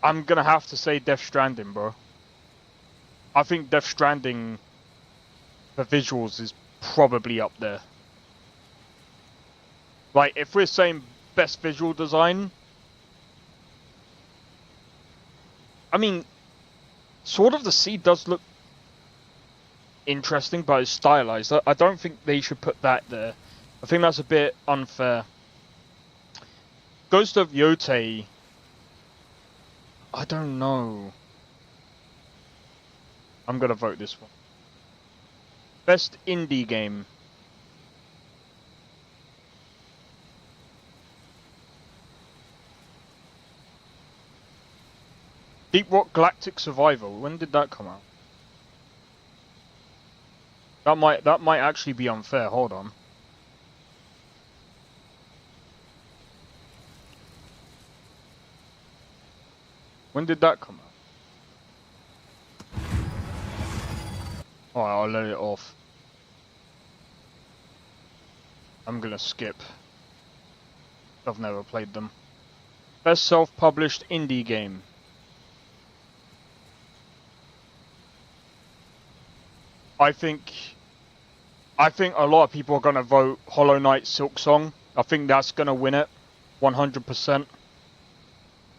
I'm gonna have to say Death Stranding, bro. I think Death Stranding for visuals is probably up there. Like, if we're saying best visual design, I mean, Sword of the Sea does look interesting, but it's stylized. I don't think they should put that there. I think that's a bit unfair. Ghost of Yotei, I don't know. I'm gonna vote this one. Best indie game. Deep Rock Galactic Survival. When did that come out? That might actually be unfair. Hold on. When did that come out? Alright, I'll let it off. I'm gonna skip. I've never played them. Best self-published indie game. I think a lot of people are gonna vote Hollow Knight Silksong. I think that's gonna win it, 100%.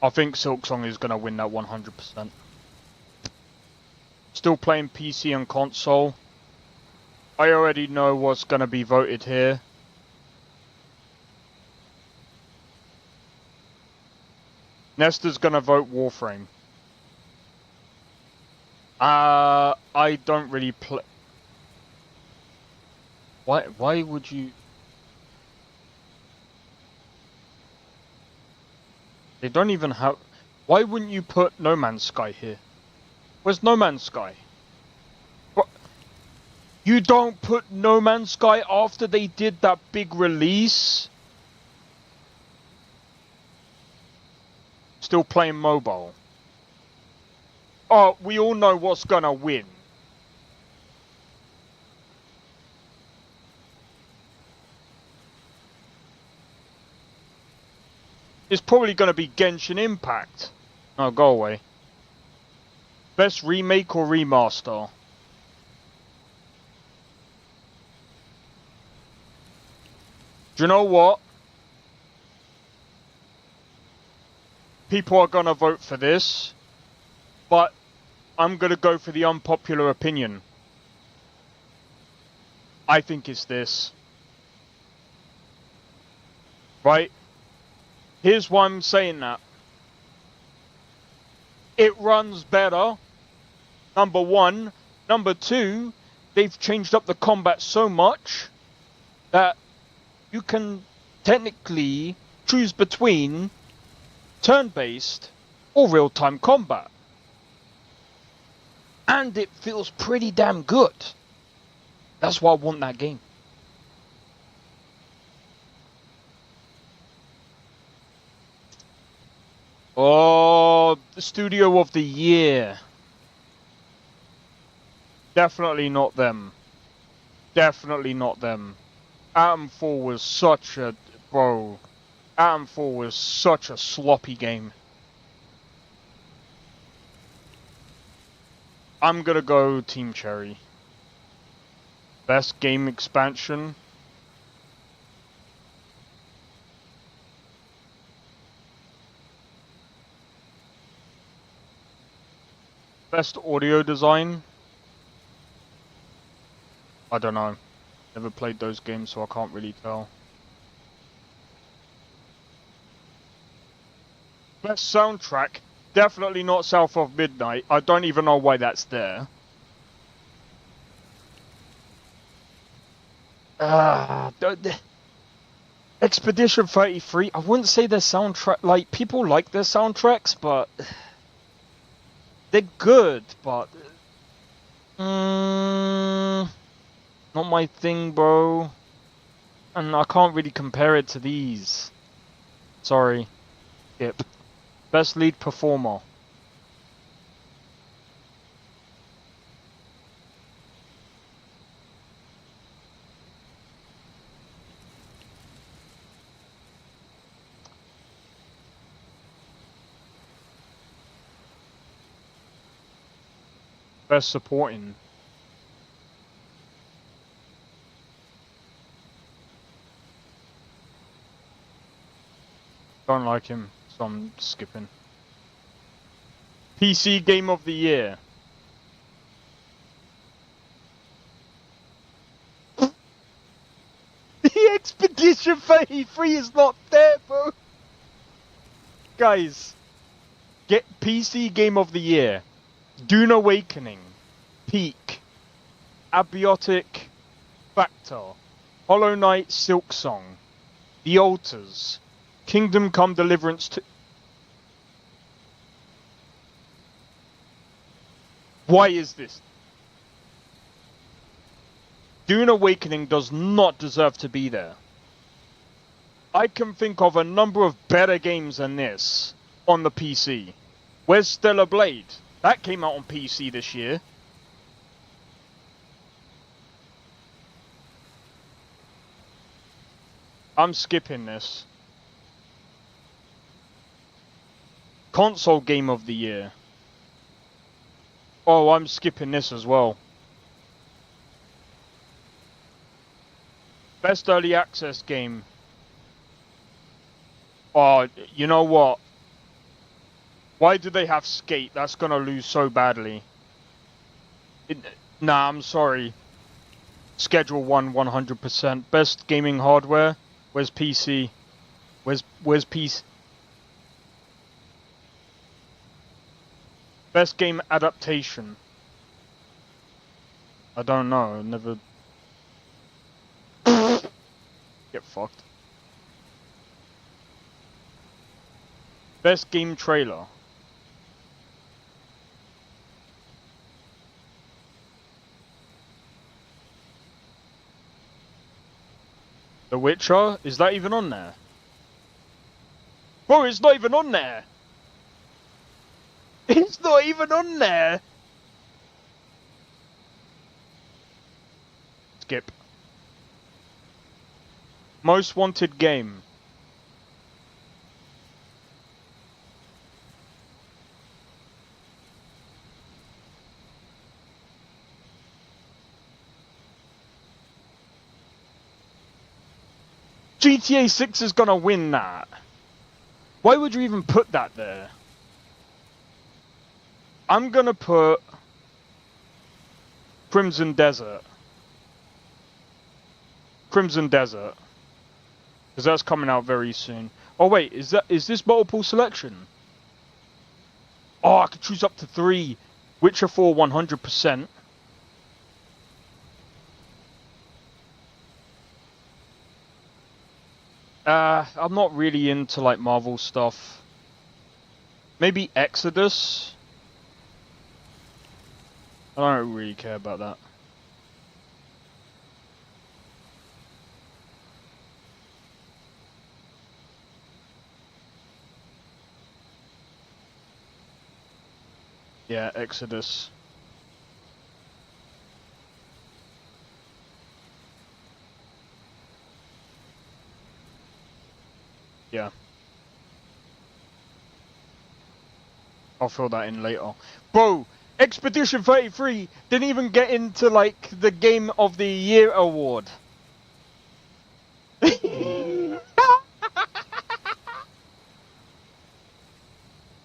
I think Silksong is gonna win that 100%. Still playing PC and console. I already know what's gonna be voted here. Nesta's gonna vote Warframe. I don't really play. Why would you? They don't even have. Why wouldn't you put No Man's Sky here? Where's No Man's Sky? What? You don't put No Man's Sky after they did that big release? Still playing mobile. Oh, we all know what's gonna win. It's probably gonna be Genshin Impact. Oh, go away. Best remake or remaster? Do you know what? People are gonna vote for this, but I'm gonna go for the unpopular opinion. I think it's this. Right? Here's why I'm saying that. It runs better. Number one. Number two, they've changed up the combat so much that you can technically choose between turn-based or real-time combat. And it feels pretty damn good. That's why I want that game. Oh, the Studio of the Year. Definitely not them. Definitely not them. Atomfall was such a... Bro. Atomfall was such a sloppy game. I'm gonna go Team Cherry. Best game expansion. Best audio design. I don't know. Never played those games, so I can't really tell. Best soundtrack. Definitely not South of Midnight. I don't even know why that's there. Expedition 33. I wouldn't say their soundtrack. Like, people like their soundtracks, but they're good, but not my thing, bro. And I can't really compare it to these. Sorry. Skip. Best lead performer. Best supporting. Don't like him, so I'm skipping. PC Game of the Year. The Expedition 33 is not there, bro. Guys, get PC Game of the Year. Dune Awakening, Peak, Abiotic, Factor, Hollow Knight, Silk Song, The Altars, Kingdom Come Deliverance 2. Why is this? Dune Awakening does not deserve to be there. I can think of a number of better games than this on the PC. Where's Stellar Blade? That came out on PC this year. I'm skipping this. Console Game of the Year. Oh, I'm skipping this as well. Best Early Access Game. Oh, you know what? Why do they have Skate? That's gonna lose so badly. Nah, I'm sorry. Schedule 1, 100%. Best gaming hardware. Where's PC? Where's PC? Best game adaptation. I don't know. Never. Get fucked. Best game trailer. The Witcher? Is that even on there? Bro, it's not even on there! It's not even on there! Skip. Most wanted game. GTA 6 is gonna win that. Why would you even put that there? I'm gonna put Crimson Desert. Crimson Desert. Because that's coming out very soon. Oh wait, is this multiple selection? Oh, I could choose up to 3. Witcher 4 100%. I'm not really into like Marvel stuff. Maybe Exodus. I don't really care about that. Yeah, Exodus. Yeah. I'll fill that in later. Bro, Expedition 33 didn't even get into, like, the Game of the Year award.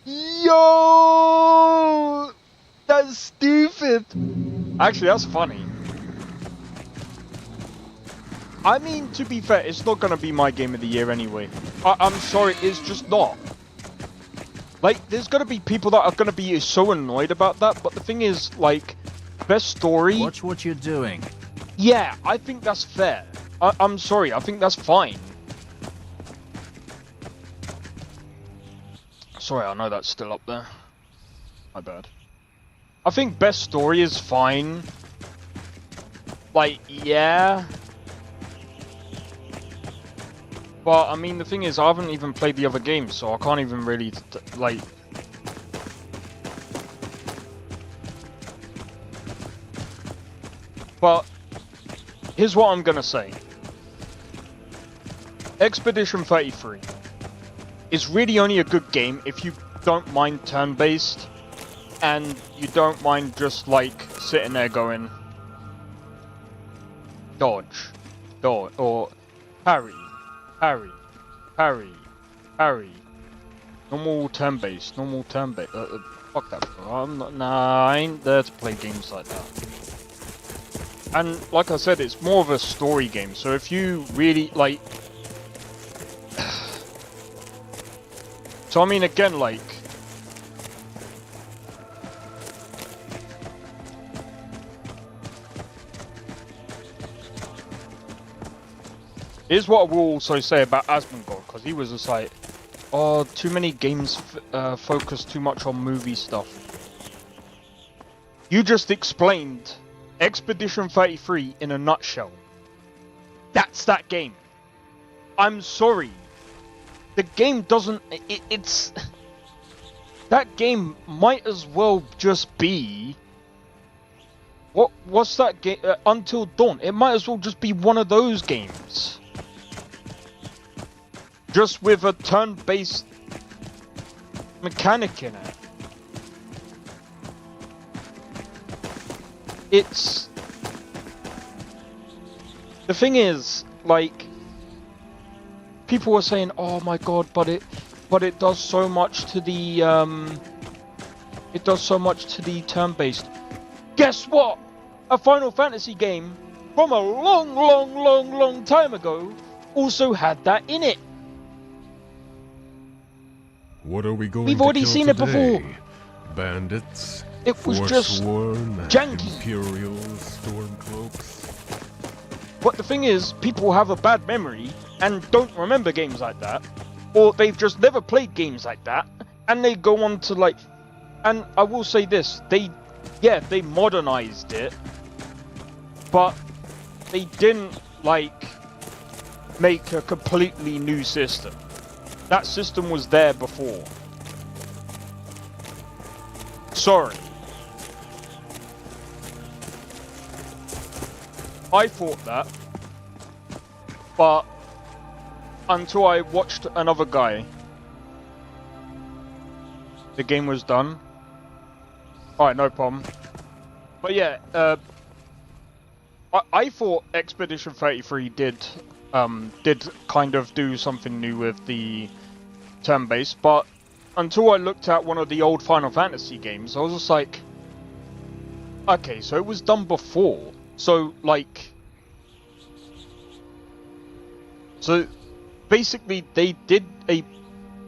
Yo! That's stupid! Actually, that's funny. I mean, to be fair, it's not gonna be my Game of the Year anyway. I'm sorry, it's just not. Like, there's gonna be people that are gonna be so annoyed about that, but the thing is, like, best story... Watch what you're doing. Yeah, I think that's fair. I'm sorry, I think that's fine. Sorry, I know that's still up there. My bad. I think best story is fine. Like, yeah. But, I mean, the thing is, I haven't even played the other games, so I can't even really, like... But, here's what I'm gonna say. Expedition 33 is really only a good game if you don't mind turn-based, and you don't mind just, like, sitting there going... Dodge. Dodge. Or... Parry. Parry. Parry. Parry. Normal turn-based. Normal turn-based. Fuck that, bro. Nah, I ain't there to play games like that. And, like I said, it's more of a story game, so if you really, like... So, I mean, again, like... Here's what I will also say about Asmongold, because he was just like, oh, too many games focus too much on movie stuff. You just explained Expedition 33 in a nutshell. That's that game. I'm sorry. The game doesn't... It's... That game might as well just be... What's that game? Until Dawn. It might as well just be one of those games. Just with a turn-based mechanic in it. It's... The thing is, like... People were saying, oh my god, but it does so much to the, It does so much to the turn-based. Guess what? A Final Fantasy game from a long time ago also had that in it. What are we going We've to already kill seen today? it before. Bandits? It was just Forsworn? janky. Imperial Stormcloaks? But the thing is, people have a bad memory and don't remember games like that. Or they've just never played games like that. And they go on to like... And I will say this, they modernized it. But they didn't, like, make a completely new system. That system was there before. Sorry. I thought that. But until I watched another guy, the game was done. Alright, no problem. But yeah, I thought Expedition 33 did kind of do something new with the turn-based, but until I looked at one of the old Final Fantasy games, I was just like, okay, so it was done before. So, like... So, basically, they did the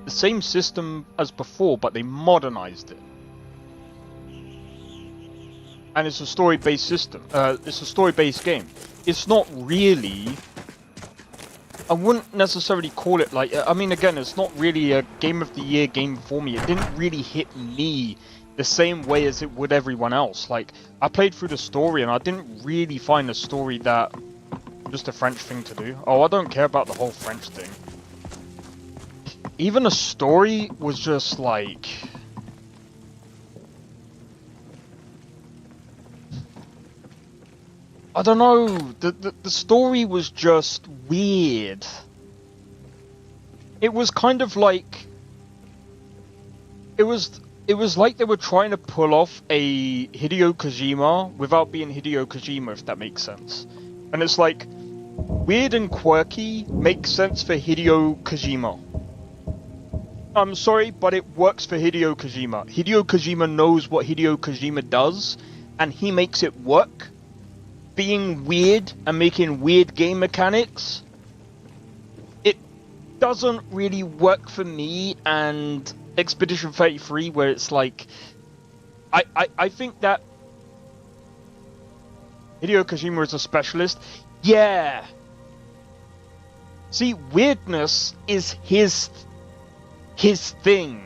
same system as before, but they modernized it. And it's a story-based system. It's a story-based game. It's not really... I wouldn't necessarily call it like... I mean, again, it's not really a Game of the Year game for me. It didn't really hit me the same way as it would everyone else. Like, I played through the story and I didn't really find the story that... Just a French thing to do. Oh, I don't care about the whole French thing. Even the story was just like... I don't know, the story was just weird. It was kind of like... It was like they were trying to pull off a Hideo Kojima without being Hideo Kojima, if that makes sense. And it's like, weird and quirky makes sense for Hideo Kojima. I'm sorry, but it works for Hideo Kojima. Hideo Kojima knows what Hideo Kojima does, and he makes it work. Being weird and making weird game mechanics, it doesn't really work for me. And Expedition 33, where it's like, I think that Hideo Kojima is a specialist. Yeah. See, weirdness is his thing.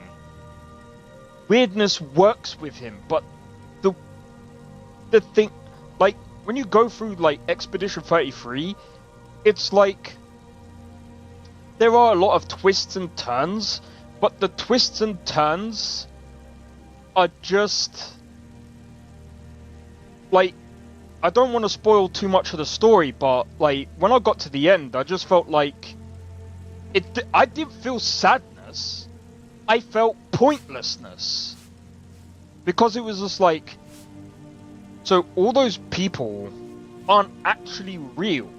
Weirdness works with him, but the the thing, like, when you go through, like, Expedition 33, it's like, there are a lot of twists and turns, but the twists and turns are just, like, I don't want to spoil too much of the story, but, like, when I got to the end, I just felt like, I didn't feel sadness, I felt pointlessness. Because it was just like, so all those people aren't actually real.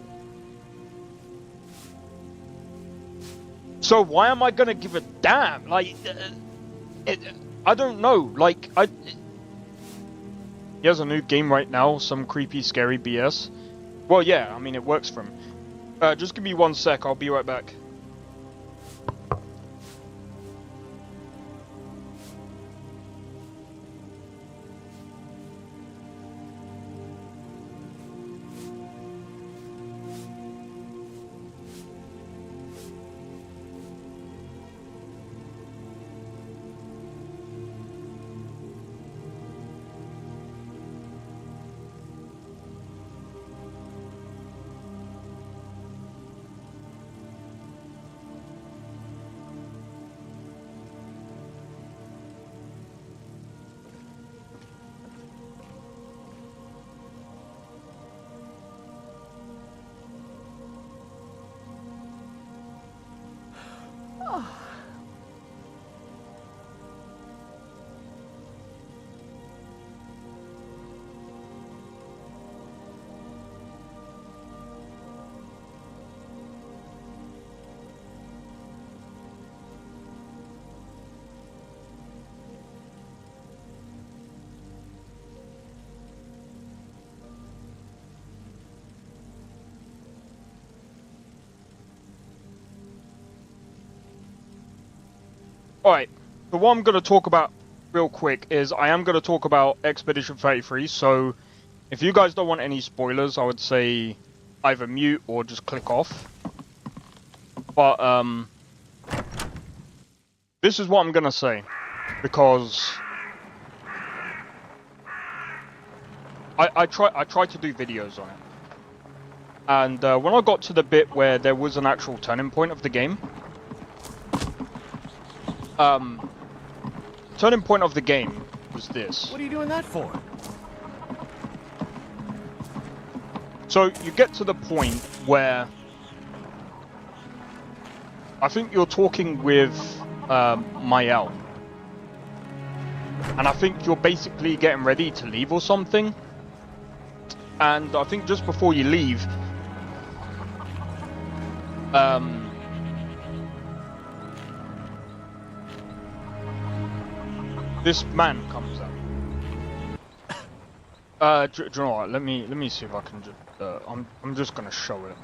So why am I gonna give a damn? Like, I don't know. Like, he has a new game right now, some creepy, scary BS. Well, yeah, I mean, it works for him. Just give me 1 sec, I'll be right back. Alright, so what I'm going to talk about real quick is I am going to talk about Expedition 33, so if you guys don't want any spoilers, I would say either mute or just click off. But, this is what I'm going to say, because I try to do videos on it. And when I got to the bit where there was an actual turning point of the game, turning point of the game was this. What are you doing that for? So you get to the point where I think you're talking with Mael, and I think you're basically getting ready to leave or something. And I think just before you leave, this man comes out. Do you know what? Let me see if I can just. I'm just gonna show it.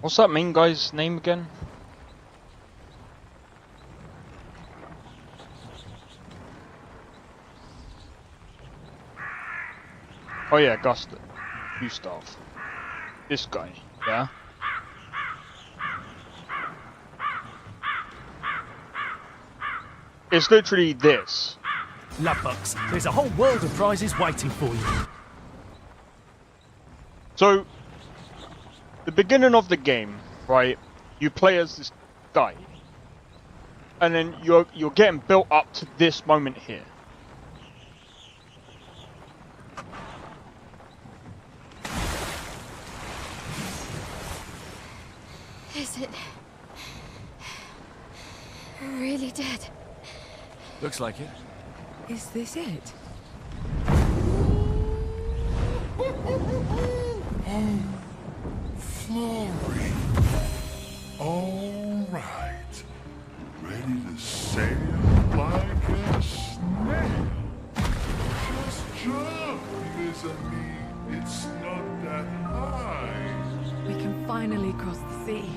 What's that main guy's name again? Oh yeah, Gustav. This guy, yeah? It's literally this. Lovebugs, there's a whole world of prizes waiting for you. So, the beginning of the game, right? You play as this guy, and then you're getting built up to this moment here. Is it really dead? Looks like it. Is this it? Oh, Florrie. All right. Ready to sail like a snail. Just jump, mes amis. It's not that high. We can finally cross the sea.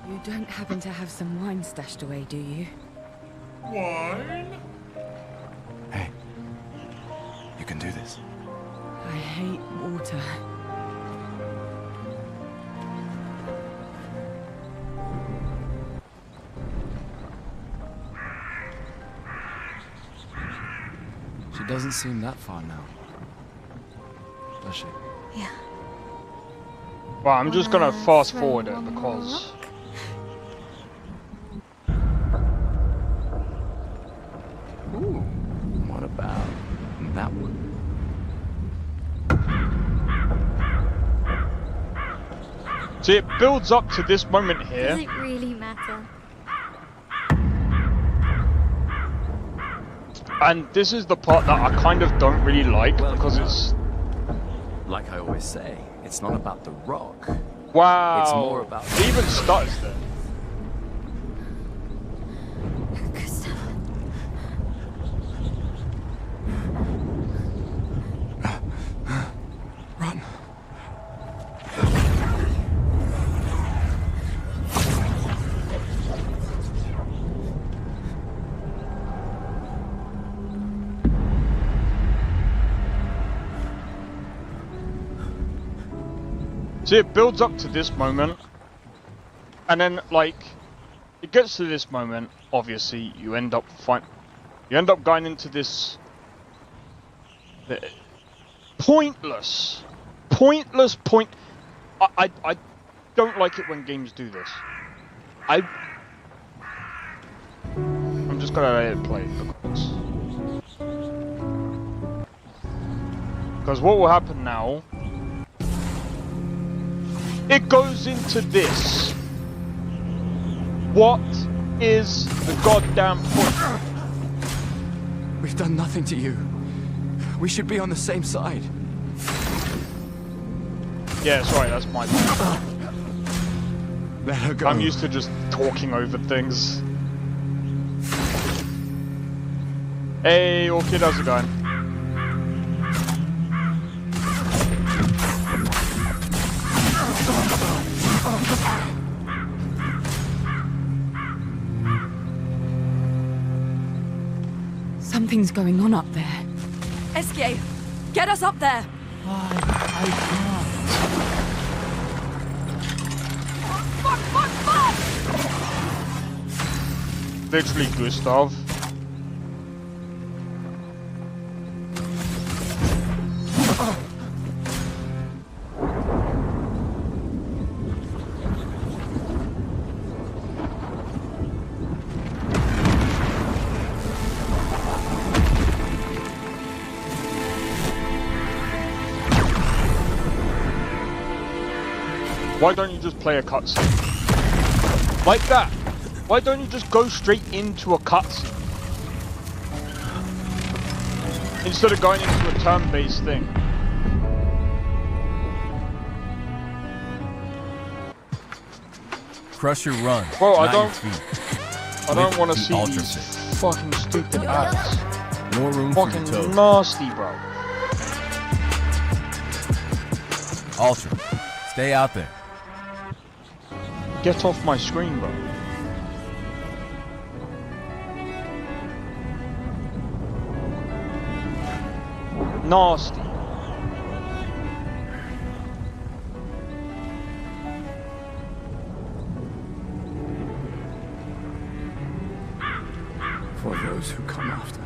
You don't happen to have some wine stashed away, do you? Wine? Hey, you can do this. I hate water. She doesn't seem that far now, does she? Yeah. Well, I'm just gonna fast forward it because... Ooh, what about that one? See, it builds up to this moment Does here. it really matter? And this is the part that I kind of don't really like because it's... Like I always say, it's not about the rock. Wow. It's more about... It even starts there. Run. See, it builds up to this moment, and then like it gets to this moment. Obviously, you end up going into this pointless. I don't like it when games do this. I'm just gonna let it play because what will happen now? It goes into this. What is the goddamn point? We've done nothing to you. We should be on the same side. Yeah, sorry, that's my bad. Let her go. I'm used to just talking over things. Hey, Orchid, how's it going? Something's going on up there. Escape! Get us up there! I Fuck! Literally, Gustav. Why don't you just play a cutscene? Like that! Why don't you just go straight into a cutscene? Instead of going into a turn-based thing. Crusher run. Bro, I not don't... your feet. I don't With want to the see Ultra these Fit. fucking stupid ads. More room for Fucking your toes. nasty, bro. Ultra, stay out there. Get off my screen, bro. Nasty. For those who come after.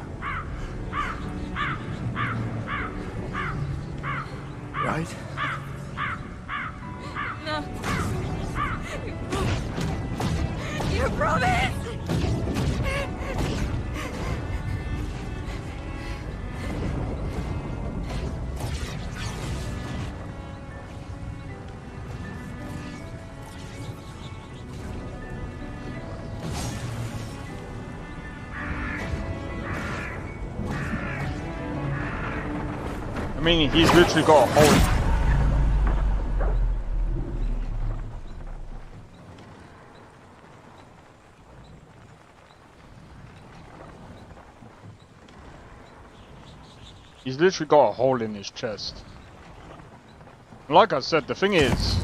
Right? No. You promised! I mean, he's literally got a hole. He's literally got a hole in his chest. Like I said, the thing is...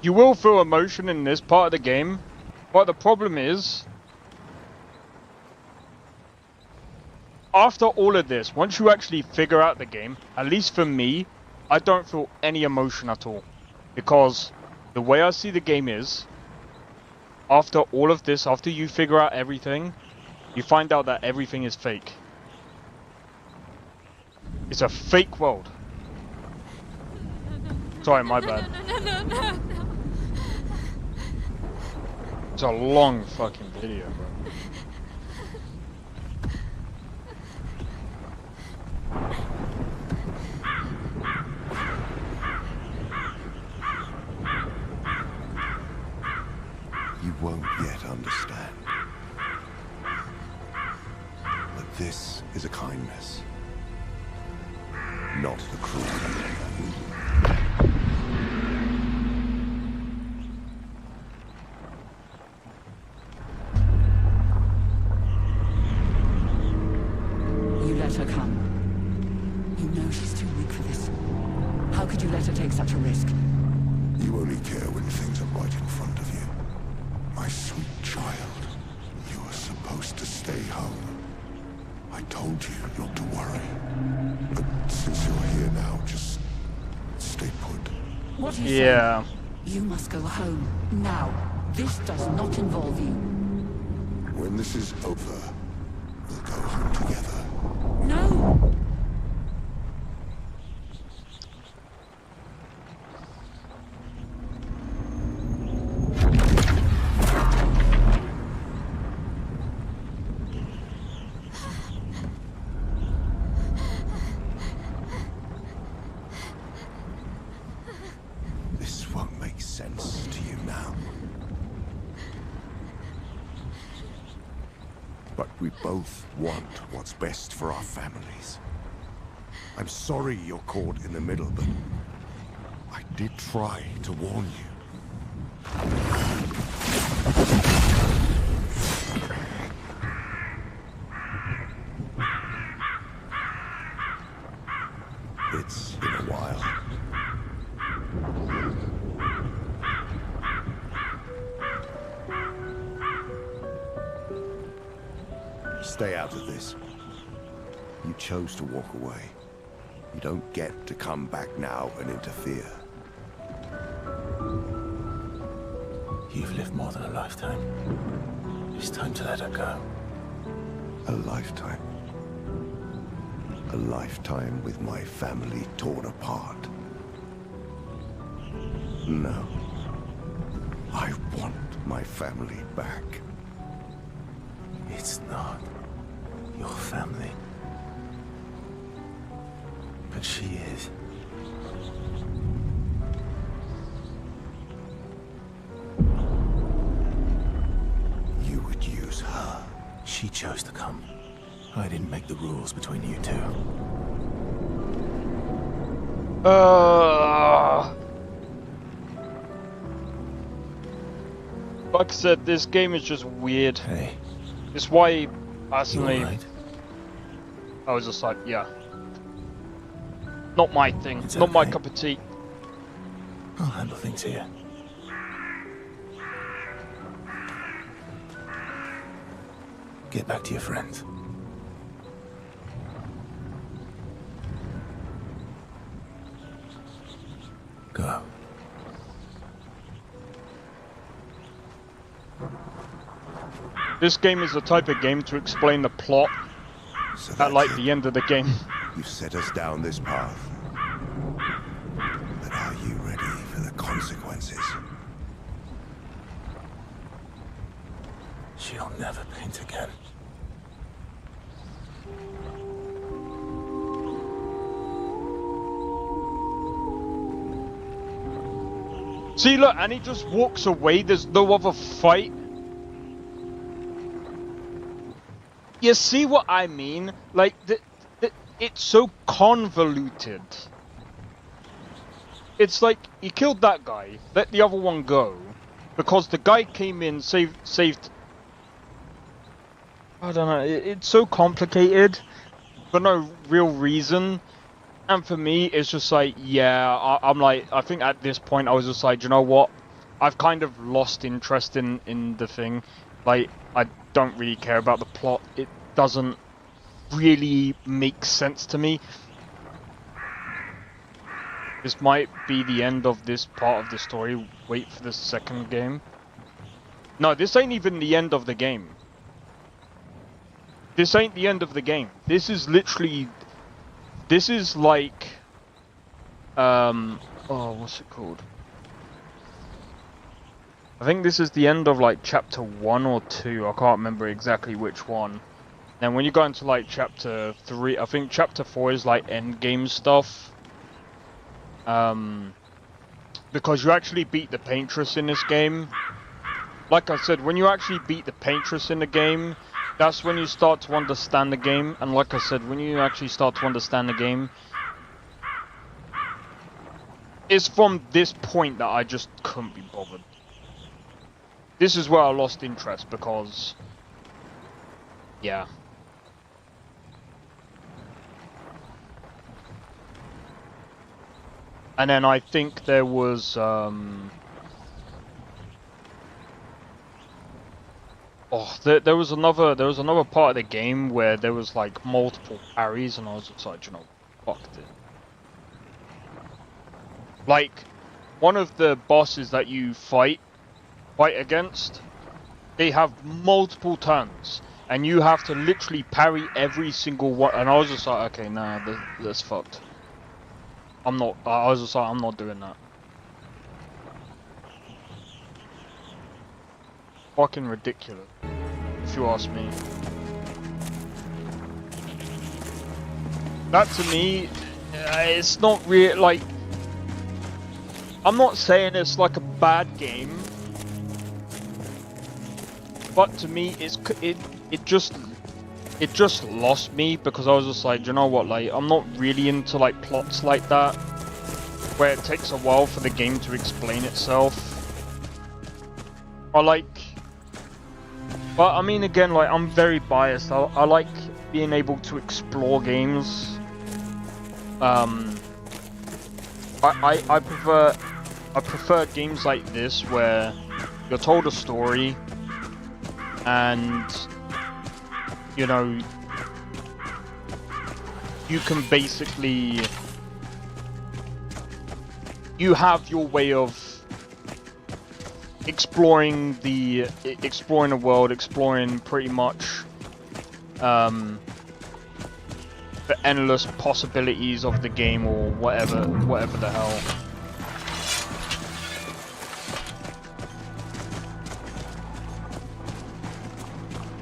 You will feel emotion in this part of the game, but the problem is, after all of this, once you actually figure out the game, at least for me, I don't feel any emotion at all. Because the way I see the game is, after all of this, after you figure out everything, you find out that everything is fake. It's a fake world. Sorry, my bad. No. It's a long fucking video, bro. You won't yet understand. But this is a kindness, not the cruelty. You let her come. You know she's too weak for this. How could you let her take such a risk? You only care when things are right in front of you. My sweet child, you are supposed to stay home. I told you not to worry. But since you're here now, just stay put. What are you saying? You must go home, now. This does not involve you. When this is over, we'll go home together. No! This won't make sense to you now. But we both want what's best for our families. I'm sorry you're caught in the middle, but I did try to warn you. It's been a while. Stay out of this. You chose to walk away. You don't get to come back now and interfere. You've lived more than a lifetime. It's time to let her go. A lifetime. A lifetime with my family torn apart. No. I want my family back. It's not your family. But she is. You would use her. She chose to come. I didn't make the rules between you two. Like I said, this game is just weird. Hey. It's why, personally, right? I was just like, yeah. Not my thing. It's not my okay. cup of tea. I'll handle things here. Get back to your friends. Go. This game is the type of game to explain the plot at like the end of the game. You set us down this path. But are you ready for the consequences? She'll never paint again. See, look, and he just walks away. There's no other fight. You see what I mean? Like, it's so convoluted. It's like, you killed that guy, let the other one go, because the guy came in, saved... I don't know, it's so complicated, for no real reason. And for me, it's just like, yeah, I'm like, I think at this point I was just like, you know what? I've kind of lost interest in the thing. Like, I don't really care about the plot. It doesn't really make sense to me. This might be the end of this part of the story. Wait for the second game. No, this ain't even the end of the game. This ain't the end of the game. This is literally... This is like... oh, what's it called? I think this is the end of like chapter 1 or 2. I can't remember exactly which one. Then when you go into like chapter 3, I think chapter 4 is like end game stuff. Because you actually beat the Paintress in this game. Like I said, when you actually beat the Paintress in the game, that's when you start to understand the game. And like I said, when you actually start to understand the game, it's from this point that I just couldn't be bothered. This is where I lost interest because, yeah. And then I think there was, there was another part of the game where there was like multiple parries, and I was just like, you know, fuck it. Like, one of the bosses that you fight against, they have multiple turns, and you have to literally parry every single one. And I was just like, okay, nah, that's fucked. I was just like, I'm not doing that. Fucking ridiculous, if you ask me. That to me, it's not real. Like, I'm not saying it's like a bad game, but to me, it just lost me because I was just like, you know what, like, I'm not really into like plots like that, where it takes a while for the game to explain itself. But I mean, again, like, I'm very biased. I like being able to explore games. I prefer games like this where you're told a story, and you know, you can basically, you have your way of exploring the world, exploring pretty much the endless possibilities of the game, or whatever the hell.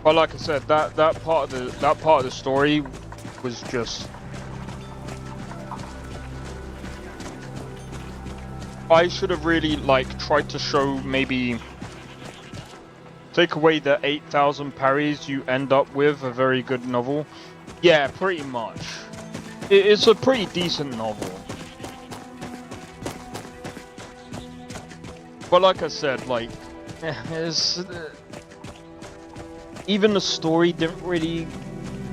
But like I said, that part of the story was just, I should have really like tried to show, maybe take away the 8,000 parries, you end up with a very good novel. Yeah, pretty much. It's a pretty decent novel. But like I said, like, even the story didn't really,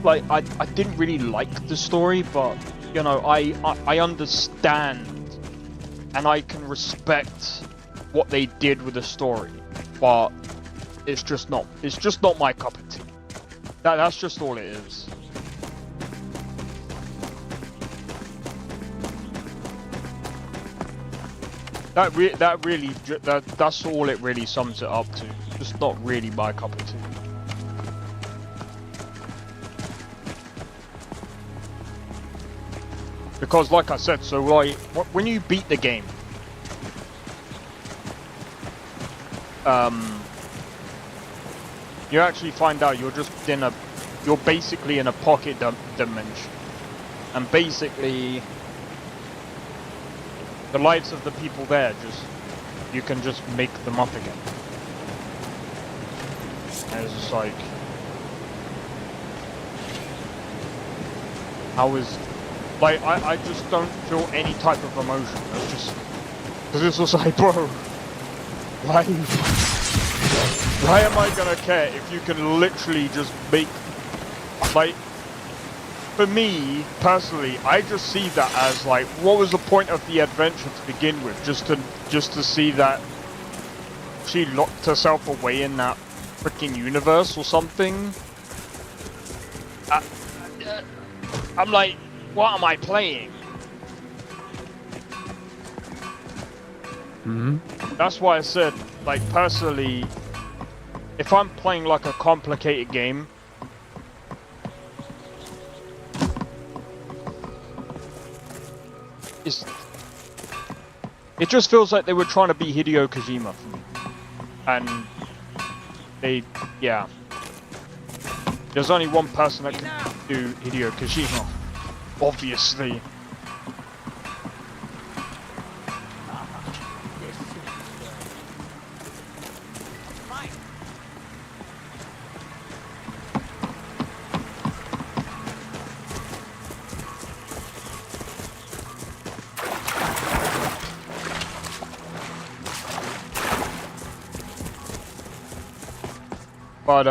like, I didn't really like the story, but, you know, I understand and I can respect what they did with the story, but it's just not my cup of tea. That's just all it is. That's all it really sums it up to. Just not really my cup of tea. Because, like I said, so like when you beat the game, you actually find out you're basically in a pocket dimension, and basically the lives of the people there, you can just make them up again. And it's just like, how is, like, I just don't feel any type of emotion. It's just, because it's just like, bro, why am I gonna care if you can literally just make, like, for me, personally, I just see that as like, what was the point of the adventure to begin with? Just to see that she locked herself away in that freaking universe or something. I'm like, what am I playing? That's why I said, like, personally, if I'm playing like a complicated game, it just feels like they were trying to be Hideo Kojima for me. And yeah. There's only one person that can do Hideo Kojima, obviously. But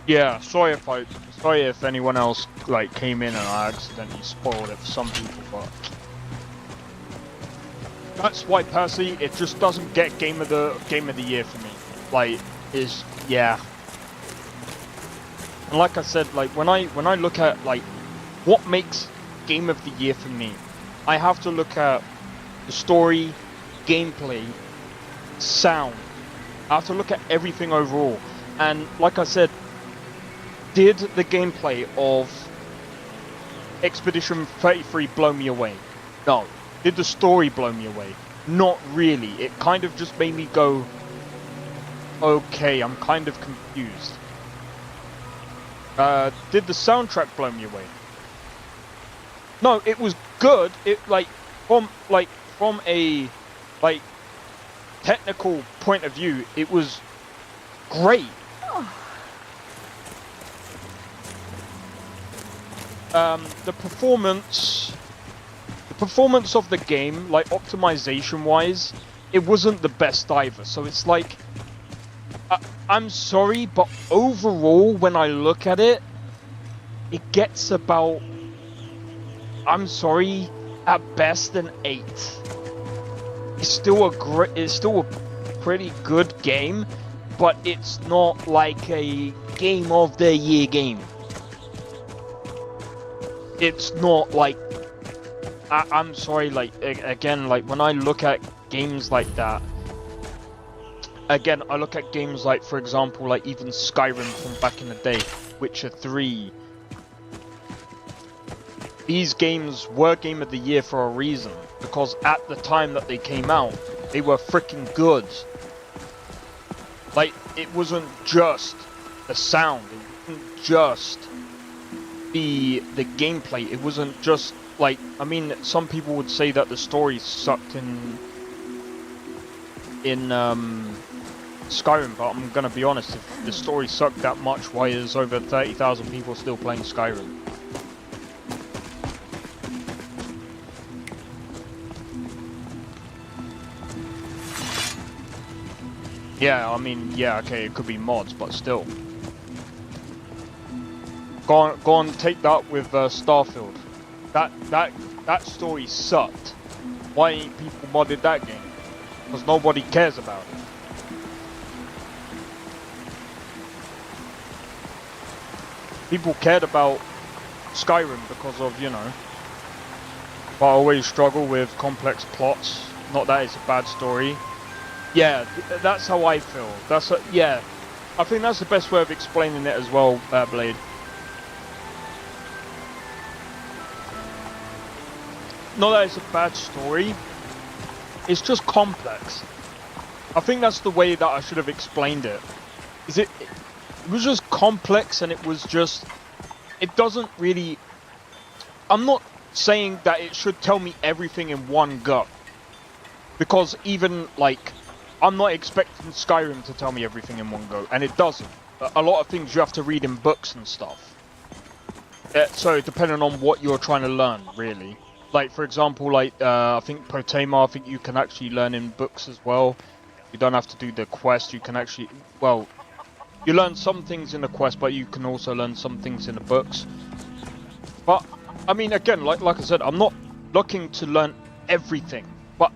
yeah, sorry if anyone else like came in and I accidentally spoiled it for some people, but that's why personally it just doesn't get game of the year for me. Like, yeah. And like I said, like when I look at like what makes game of the year for me, I have to look at the story, gameplay, sound. I have to look at everything overall. And like I said, did the gameplay of Expedition 33 blow me away? No. Did the story blow me away? Not really. It kind of just made me go, okay, I'm kind of confused. Did the soundtrack blow me away? No, it was good. It from a technical point of view, it was great. The performance of the game, like optimization wise, it wasn't the best either. So it's like, I'm sorry, but overall, when I look at it, it gets about, I'm sorry, at best an 8. It's still a pretty good game, but it's not like a game of the year game. It's not like, I'm sorry, like, again, like, when I look at games like that, again, I look at games like, for example, like, even Skyrim from back in the day, Witcher 3. These games were Game of the Year for a reason, because at the time that they came out, they were freaking good. Like, it wasn't just the sound, it wasn't just the gameplay, it wasn't just, like, I mean, some people would say that the story sucked in Skyrim, but I'm gonna be honest, if the story sucked that much, why is over 30,000 people still playing Skyrim? Yeah, I mean, yeah, okay, it could be mods, but still. Go on, take that with Starfield. That story sucked. Why ain't people modded that game? Because nobody cares about it. People cared about Skyrim because of, you know, but I always struggle with complex plots. Not that it's a bad story. Yeah, that's how I feel. Yeah, I think that's the best way of explaining it as well, Blade. Not that it's a bad story, it's just complex. I think that's the way that I should have explained it. It was just complex, and it was just, it doesn't really, I'm not saying that it should tell me everything in one go. Because even, like, I'm not expecting Skyrim to tell me everything in one go, and it doesn't. A lot of things you have to read in books and stuff. So depending on what you're trying to learn, really. Like, for example, like, I think Potema, I think you can actually learn in books as well. You don't have to do the quest, you can actually, well, you learn some things in the quest, but you can also learn some things in the books. But, I mean, again, like I said, I'm not looking to learn everything, but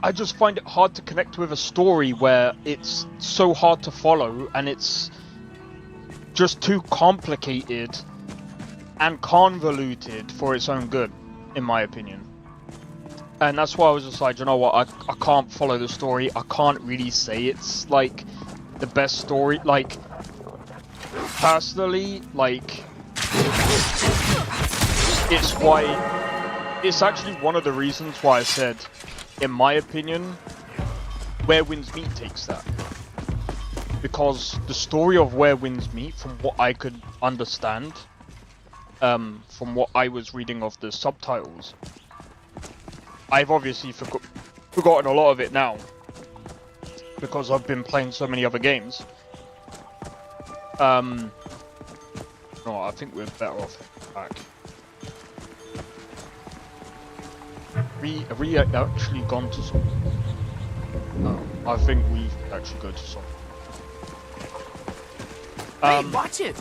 I just find it hard to connect with a story where it's so hard to follow and it's just too complicated and convoluted for its own good, in my opinion. And that's why I was just like, you know what, I can't follow the story. I can't really say it's like the best story. Like, personally, like, it's actually one of the reasons why I said, in my opinion, Where Winds Meet takes that. Because the story of Where Winds Meet, from what I could understand, from what I was reading of the subtitles, I've obviously forgotten a lot of it now, because I've been playing so many other games. No, I think we're better off back. Have we actually gone to something? No, I think we actually go to something. Hey, watch it!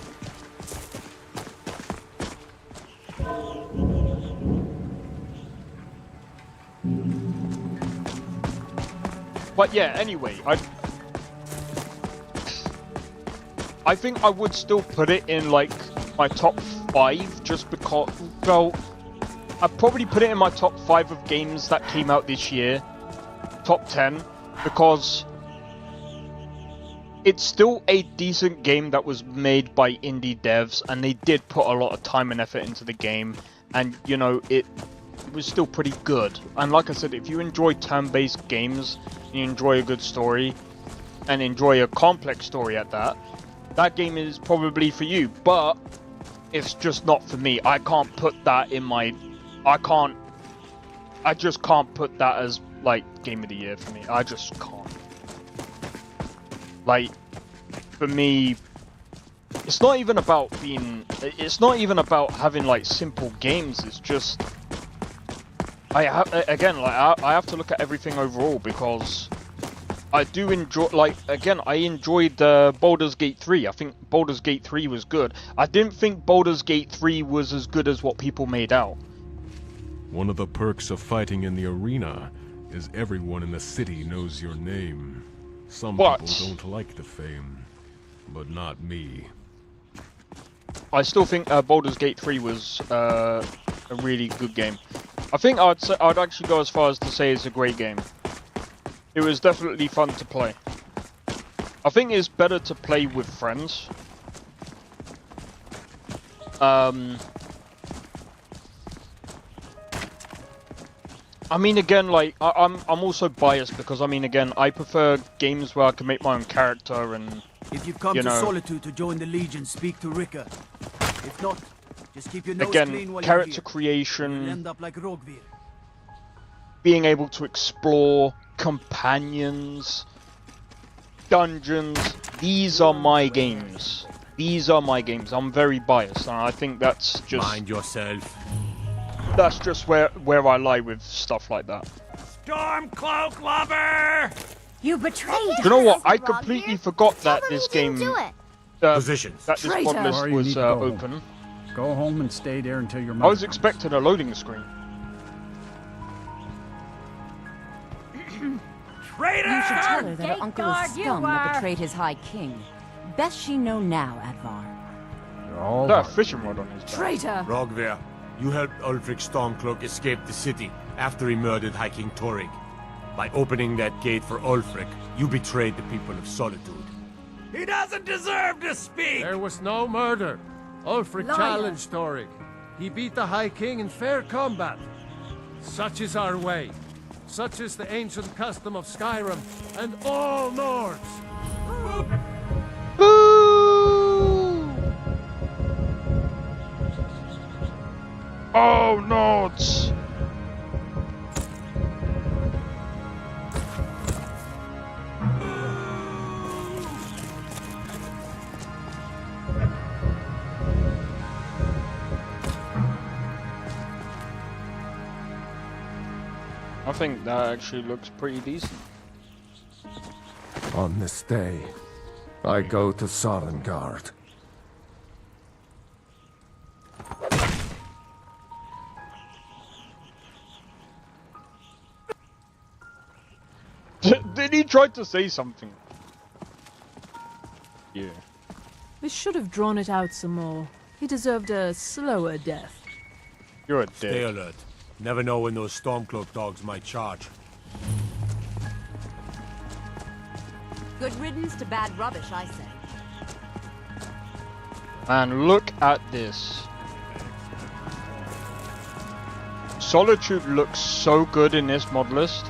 But yeah, anyway, I think I would still put it in like my top 5 just because, well, I'd probably put it in my top 5 of games that came out this year, top 10, because it's still a decent game that was made by indie devs, and they did put a lot of time and effort into the game, and you know, it was still pretty good. And like I said, if you enjoy turn-based games, and you enjoy a good story, and enjoy a complex story at that, that game is probably for you. But it's just not for me. I can't put that in my... I just can't put that as, like, Game of the Year for me. I just can't. Like, for me, it's not even about being... It's not even about having, like, simple games. It's just... I have to look at everything overall, because I do enjoy, like, again, I enjoyed Baldur's Gate 3. I think Baldur's Gate 3 was good. I didn't think Baldur's Gate 3 was as good as what people made out. One of the perks of fighting in the arena is everyone in the city knows your name. Some people don't like the fame, but not me. I still think Baldur's Gate 3 was a really good game. I think I'd actually go as far as to say it's a great game. It was definitely fun to play. I think it's better to play with friends. I mean, again, like, I'm also biased because, I mean, again, I prefer games where I can make my own character and, if you've come to Solitude to join the Legion, speak to Rika. If not, just keep your nose clean while character you're here. creation, You'll end up like Rogvir. being able to explore, companions, dungeons, these are my games. These are my games. I'm very biased, and I think that's just... Mind yourself. That's just where I lie with stuff like that. Stormcloak lover! You betrayed us! You know what? I completely forgot that this game... Positions. That this pod list was open. Go home and stay there until your I mother was expecting a loading screen. Traitor! You should tell her that her uncle is Gatecard, you scum that were. betrayed his High King. Best she know now, Advar. You're all That fishing rod on his back. Traitor! Rogvir, you helped Ulfric Stormcloak escape the city after he murdered High King Torrig. By opening that gate for Ulfric, you betrayed the people of Solitude. He doesn't deserve to speak! There was no murder. Ulfric Liar. challenged Torrig. He beat the High King in fair combat. Such is our way. Such is the ancient custom of Skyrim and all Nords. Boo! Oh, Nords! I think that actually looks pretty decent. On this day, I go to Sarengard. mean, he tried to say something. Yeah. We should have drawn it out some more. He deserved a slower death. You're a dick. Stay alert. Never know when those Stormcloak dogs might charge. Good riddance to bad rubbish, I say. Man, look at this. Solitude looks so good in this mod list.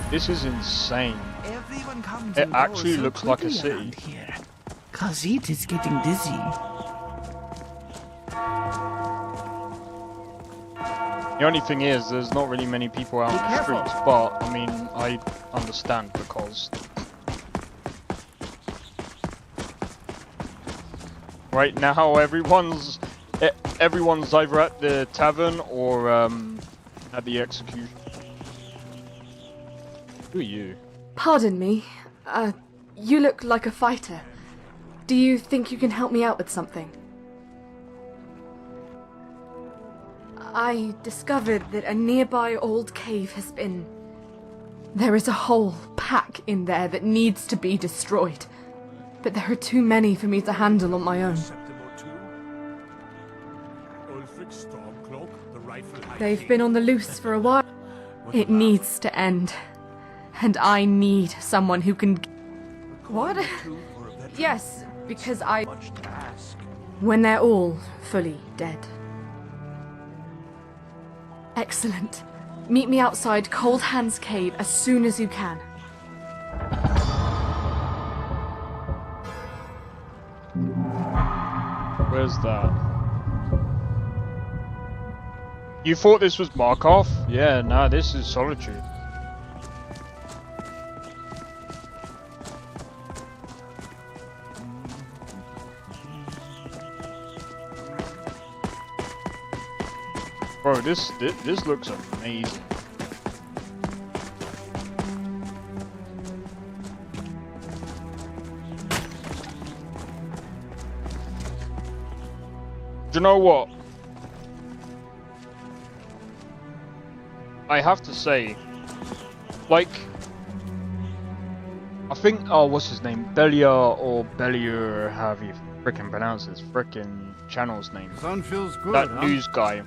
This is insane. Everyone comes It and actually goes so looks like a quickly city. around here. Khajiit is getting dizzy. The only thing is, there's not really many people out in the streets, but I mean, I understand because right now everyone's either at the tavern or at the execution. Who are you? Pardon me. You look like a fighter. Do you think you can help me out with something? I discovered that a nearby old cave has been... There is a whole pack in there that needs to be destroyed. But there are too many for me to handle on my own. They've been on the loose for a while. It needs to end. And I need someone who can... What? Yes, because I... When they're all fully dead. Excellent. Meet me outside Cold Hands Cave as soon as you can. Where's that? You thought this was Markov? Yeah, nah, this is Solitude. Bro, this looks amazing. Do you know what? I have to say, like, I think, oh, what's his name? Belia or Bellier, however you frickin' pronounce his frickin' channel's name. Sun feels good, That huh? news guy.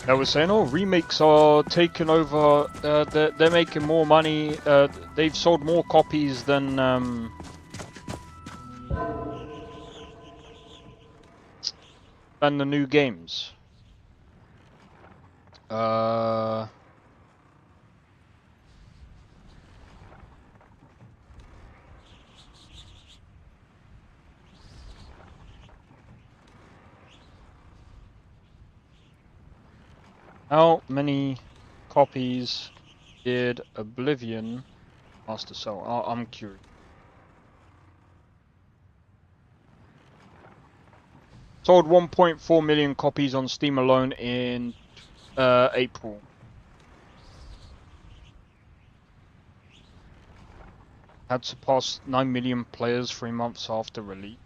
They were saying, oh, remakes are taking over, they're making more money, they've sold more copies than, the new games. How many copies did Oblivion Master sell? I'm curious. Sold 1.4 million copies on Steam alone in April. Had surpassed 9 million players 3 months after release.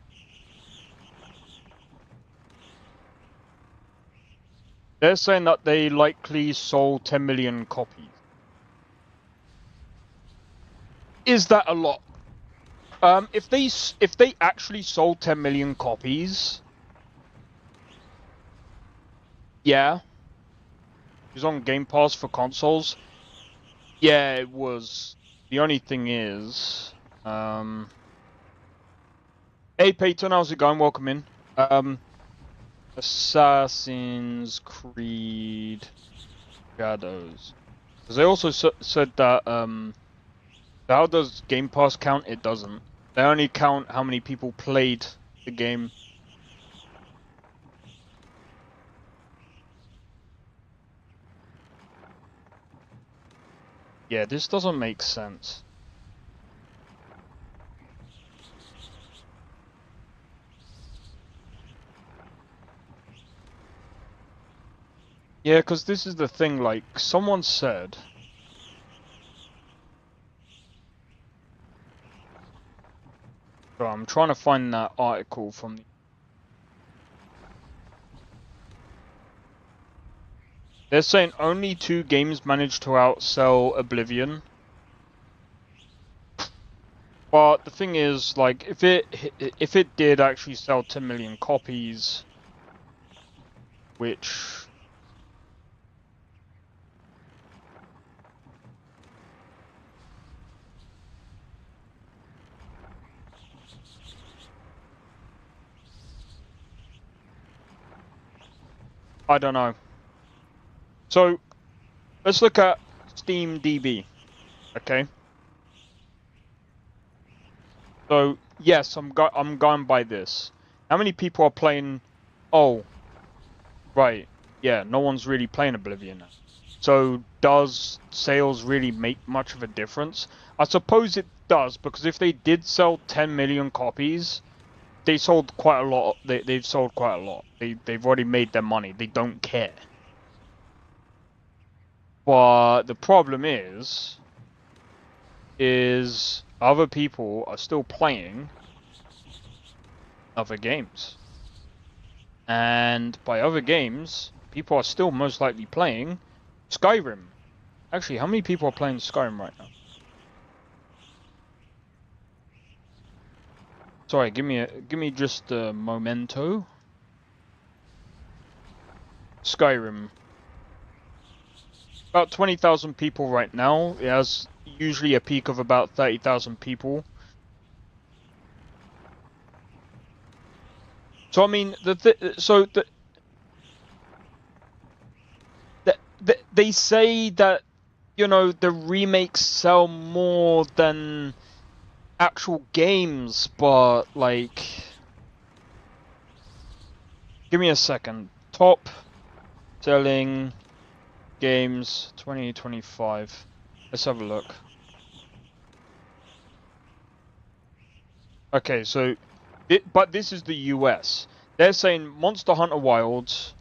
They're saying that they likely sold 10 million copies. Is that a lot? If they actually sold 10 million copies, yeah, it was on Game Pass for consoles. Yeah, it was. The only thing is, hey Peyton, how's it going? Welcome in. Assassin's Creed Shadows. Because they also said that, how does Game Pass count? It doesn't. They only count how many people played the game. Yeah, this doesn't make sense. Yeah, because this is the thing, like, someone said... So I'm trying to find that article from the... They're saying only 2 games managed to outsell Oblivion. But the thing is, like, if it did actually sell 10 million copies, which I don't know. So let's look at Steam DB, okay? So yes, I'm going by this. How many people are playing? Oh, right. Yeah, no one's really playing Oblivion now. So does sales really make much of a difference? I suppose it does, because if they did sell 10 million copies, they sold quite a lot. They've sold quite a lot. They've already made their money. They don't care. But the problem is other people are still playing other games. And by other games, people are still most likely playing Skyrim. Actually, how many people are playing Skyrim right now? Sorry, give me just a momento. Skyrim. About 20,000 people right now. It has usually a peak of about 30,000 people. So I mean, they say that, you know, the remakes sell more than actual games, but like, give me a second. Top selling games 2025. Let's have a look. Okay, so but this is the US. They're saying Monster Hunter Wilds.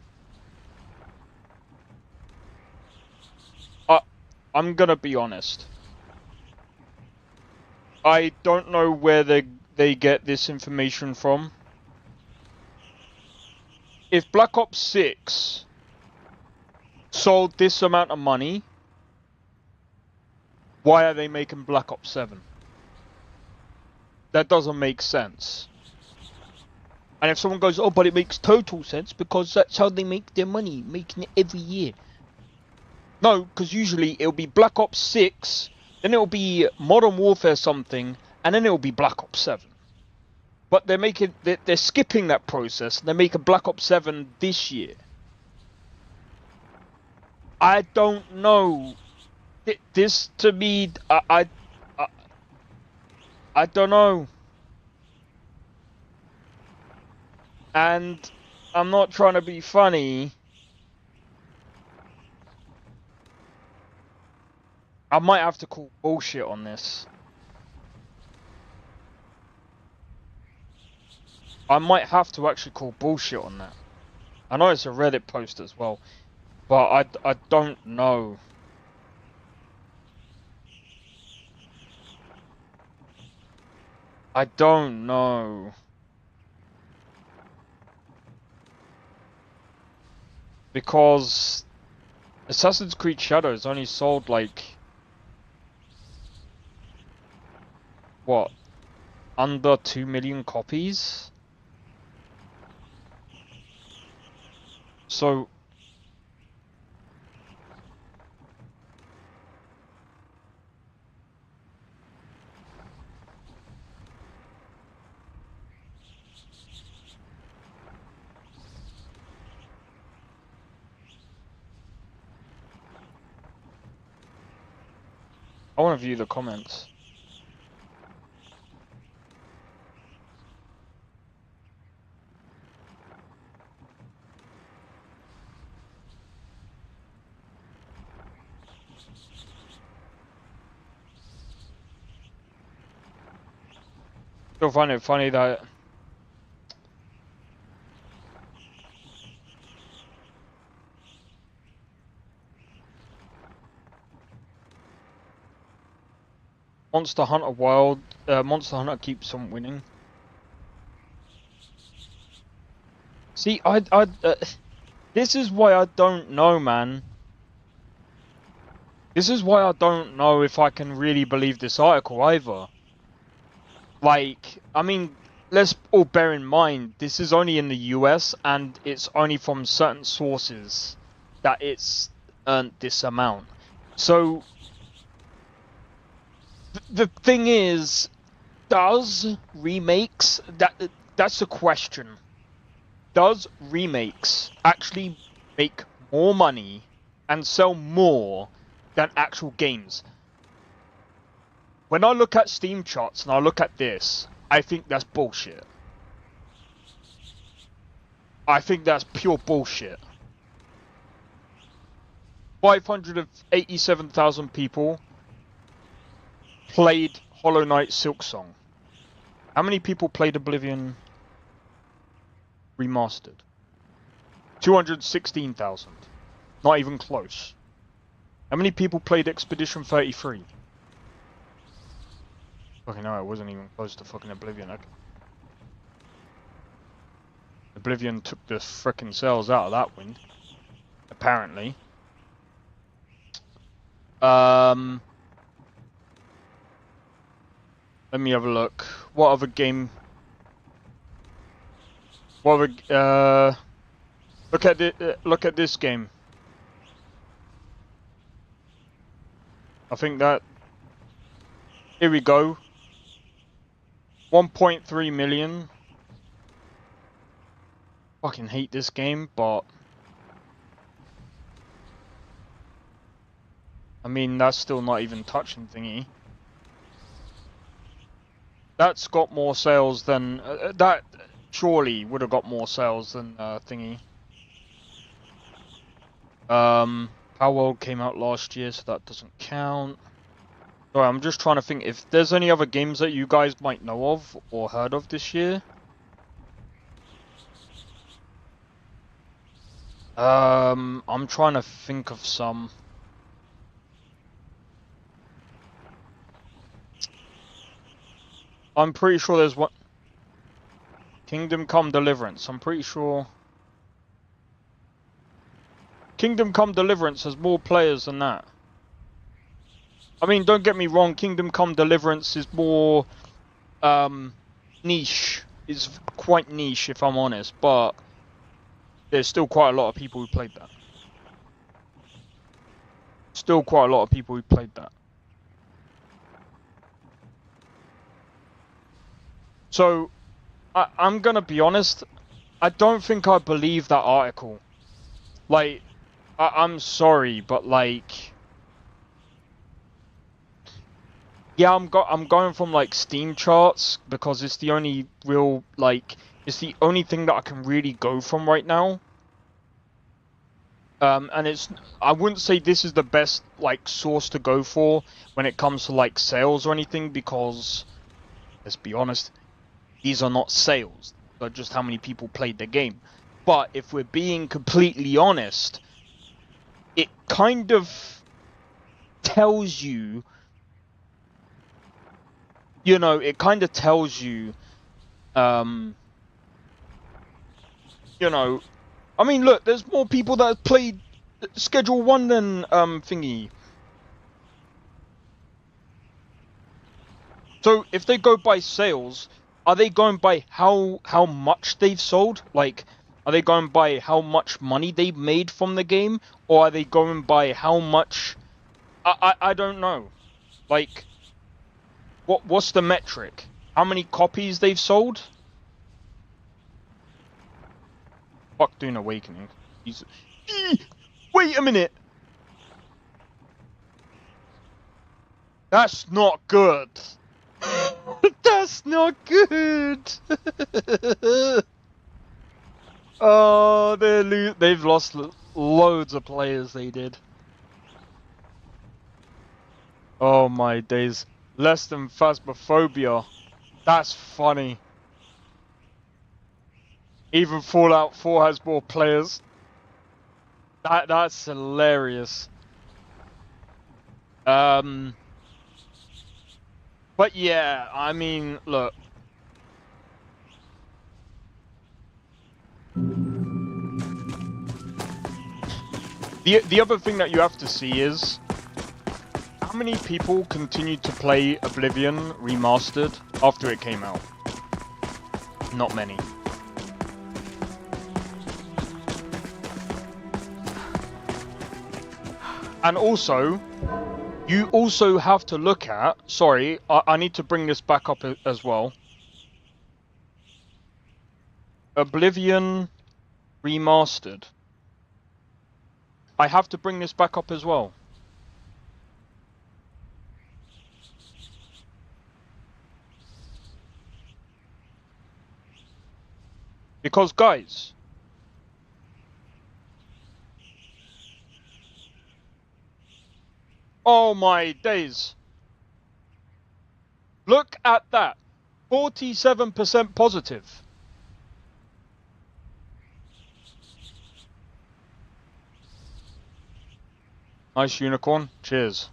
I'm gonna be honest. I don't know where they get this information from. If Black Ops 6 sold this amount of money, why are they making Black Ops 7? That doesn't make sense. And if someone goes, oh, but it makes total sense because that's how they make their money, making it every year. No, because usually it'll be Black Ops 6, then it'll be Modern Warfare something, and then it'll be Black Ops 7. But they're skipping that process, and they're making Black Ops 7 this year. I don't know. This, to me, I don't know. And I'm not trying to be funny. I might have to call bullshit on this. I might have to actually call bullshit on that. I know it's a Reddit post as well, but I don't know. I don't know. Because Assassin's Creed Shadows only sold like, what, under 2 million copies? So I want to view the comments. Still find it funny that Monster Hunter keeps on winning. See, this is why I don't know, man. This is why I don't know if I can really believe this article either. Like, I mean, let's all bear in mind, this is only in the US, and it's only from certain sources that it's earned this amount. So, the thing is, does remakes, that's the question. Does remakes actually make more money and sell more than actual games? When I look at Steam charts and I look at this, I think that's bullshit. I think that's pure bullshit. 587,000 people played Hollow Knight Silksong. How many people played Oblivion Remastered? 216,000. Not even close. How many people played Expedition 33? Fucking no, it wasn't even close to fucking Oblivion. Okay. Oblivion took the frickin' sales out of that wind. Apparently. Let me have a look. What other game? What other? Look at this game. I think that. Here we go. 1.3 million. Fucking hate this game, but I mean that's still not even touching thingy. That's got more sales than that. Surely would have got more sales than thingy. Power World came out last year, so that doesn't count. Sorry, I'm just trying to think if there's any other games that you guys might know of or heard of this year. I'm trying to think of some. I'm pretty sure there's one. Kingdom Come Deliverance. I'm pretty sure. Kingdom Come Deliverance has more players than that. I mean, don't get me wrong. Kingdom Come Deliverance is more niche. It's quite niche, if I'm honest. But there's still quite a lot of people who played that. Still quite a lot of people who played that. So, I'm gonna be honest, I don't think I believe that article. Like, I'm sorry, but like, yeah, I'm going from like Steam charts because it's the only real, like, it's the only thing that I can really go from right now. And it's, I wouldn't say this is the best like source to go for when it comes to like sales or anything, because let's be honest, these are not sales, but just how many people played the game. But if we're being completely honest, it kind of tells you, you know, it kind of tells you, you know, I mean, look, there's more people that have played Schedule 1 than thingy. So if they go by sales, are they going by how much they've sold? Like, are they going by how much money they've made from the game? Or are they going by how much... I don't know. Like, what's the metric? How many copies they've sold? Fuck Dune Awakening. Wait a minute! That's not good! That's not good! Oh, they've lost loads of players, they did. Oh my days. Less than Phasmophobia. That's funny. Even Fallout 4 has more players. That's hilarious. But yeah, I mean, look. The other thing that you have to see is many people continued to play Oblivion Remastered after it came out? Not many. And also, you also have to look at... Sorry, I need to bring this back up as well. Oblivion Remastered. I have to bring this back up as well. Because, guys... Oh my days. Look at that. 47% positive. Nice unicorn. Cheers.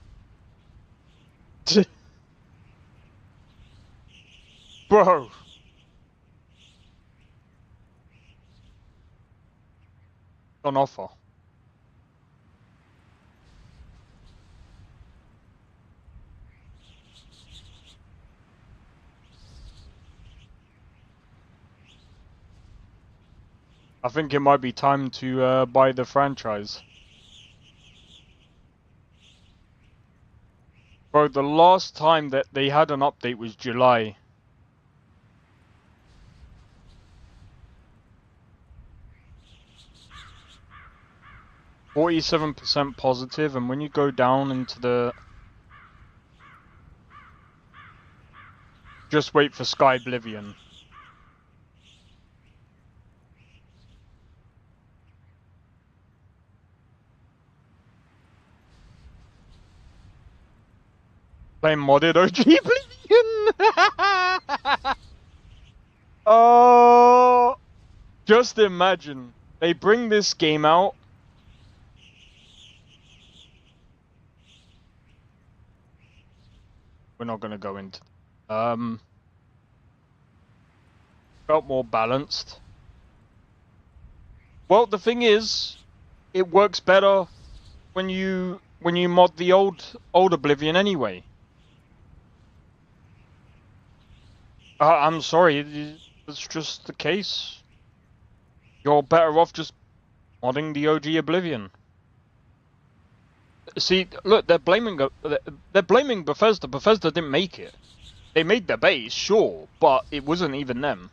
Bro. On offer. I think it might be time to buy the franchise. Bro, the last time that they had an update was July. %47% positive, and when you go down into the... Just wait for Sky Oblivion. Play modded OG Oblivion! Oh, just imagine. They bring this game out. We're not gonna go into... Felt more balanced. Well, the thing is, it works better when you mod the old Oblivion anyway. I'm sorry, it's just the case. You're better off just modding the OG Oblivion. See, look, they're blaming Bethesda. Bethesda didn't make it. They made the base, sure, but it wasn't even them.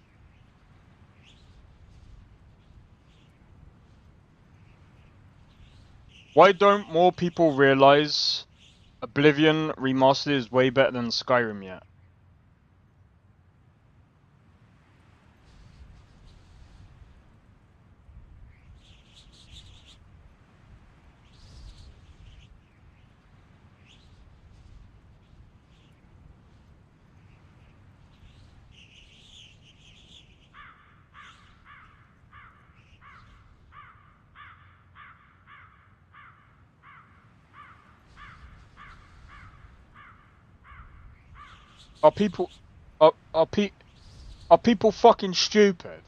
Why don't more people realize Oblivion Remastered is way better than Skyrim yet? Are people fucking stupid?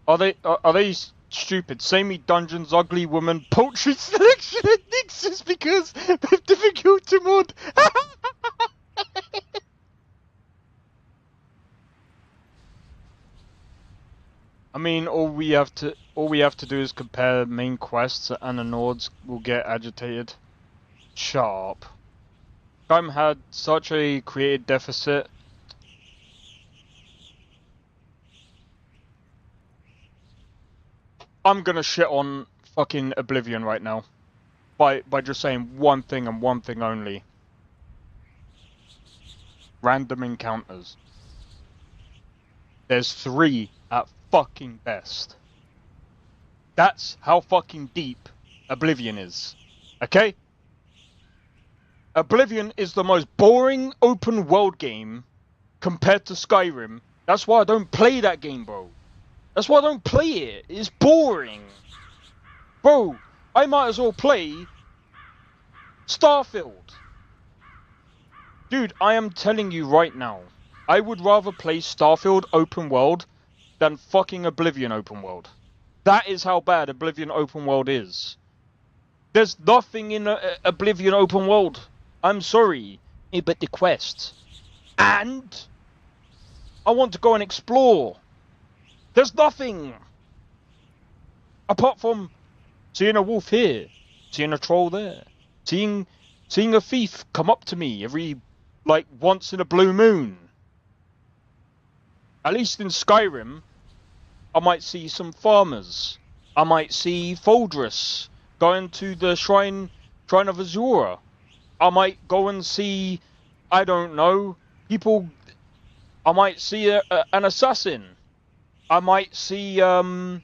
Are they stupid? Samey Dungeons, Ugly Woman, Poultry Selection, and Nixus because they're difficult to mod. I mean, all we have to do is compare main quests, and the Nords will get agitated. Sharp. Skyrim had such a creative deficit. I'm gonna shit on fucking Oblivion right now. By just saying one thing and one thing only. Random encounters. There's 3 at fucking best. That's how fucking deep Oblivion is. Okay? Oblivion is the most boring open world game compared to Skyrim That's why I don't play that game, bro. That's why I don't play it. It's boring. Bro, I might as well play Starfield. Dude, I am telling you right now, I would rather play Starfield open world than fucking Oblivion open world. That is how bad Oblivion open world is. There's nothing in Oblivion open world. I'm sorry, but the quest. And I want to go and explore. There's nothing. Apart from seeing a wolf here, seeing a troll there, seeing a thief come up to me every, like, once in a blue moon. At least in Skyrim, I might see some farmers. I might see Foldress going to the shrine of Azura. I might go and see, I don't know, people. I might see an assassin. I might see Cyberpunk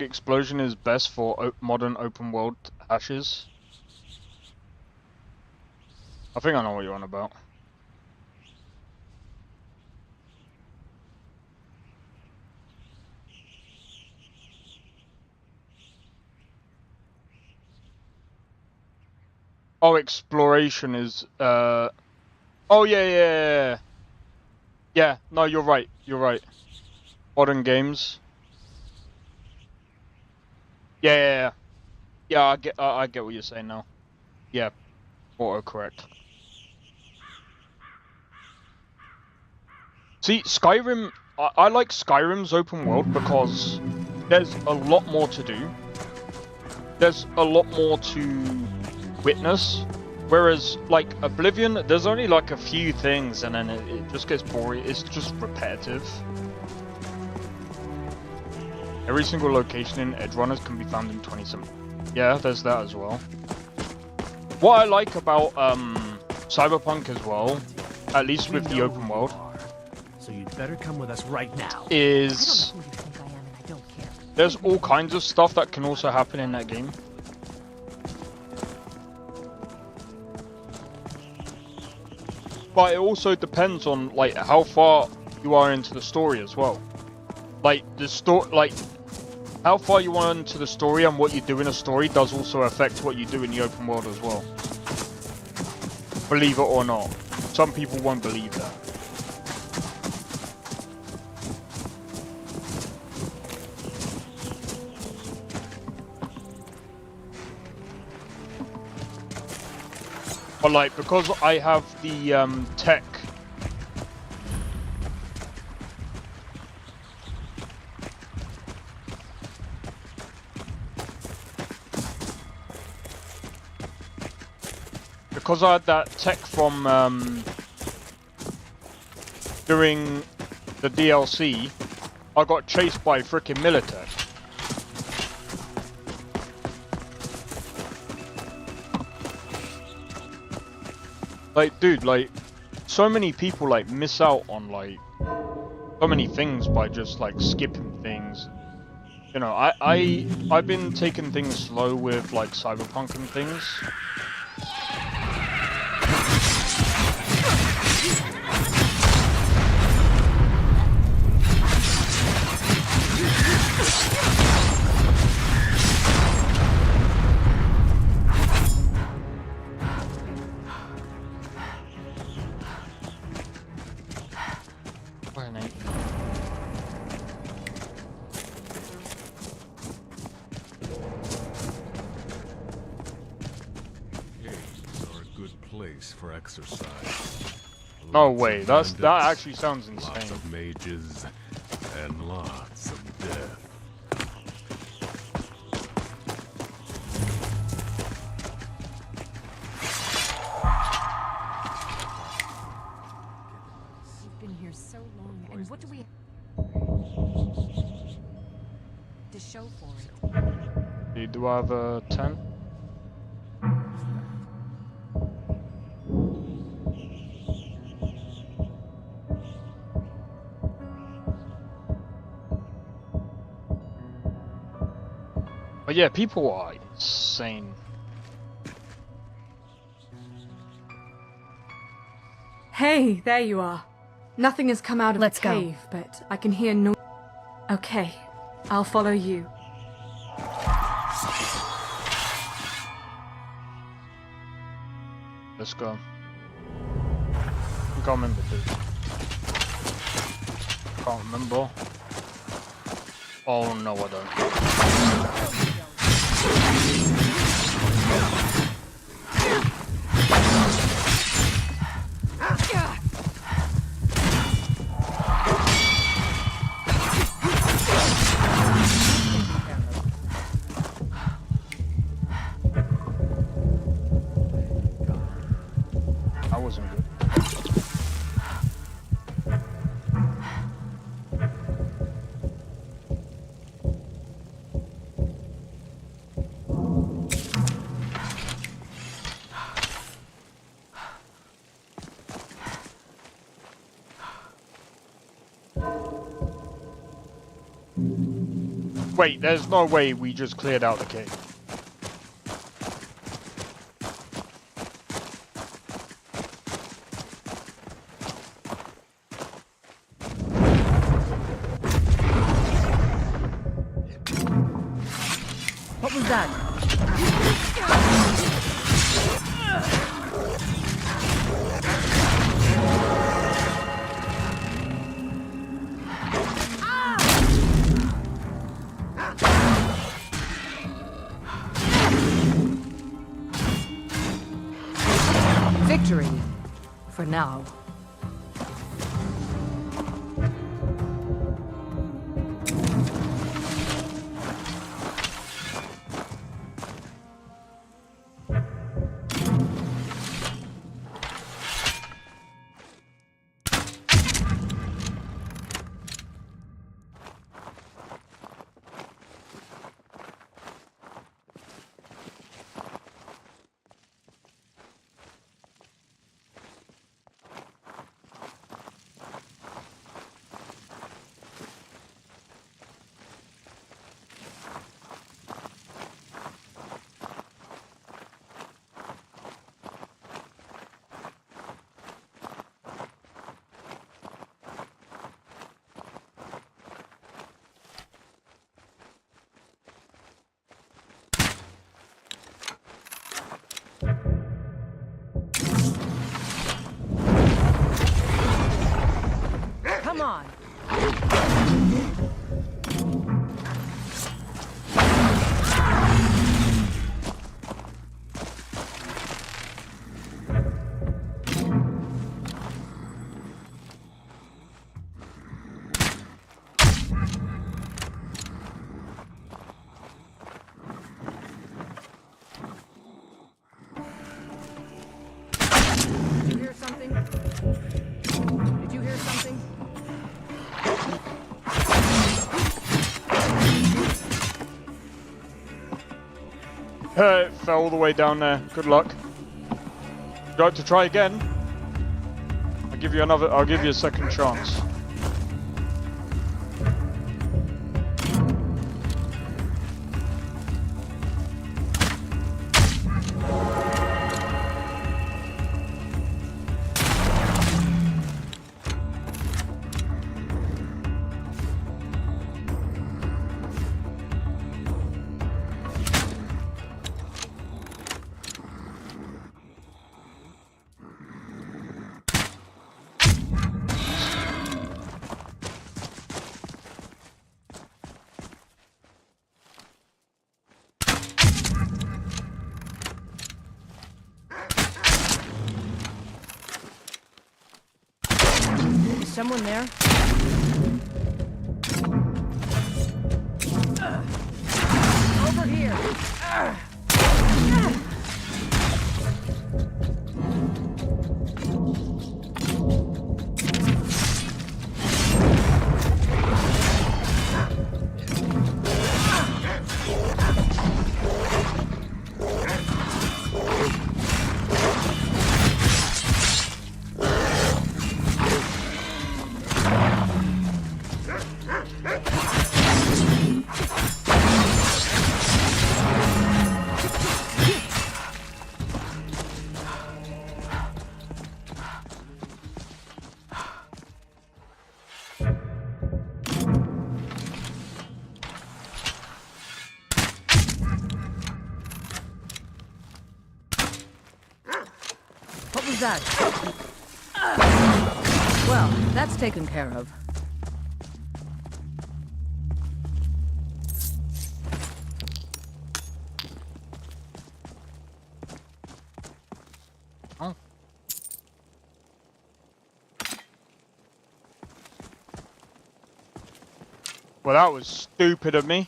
Explosion is best for modern open world hashes. I think I know what you're on about. Oh, exploration is oh yeah. Yeah, no, you're right. You're right. Modern games. Yeah. I get what you're saying now. Yeah. Autocorrect. See, Skyrim, I like Skyrim's open world because there's a lot more to do. There's a lot more to witness. Whereas, like, Oblivion, there's only like a few things and then it just gets boring. It's just repetitive. Every single location in Edgerunners can be found in 27. Yeah, there's that as well. What I like about Cyberpunk as well, at least with the open world, so you'd better come with us right now. Is there's all kinds of stuff that can also happen in that game. But it also depends on like how far you are into the story as well. Like the story, like how far you are into the story and what you do in a story does also affect what you do in the open world as well. Believe it or not, some people won't believe that. But like, because I have the tech, because I had that tech from doing the DLC, I got chased by frickin' Militech. Like, dude, like, so many people, like, miss out on, like, so many things by just, like, skipping things. You know, I've been taking things slow with, like, Cyberpunk and things. For exercise. No way, that actually sounds insane. Lots of mages and lots of death. We've been here so long, and what do we to show for it? Do I have a 10? But yeah, people are insane. Hey, there you are. Nothing has come out of Let's the go. cave, but I can hear noise. Okay, I'll follow you. Let's go. I can't remember, dude. Can't remember. Oh no, I don't. That wasn't good. Wait, there's no way we just cleared out the cave. What was that? Victory. For now. Come on. Did you hear something? Did you hear something? It fell all the way down there. Good luck. Would you like to try again? I'll give you a second chance. Is someone there? Over here. What was that? Well, that's taken care of. Oh. Well, that was stupid of me.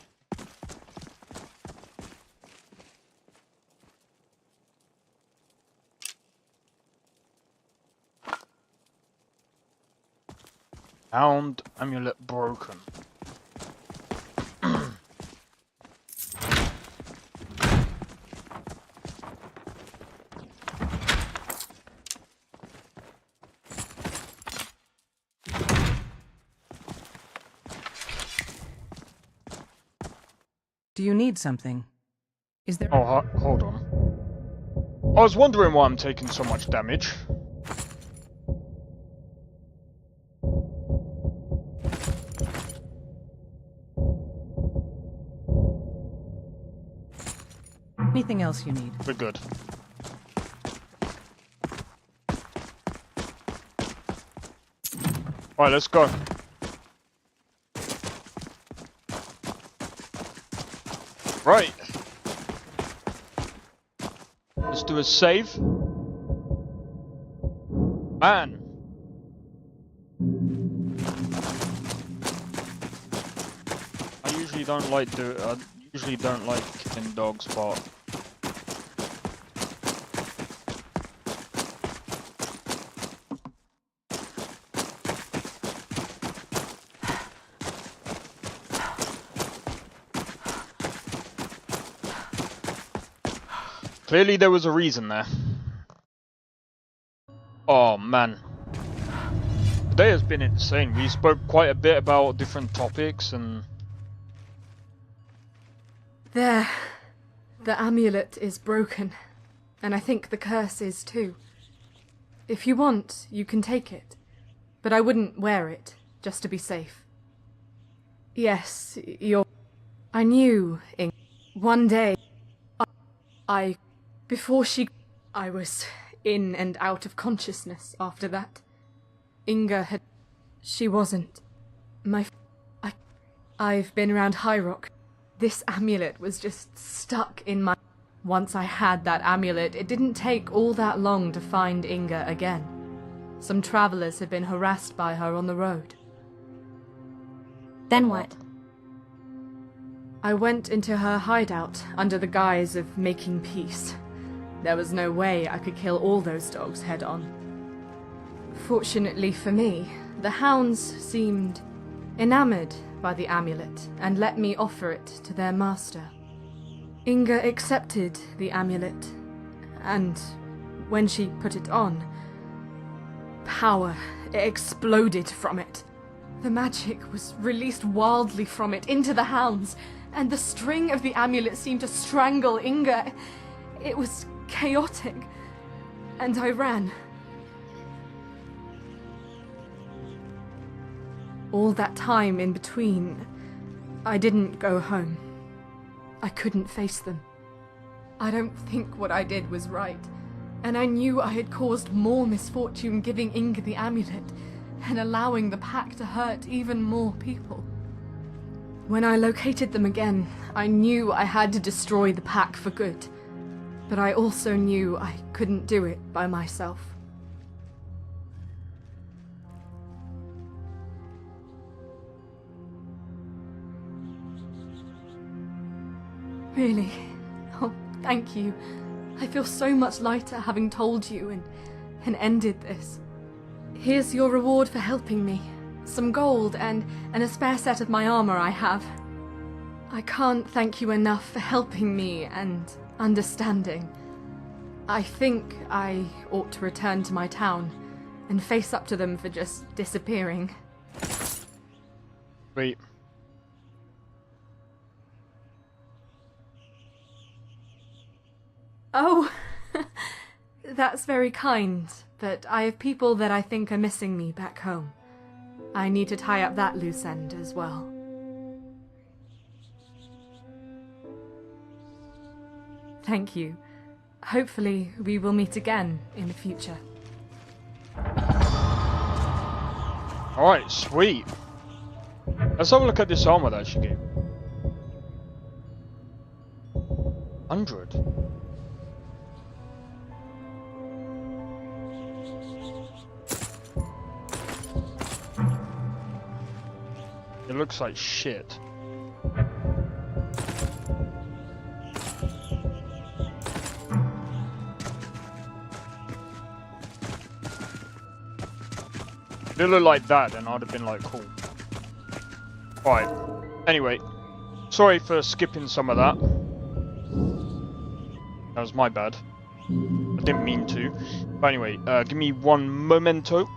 Found amulet broken. Do you need something? Is there... Oh, hold on. I was wondering why I'm taking so much damage. Anything else you need? We're good. Alright, let's go. Right. Let's do a save. Man. I usually don't like killing dogs, but clearly there was a reason there. Oh man. Today has been insane. We spoke quite a bit about different topics and... There. The amulet is broken. And I think the curse is too. If you want, you can take it. But I wouldn't wear it, just to be safe. Yes, I knew, one day, before I was in and out of consciousness after that. Inga she wasn't. I've been around High Rock. This amulet was just stuck in my... Once I had that amulet, it didn't take all that long to find Inga again. Some travelers had been harassed by her on the road. Then what? I went into her hideout under the guise of making peace. There was no way I could kill all those dogs head on. Fortunately for me, the hounds seemed enamored by the amulet and let me offer it to their master. Inga accepted the amulet, and when she put it on, power exploded from it. The magic was released wildly from it into the hounds, and the string of the amulet seemed to strangle Inga. It was chaotic, and I ran. All that time in between, I didn't go home. I couldn't face them. I don't think what I did was right, and I knew I had caused more misfortune giving Inga the amulet and allowing the pack to hurt even more people. When I located them again, I knew I had to destroy the pack for good, but I also knew I couldn't do it by myself. Really? Oh, thank you. I feel so much lighter having told you and ended this. Here's your reward for helping me. Some gold and a spare set of my armor I have. I can't thank you enough for helping me and understanding. I think I ought to return to my town and face up to them for just disappearing. Wait. Oh, that's very kind, but I have people that I think are missing me back home. I need to tie up that loose end as well. Thank you. Hopefully, we will meet again in the future. Alright, sweet. Let's have a look at this armor that she gave. 100. It looks like shit. If it looked like that, then I'd have been like, cool. Right. Anyway, sorry for skipping some of that. That was my bad. I didn't mean to. But anyway, give me one momento.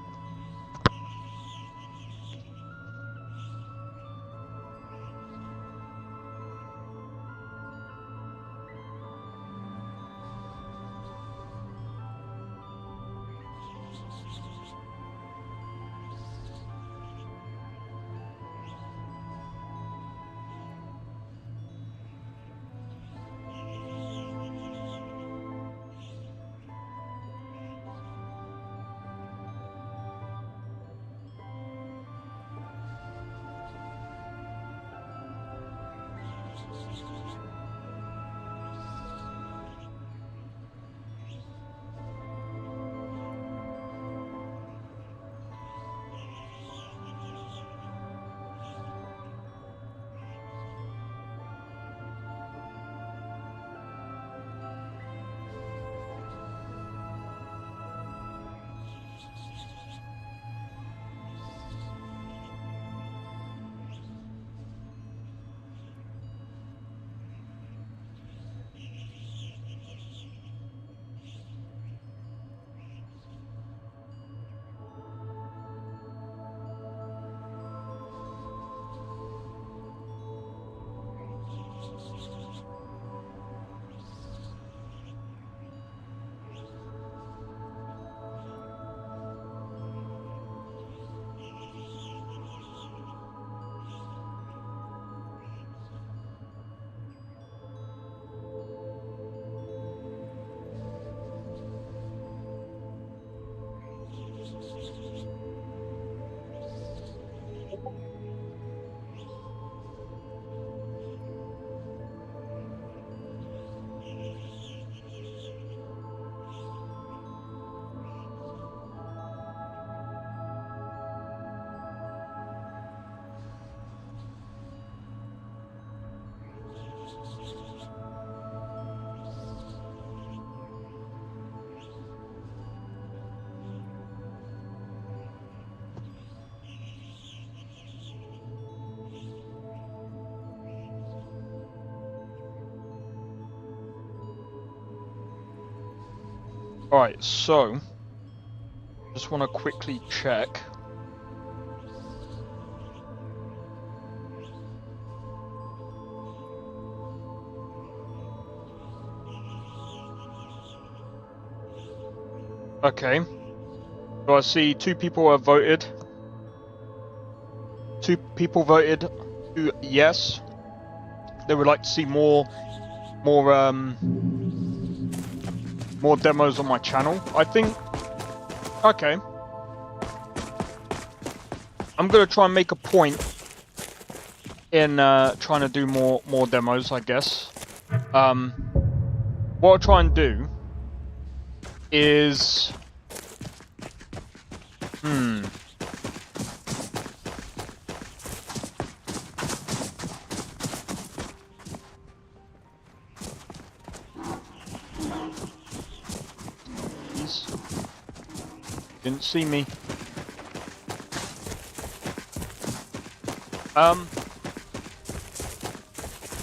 Alright, so just want to quickly check. Okay. So I see 2 people have voted. 2 people voted yes. They would like to see more demos on my channel, I think. Okay. I'm gonna try and make a point in trying to do more demos, I guess. What I'll try and do is didn't see me.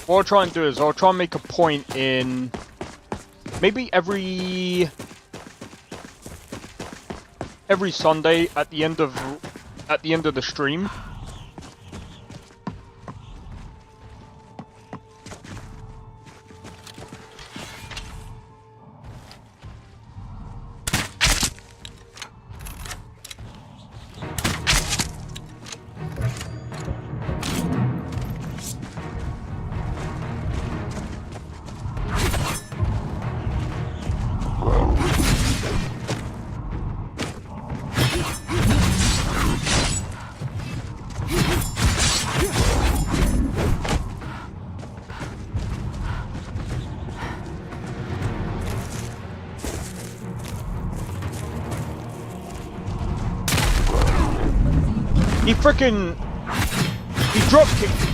What I'll try and do is I'll try and make a point in maybe every Sunday at the end of the stream. He frickin'... He drop kicked me.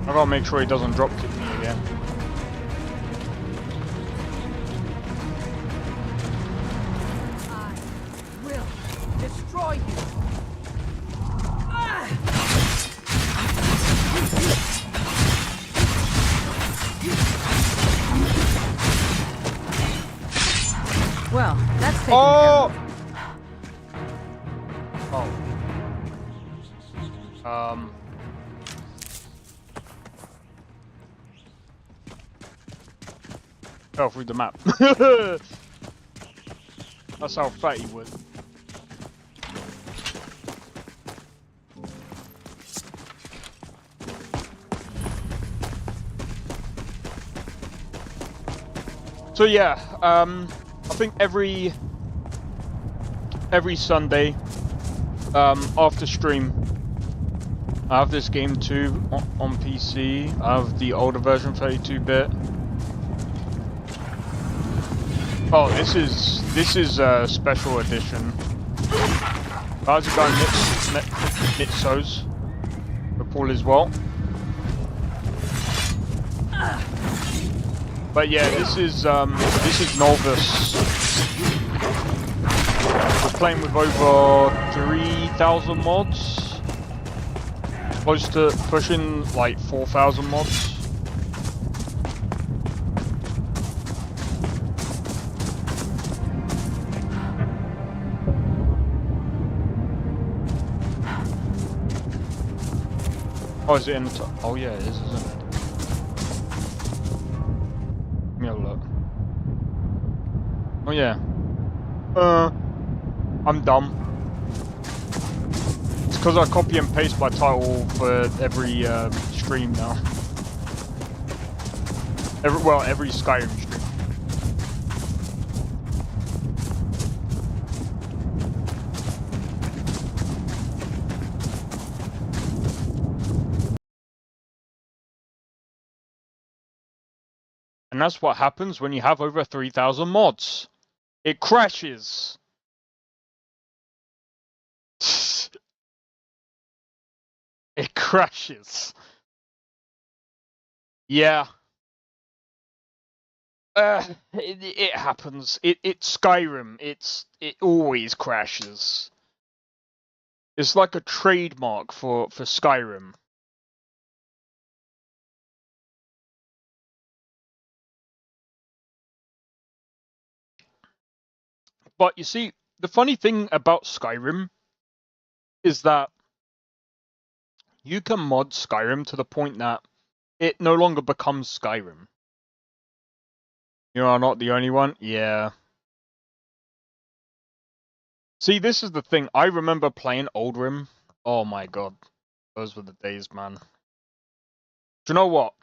I gotta make sure he doesn't drop kick me again. I will destroy you. Well, that's taken Oh! care of. Oh. Fell through the map. That's how fat he was. So yeah, I think every Sunday, after stream, I have this game too on PC. I have the older version, 32-bit. Oh, this is a special edition. How's it going, Mitsos? Hope all is well. But yeah, this is Nolvus. We're playing with over 3,000 mods, close to pushing like 4,000 mods. Oh, is it in the top? Oh yeah, it is, isn't it? Let me have a look. Oh yeah. I'm dumb. It's because I copy and paste my title for every stream now. Every Skyrim stream. And that's what happens when you have over 3,000 mods. It crashes. It crashes. Yeah. It happens. It's Skyrim. It always crashes. It's like a trademark for Skyrim. But you see, the funny thing about Skyrim is that you can mod Skyrim to the point that it no longer becomes Skyrim. You are not the only one? Yeah. See, this is the thing. I remember playing Old Rim. Oh my god. Those were the days, man. Do you know what?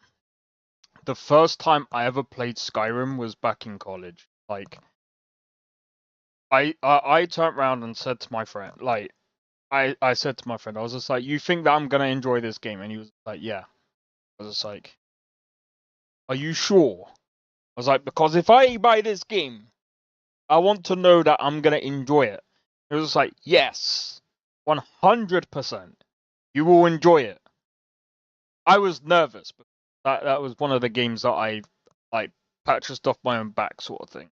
The first time I ever played Skyrim was back in college. Like, I turned around and said to my friend, like, I said to my friend, I was just like, you think that I'm gonna enjoy this game? And he was like, yeah. I was just like, are you sure? I was like, because if I buy this game, I want to know that I'm gonna enjoy it. It was like, yes, 100%. You will enjoy it. I was nervous, but that was one of the games that I like purchased off my own back, sort of thing.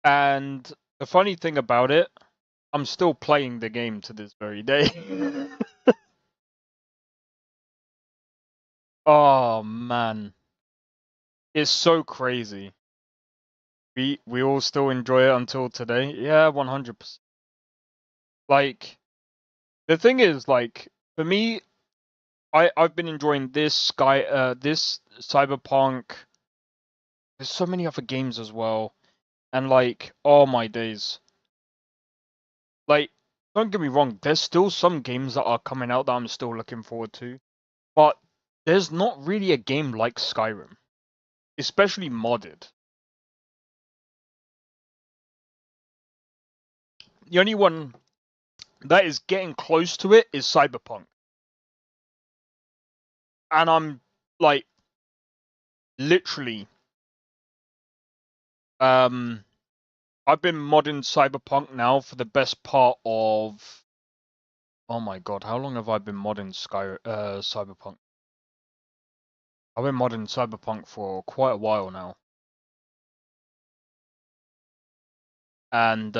And the funny thing about it, I'm still playing the game to this very day. Oh man, it's so crazy. We all still enjoy it until today. Yeah, 100%. Like, the thing is, like, for me, I've been enjoying this this Cyberpunk. There's so many other games as well, and like, oh my days. Like, don't get me wrong, there's still some games that are coming out that I'm still looking forward to, but there's not really a game like Skyrim, especially modded. The only one that is getting close to it is Cyberpunk. And I'm like literally I've been modding Cyberpunk now for the best part of, oh my god, how long have I been modding Cyberpunk? I've been modding Cyberpunk for quite a while now. And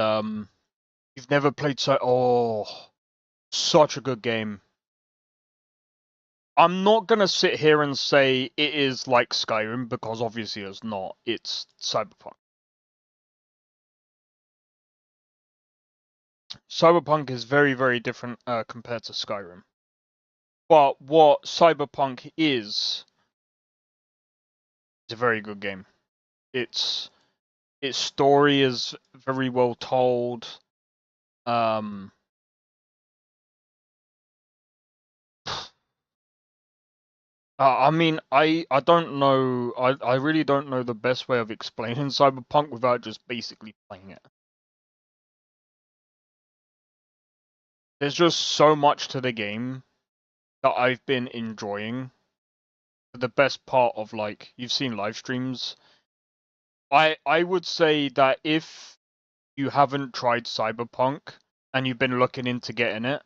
you've never played such a good game. I'm not gonna sit here and say it is like Skyrim, because obviously it's not. It's Cyberpunk. Cyberpunk is very, very different compared to Skyrim. But what Cyberpunk is a very good game. Its story is very well told. I mean, I don't know. I really don't know the best way of explaining Cyberpunk without just basically playing it. There's just so much to the game that I've been enjoying. For the best part of, like, you've seen live streams. I would say that if you haven't tried Cyberpunk and you've been looking into getting it,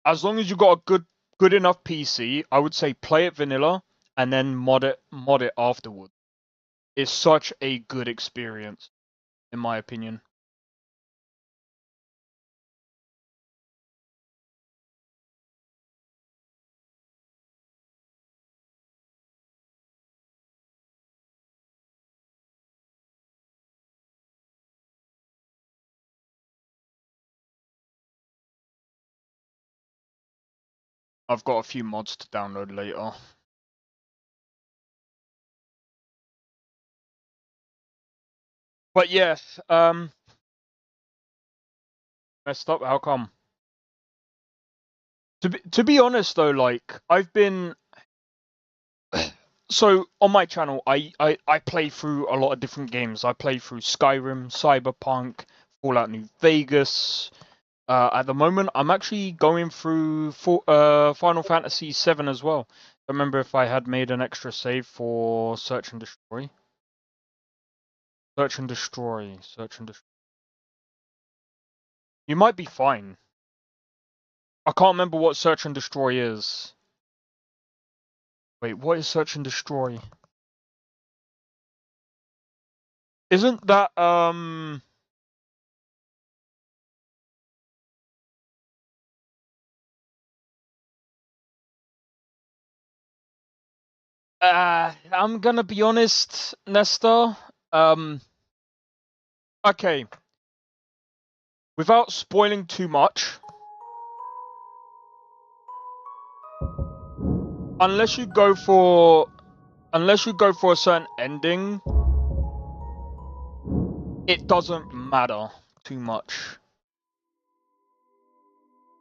as long as you got a good enough PC, I would say play it vanilla and then mod it afterward. It's such a good experience, in my opinion. I've got a few mods to download later. But yeah, messed up. How come? To be honest though, like, I've been so on my channel, I play through a lot of different games. I play through Skyrim, Cyberpunk, Fallout New Vegas. At the moment, I'm actually going through Final Fantasy VII as well. I remember if I had made an extra save for Search and Destroy. Search and Destroy. Search and Destroy. You might be fine. I can't remember what Search and Destroy is. Wait, what is Search and Destroy? Isn't that, I'm gonna be honest, Nestor. Okay. Without spoiling too much, unless you go for a certain ending, it doesn't matter too much.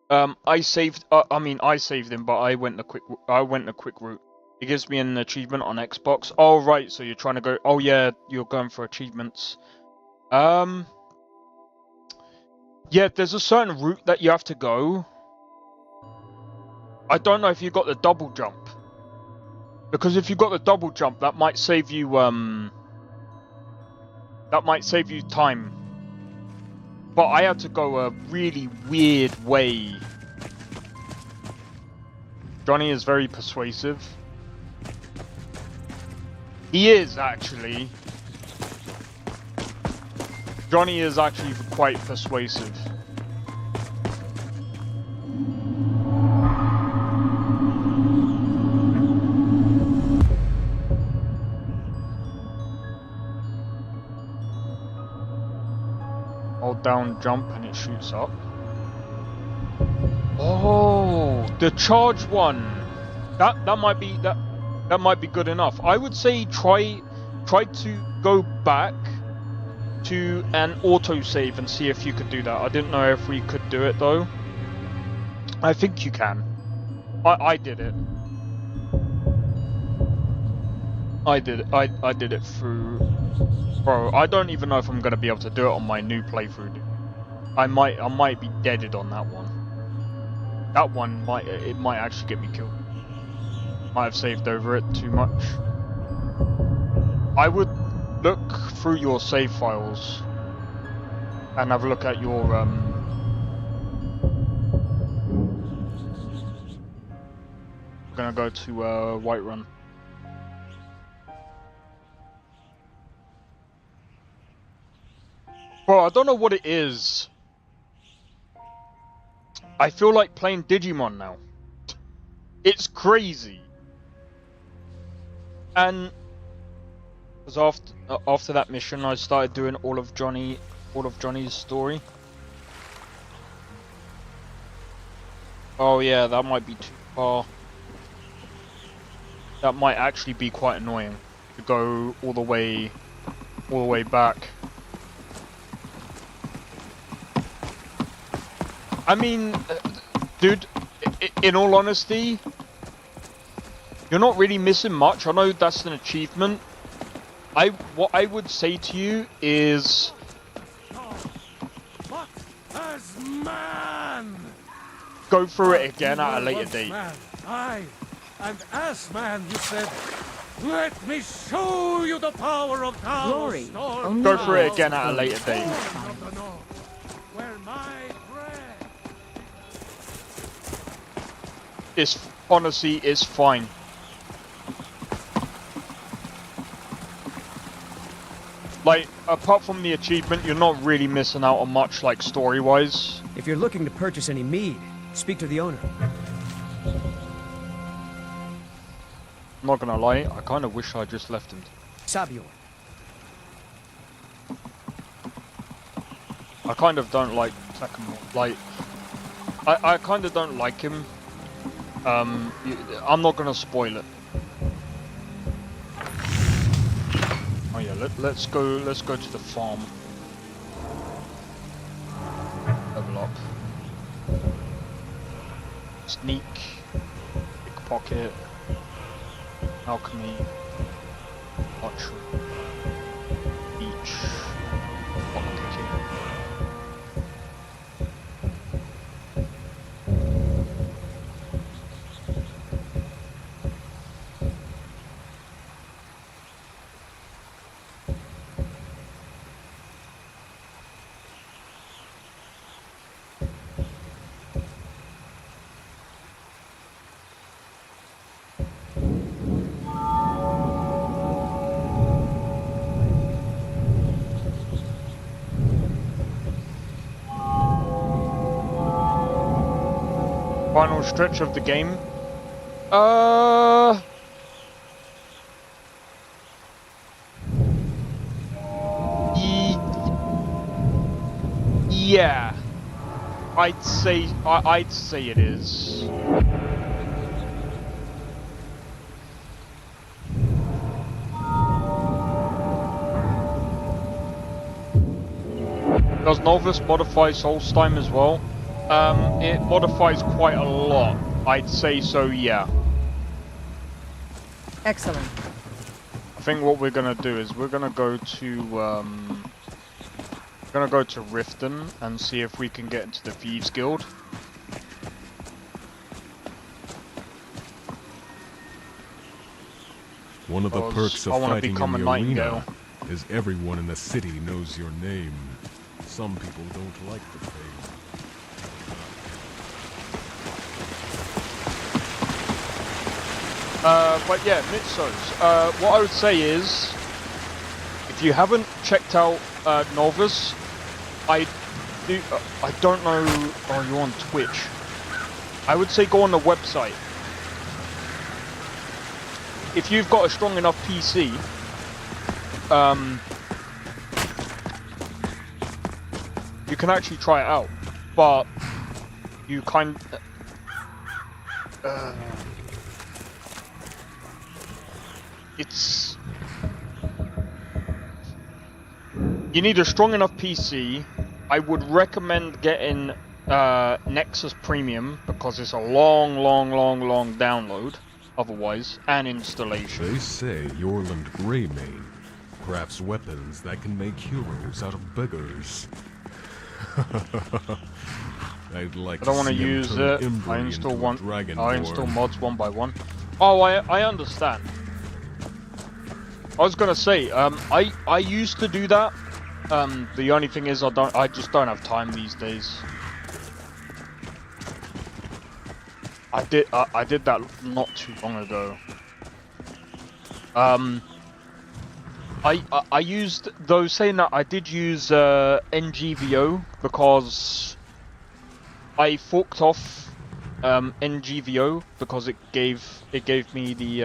I saved him, but I went a quick route. It gives me an achievement on Xbox. Oh right, so you're trying to go. Oh yeah, you're going for achievements. Yeah, there's a certain route that you have to go. I don't know if you got the double jump. Because if you got the double jump, that might save you time. But I had to go a really weird way. Johnny is very persuasive. He is actually. Johnny is actually quite persuasive. Hold down jump and it shoots up. Oh, the charge one. That might be that might be good enough. I would say try to go back to an autosave and see if you could do that. I didn't know if we could do it though. I think you can. I did it. I did it through. Bro, I don't even know if I'm gonna be able to do it on my new playthrough. I might be deaded on that one. That one might actually get me killed. Might have saved over it too much. I would look through your save files and have a look at your I'm gonna go to Whiterun. Bro, I don't know what it is. I feel like playing Digimon now. It's crazy. And because after that mission, I started doing all of Johnny's story. Oh yeah, that might be too far. That might actually be quite annoying to go all the way back. I mean, dude, in all honesty, you're not really missing much. I know that's an achievement. What I would say to you is, As man, go through it again at a later date. Man. Aye, and as man, you said, let me show you the power of Glory. Go through it again at a later date. Where my bread. It's honestly, it's fine. Like, apart from the achievement, you're not really missing out on much, like, story-wise. If you're looking to purchase any mead, speak to the owner. I'm not gonna lie, I kind of wish I just left him. Sabio. I kind of don't like Takamo. Like, I kind of don't like him. I'm not gonna spoil it. Oh yeah, let's go to the farm. Level up. Sneak, pickpocket, alchemy, archery, beach, lockpicking. Final stretch of the game. Yeah. I'd say it is. Does Nolvus modify Solstheim as well? It modifies quite a lot. I'd say so, yeah. Excellent. I think what we're gonna do is we're gonna go to Riften and see if we can get into the Thieves Guild. One of the perks of fighting in become the a nightingale. arena is everyone in the city knows your name. Some people don't like the fame. But yeah, Mitsos. What I would say is, if you haven't checked out Nolvus, I don't know. Oh, you're on Twitch. I would say go on the website. If you've got a strong enough PC, you can actually try it out. But you you need a strong enough PC. I would recommend getting Nexus Premium because it's a long download otherwise, and installation. They say Yorland Greymane crafts weapons that can make heroes out of beggars. I'd like I don't want to see him use turn it. Imbri I install into a one. I dragonborn. install mods one by one. Oh, I understand. I was gonna say, I used to do that. The only thing is I just don't have time these days. I did that not too long ago. I used, though saying that, I did use NGVO because I forked off NGVO because it gave me the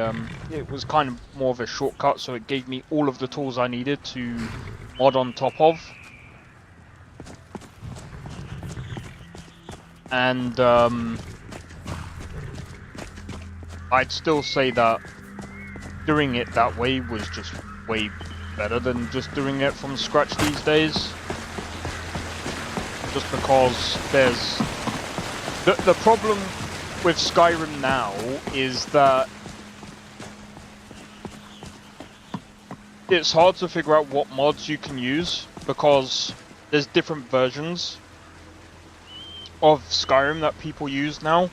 it was kind of more of a shortcut, so it gave me all of the tools I needed to mod on top of. And I'd still say that doing it that way was just way better than just doing it from scratch these days. Just because there's the problem with Skyrim now is that it's hard to figure out what mods you can use because there's different versions of Skyrim that people use now.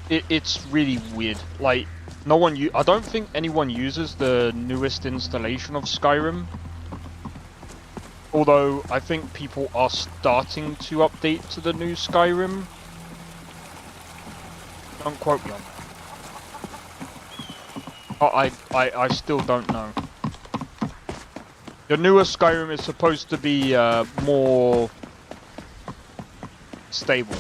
It's really weird. Like, I don't think anyone uses the newest installation of Skyrim. Although, I think people are starting to update to the new Skyrim. Don't quote me on that. I still don't know. The newer Skyrim is supposed to be more stable.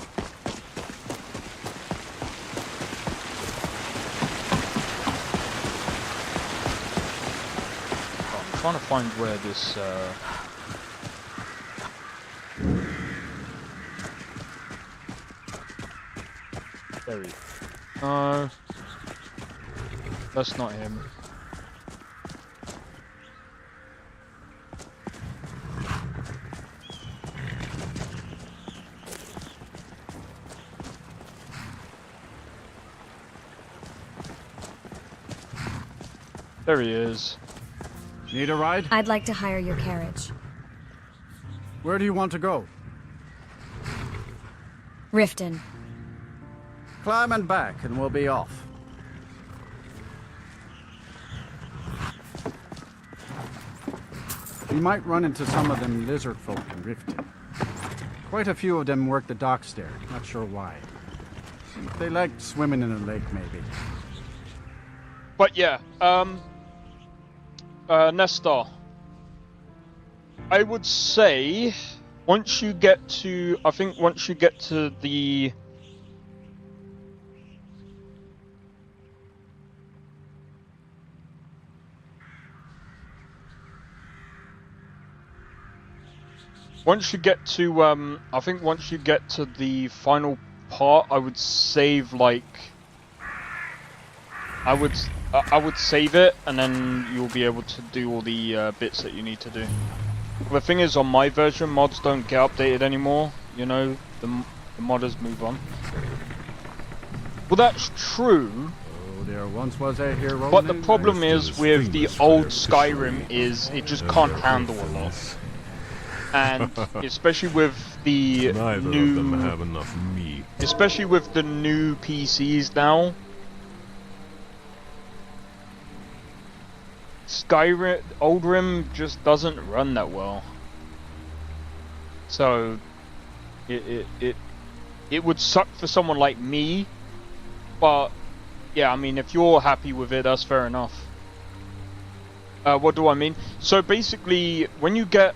I'm trying to find where this there he is. No, that's not him. There he is. Need a ride? I'd like to hire your carriage. Where do you want to go? Riften. Climb and back, and we'll be off. We might run into some of them lizard folk in Riften. Quite a few of them work the docks there, not sure why. They like swimming in a lake, maybe. But yeah, Nestor, I would say once you get to, the once you get to the final part, I would save, like, I would save it, and then you'll be able to do all the bits that you need to do. The thing is, on my version, mods don't get updated anymore. You know, the modders move on. Well, that's true. Oh, there once was a hero. But the problem is with the old Skyrim is it just can't handle a lot. And especially with the especially with the new PCs now, Skyrim, Oldrim just doesn't run that well. So it would suck for someone like me, but yeah, I mean, if you're happy with it, that's fair enough. What do I mean? So basically, when you get,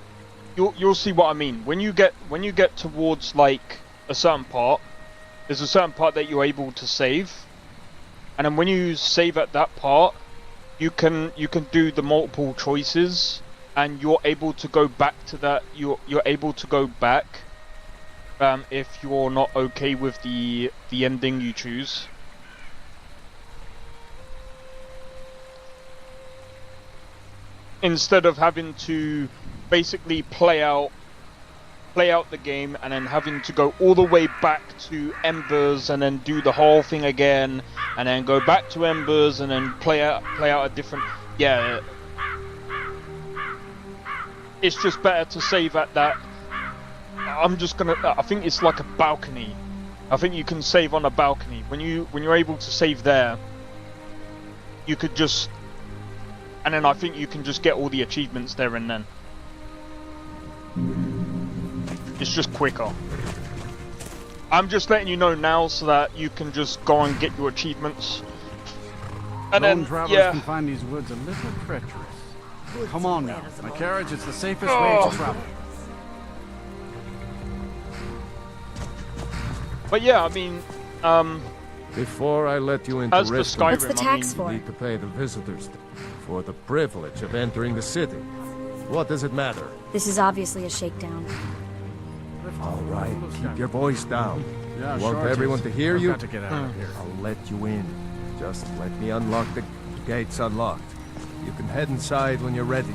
you'll see what I mean. When you get towards like a certain part, there's a certain part that you're able to save, and then when you save at that part, you can do the multiple choices, and you're able to go back to that. You're able to go back if you're not okay with the ending you choose. Instead of having to basically play out the game and then having to go all the way back to Embers and then do the whole thing again and then go back to Embers and then play out a different, yeah, it's just better to save at that. I think it's like a balcony I think you can save on a balcony. When you're able to save there, you could just, and then I think you can just get all the achievements there and then. It's just quicker. I'm just letting you know now so that you can just go and get your achievements. And Lone then, travelers yeah. can find these woods a little treacherous. Come on now. My carriage is the safest way to travel. But yeah, I mean, Before I let you into as for Riften, Skyrim, What's the tax I for? you need to pay the visitors for the privilege of entering the city. What does it matter? This is obviously a shakedown. All right, keep your voice down. Yeah, You want sure it everyone is. to hear I've you? got to get out of here. I'll let you in. Just let me unlock the gates unlocked. You can head inside when you're ready.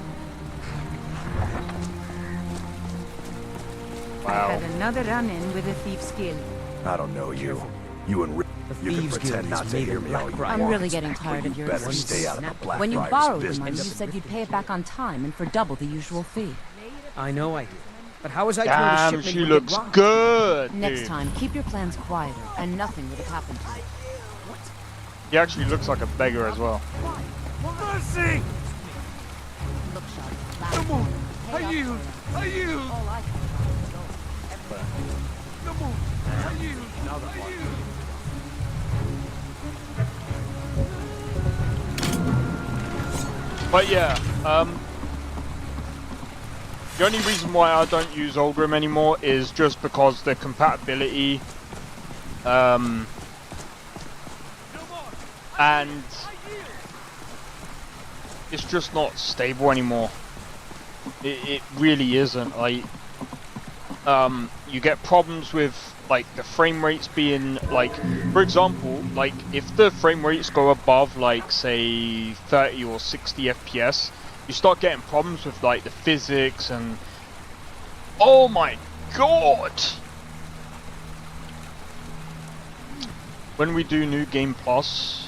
Wow. Had another run-in with a thief's guild. I don't know you. You and Rick, you can Thieves pretend Guild not is to made hear of me all you black I'm want, really getting but tired you of your better stay out of the When you Blackfriars borrowed the money, you business. said you'd pay it back on time and for double the usual fee. I know I do. But how was I told a Damn, shipment she would looks get robbed? good, Next dude. time, keep your plans quieter, and nothing would have happened to you. He actually looks like a beggar as well. Mercy! Look, Shotty. Come on! I yield! I yield! Come on! I yield! I yield! But yeah, the only reason why I don't use Oldrim anymore is just because the compatibility, and it's just not stable anymore. It really isn't. Like, you get problems with like the frame rates being like, for example, like if the frame rates go above like say 30 or 60 FPS, you start getting problems with like the physics and oh my god! When we do New Game Plus,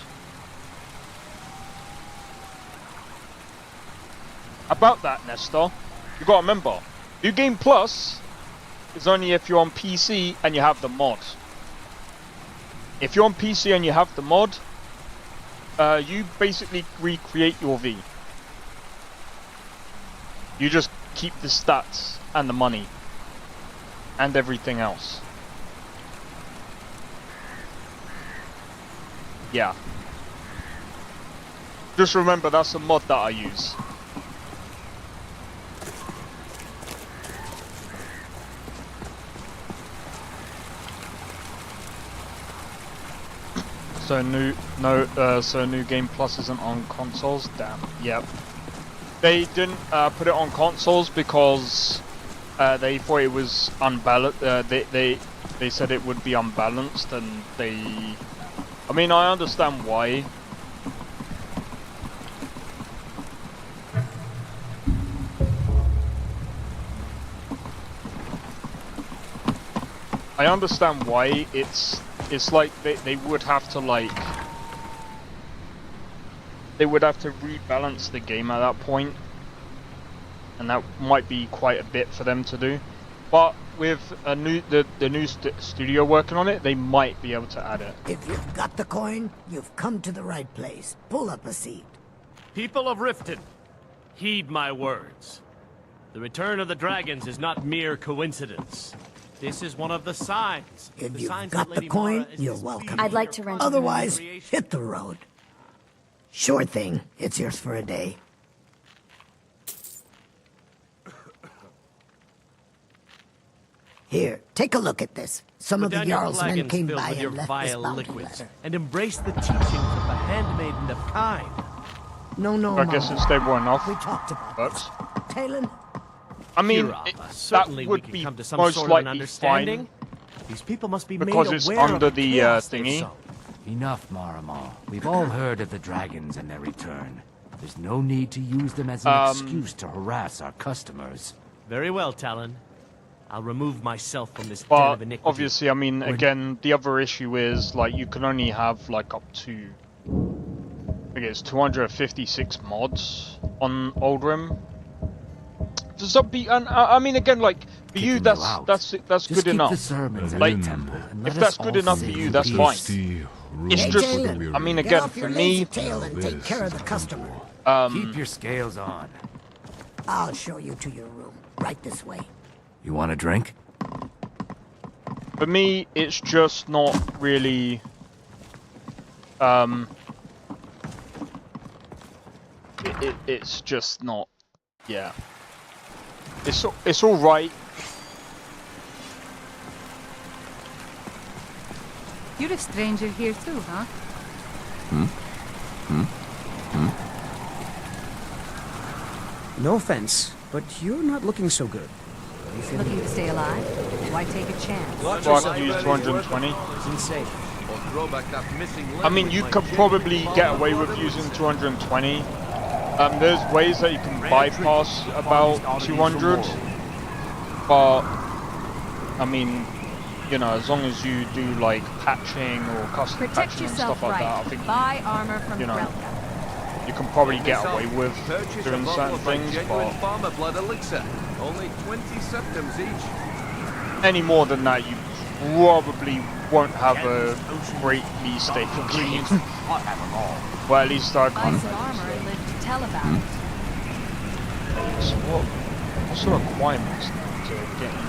about that, Nestor, you gotta remember, New Game Plus is only if you're on PC and you have the mod. If you're on PC and you have the mod, you basically recreate your V. You just keep the stats and the money and everything else. Yeah. Just remember that's a mod that I use. So New Game Plus isn't on consoles. Damn. Yep. They didn't put it on consoles because they thought it was unbalanced. They said it would be unbalanced, and they. I mean, I understand why. I understand why. It's like they would have to like. They would have to rebalance the game at that point, and that might be quite a bit for them to do. But with a new the new studio working on it, they might be able to add it. If you've got the coin, you've come to the right place. Pull up a seat. People of Riften, heed my words. The return of the dragons is not mere coincidence. This is one of the signs. If you've got the coin, you're welcome. I'd like to rent. Otherwise, hit the road. Sure thing. It's yours for a day. Here, take a look at this. Some of the Jarl's men came by and left this bounty letter. And embrace the teachings of the handmaiden of Kind. No, I guess it's stable enough. We talked about Works. Talon? I mean, Certainly that we would can be come to some most sort of an likely understanding. fine These people must be because made it's aware under of the chaos they've thingy. sown. Enough, Maramo. We've all heard of the dragons and their return. There's no need to use them as an excuse to harass our customers. Very well, Talon. I'll remove myself from this den But of iniquity. obviously, I mean, again, the other issue is like you can only have like up to, I guess, 256 mods on Oldrim. For some people, and I mean, again, like for you, that's Just good keep enough. the sermons in Like, the temple, and if let that's us good all enough sit for you, in that's peace. fine. It's Hey, just, Jalen, I mean, get again, off for your me, lazy tail and take care of the customer. Keep your scales on. I'll show you to your room. Right this way. You want a drink? for me, it's just not really. It's just not. Yeah. It's all right. You're a stranger here too, huh? No offense, but you're not looking so good. Looking to stay alive? Why take a chance? So I can use 220. Isn't safe. I mean, you could probably get away with using 220. There's ways that you can bypass about 200, but I mean, you know, as long as you do like patching or custom Protect patching and yourself stuff like right. that, I think Buy armor from you know, Grelka. you can probably get away with doing certain things, but farmer blood elixir. Only 20 septims each. any more than that, you probably won't have a greatly stable game. Well, at least I Buy can't. some armor and live to tell about it. So what's the requirements now to get in?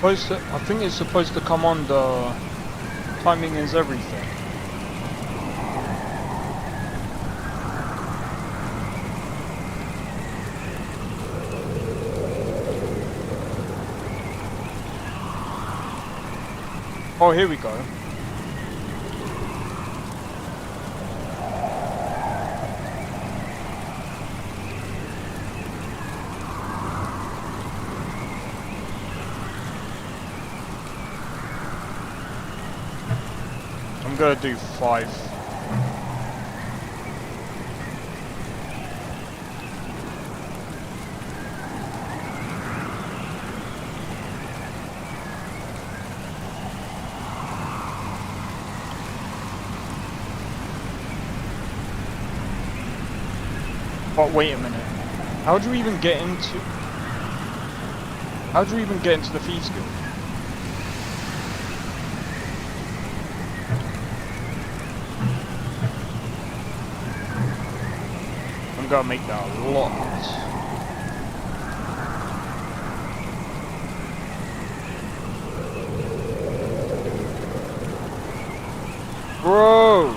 I think it's supposed to come on the timing is everything. Oh, here we go. I'm gonna do 5. But wait a minute. How do you even get into the Thieves Guild? I'm gonna make that a lot. Bro!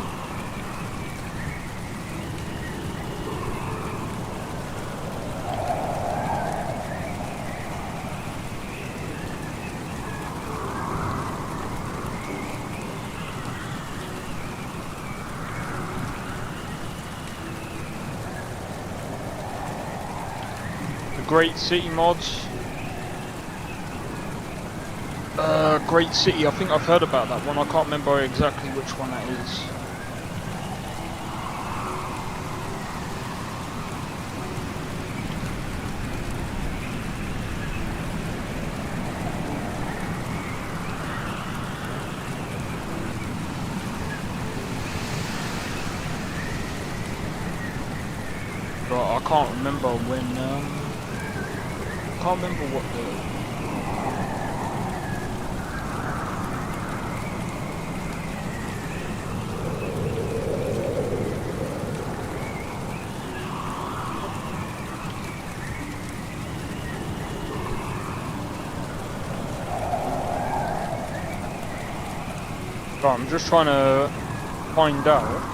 Great City mods. Great City, I think I've heard about that one. I can't remember exactly which one that is. But I can't remember when I can't remember what the So I'm just trying to find out.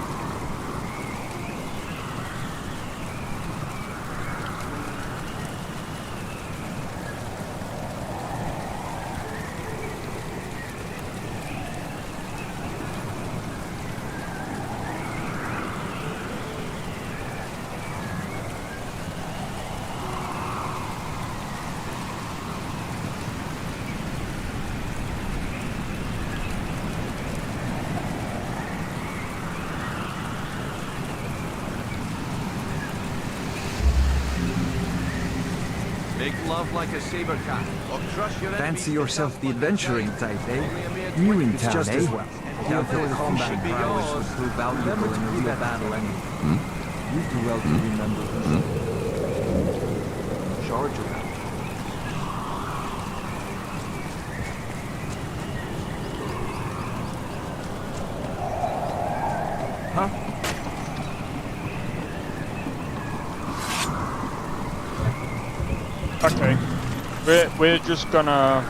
Make love like a saber cat, or crush your Fancy yourself the adventuring type, eh? New in town, just eh? as well. Doubt that the combat prowess would prove valuable in a real battle anyway. You do well to remember this. Charge around. Huh? Okay, we're just gonna.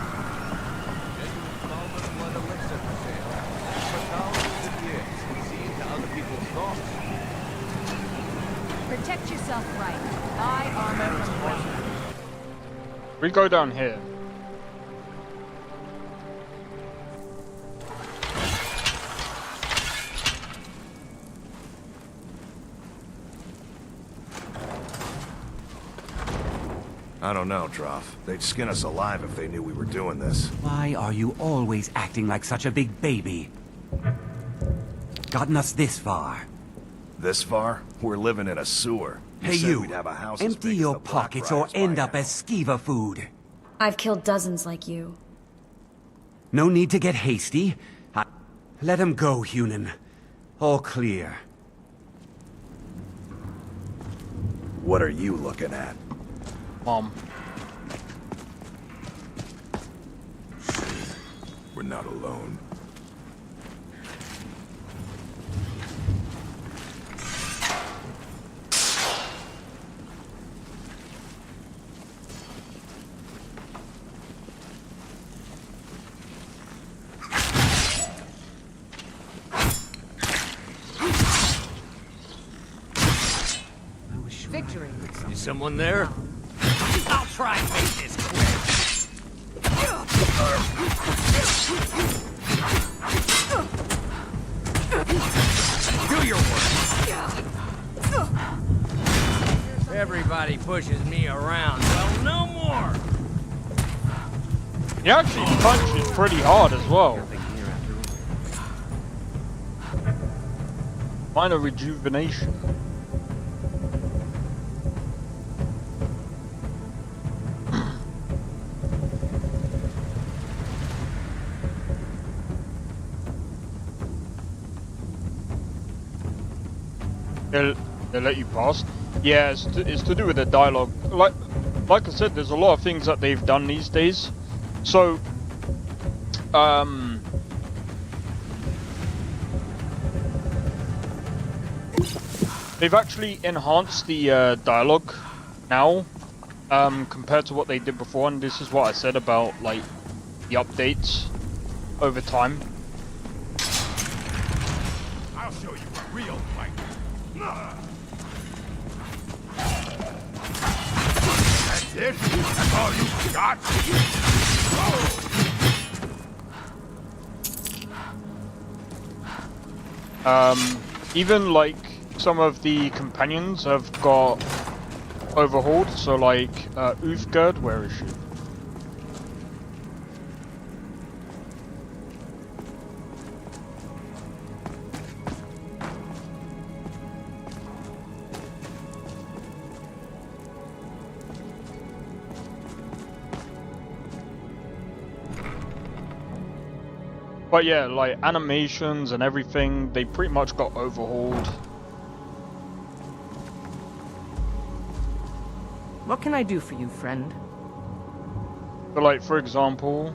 Protect yourself right. Buy armor from ground. We go down here. I don't know, Droff. They'd skin us alive if they knew we were doing this. Why are you always acting like such a big baby? Gotten us this far. This far? We're living in a sewer. Hey said you, we'd have a house as empty big as your the pockets or Blackfriars end by up as skeever food. I've killed dozens like you. No need to get hasty. Let him go, Hunan. All clear. What are you looking at? We're not alone. Victory. Is someone there? I'll try and make this quick. Do your work. Everybody pushes me around. Well, no more. He actually punches pretty hard as well. Minor rejuvenation. They'll let you pass. Yeah, it's to do with the dialogue. Like I said, there's a lot of things that they've done these days. So, they've actually enhanced the dialogue now compared to what they did before, and this is what I said about like the updates over time. I'll show you a real fight. That's it? That's all you got? Even like some of the companions have got overhauled, so like Uthgerd, where is she? But yeah, like animations and everything, they pretty much got overhauled. What can I do for you, friend? So like, for example...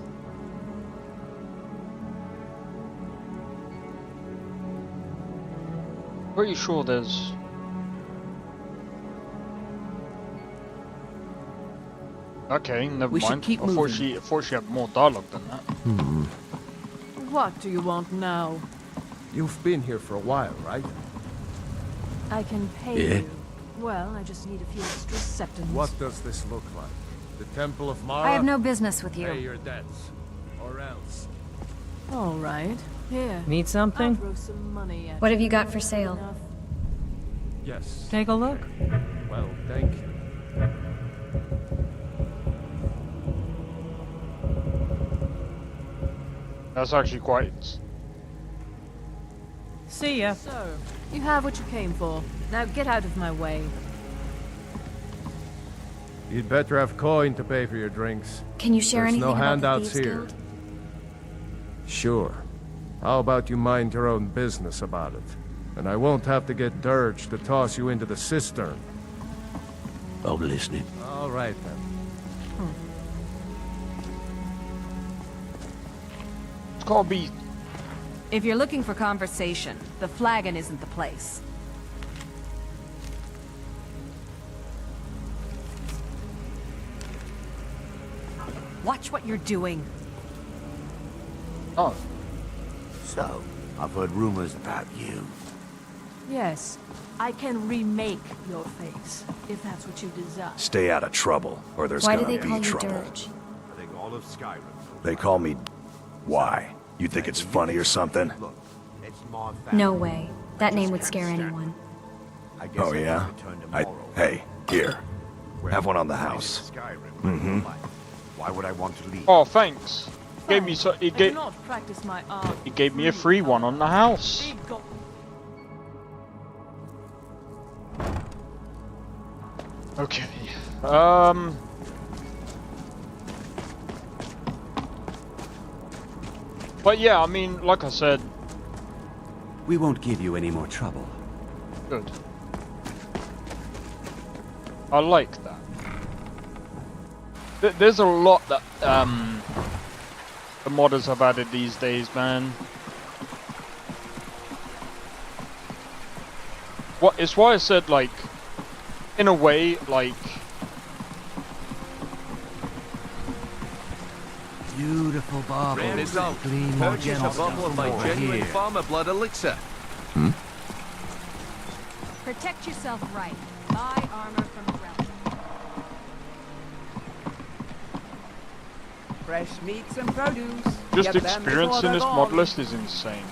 Pretty sure there's... Okay, never mind. I thought she had more dialogue than that. What do you want now? You've been here for a while, right? I can pay Yeah. you. Well, I just need a few extra seconds. What does this look like? The Temple of Mara? I have no business with you. Pay your debts. Or else. All right. Here. Need something? I'll throw some money at What have you got for sale? Yes. Take a look. Well, thank you. That's actually quite. See ya. So, you have what you came for. Now get out of my way. You'd better have coin to pay for your drinks. Can you share There's anything no about the handouts Thieves' here. Guild? Sure. How about you mind your own business about it? And I won't have to get Dirge to toss you into the cistern. I'm listening. All right, then. It's gotta be. If you're looking for conversation, the flagon isn't the place. Watch what you're doing. Oh. So, I've heard rumors about you. Yes, I can remake your face, if that's what you desire. Stay out of trouble, or there's Why do gonna they be call you trouble. Dirge? I think all of Skyrim. They call me... Why? You think it's funny or something? Look, it's my family. No way. That name would scare anyone. I guess Oh, I can yeah? return tomorrow. Hey, here. Have one on the house. Mm-hmm. Why would I want to leave? Oh, thanks. Gave me so. He I do gave. not practice my art. He gave me a free one on the house. Big go- Okay. But yeah, I mean, like I said, We won't give you any more trouble. good. I like that. There's a lot that the modders have added these days, man. It's why I said, like, in a way, like, Beautiful baubles. Rare result. Gleaming Purchase a bottle of my gemstones genuine here. farmer blood elixir. Protect yourself right. Buy armor from the realm. Fresh meats and produce. just Get them before experiencing they're this gone. mod list is insane.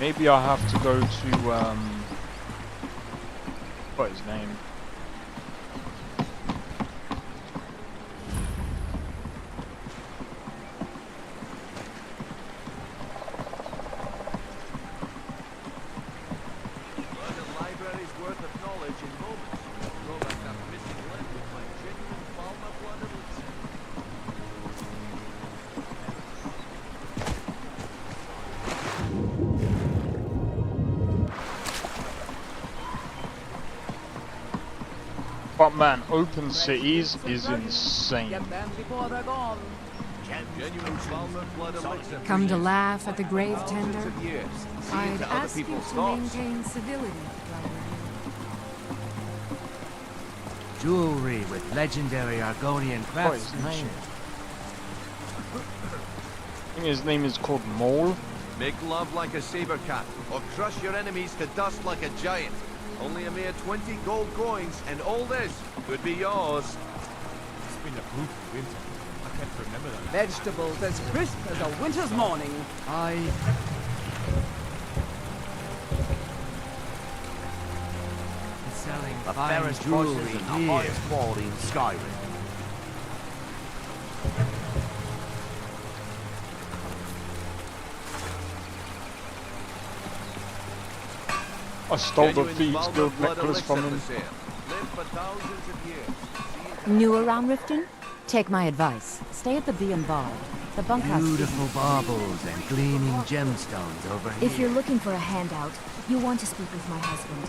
Maybe I have to go to, what is his name? Library's worth of knowledge in moments. Throw back that missing link with my genuine farmer blood elixir. But man, open cities is insane. Get them before they're gone. Genuine farmer blood elixir. Come to laugh at the grave Thousands tender? of years. See I'd into other ask you people's to thoughts. maintain civility, brother. Jewelry with legendary Argonian What is his craftsmanship. name? I think his name is called Mole. Make love like a saber cat, or crush your enemies to dust like a giant. Only a mere 20 gold coins, and all this could be yours. It's been a brutal winter. I can't remember that. Vegetables as crisp as a winter's morning. Selling The fine fairest jewelry prices and the here. highest quality in Skyrim. I stole the Genuine Thieves farmer Guild blood necklace from elixir him. for sale. Live for thousands of years. New around Riften? Take my advice. Stay at the Bee and Bar. The bunkhouse. Beautiful baubles and gleaming gemstones over here. If you're looking for a handout, you want to speak with my husband.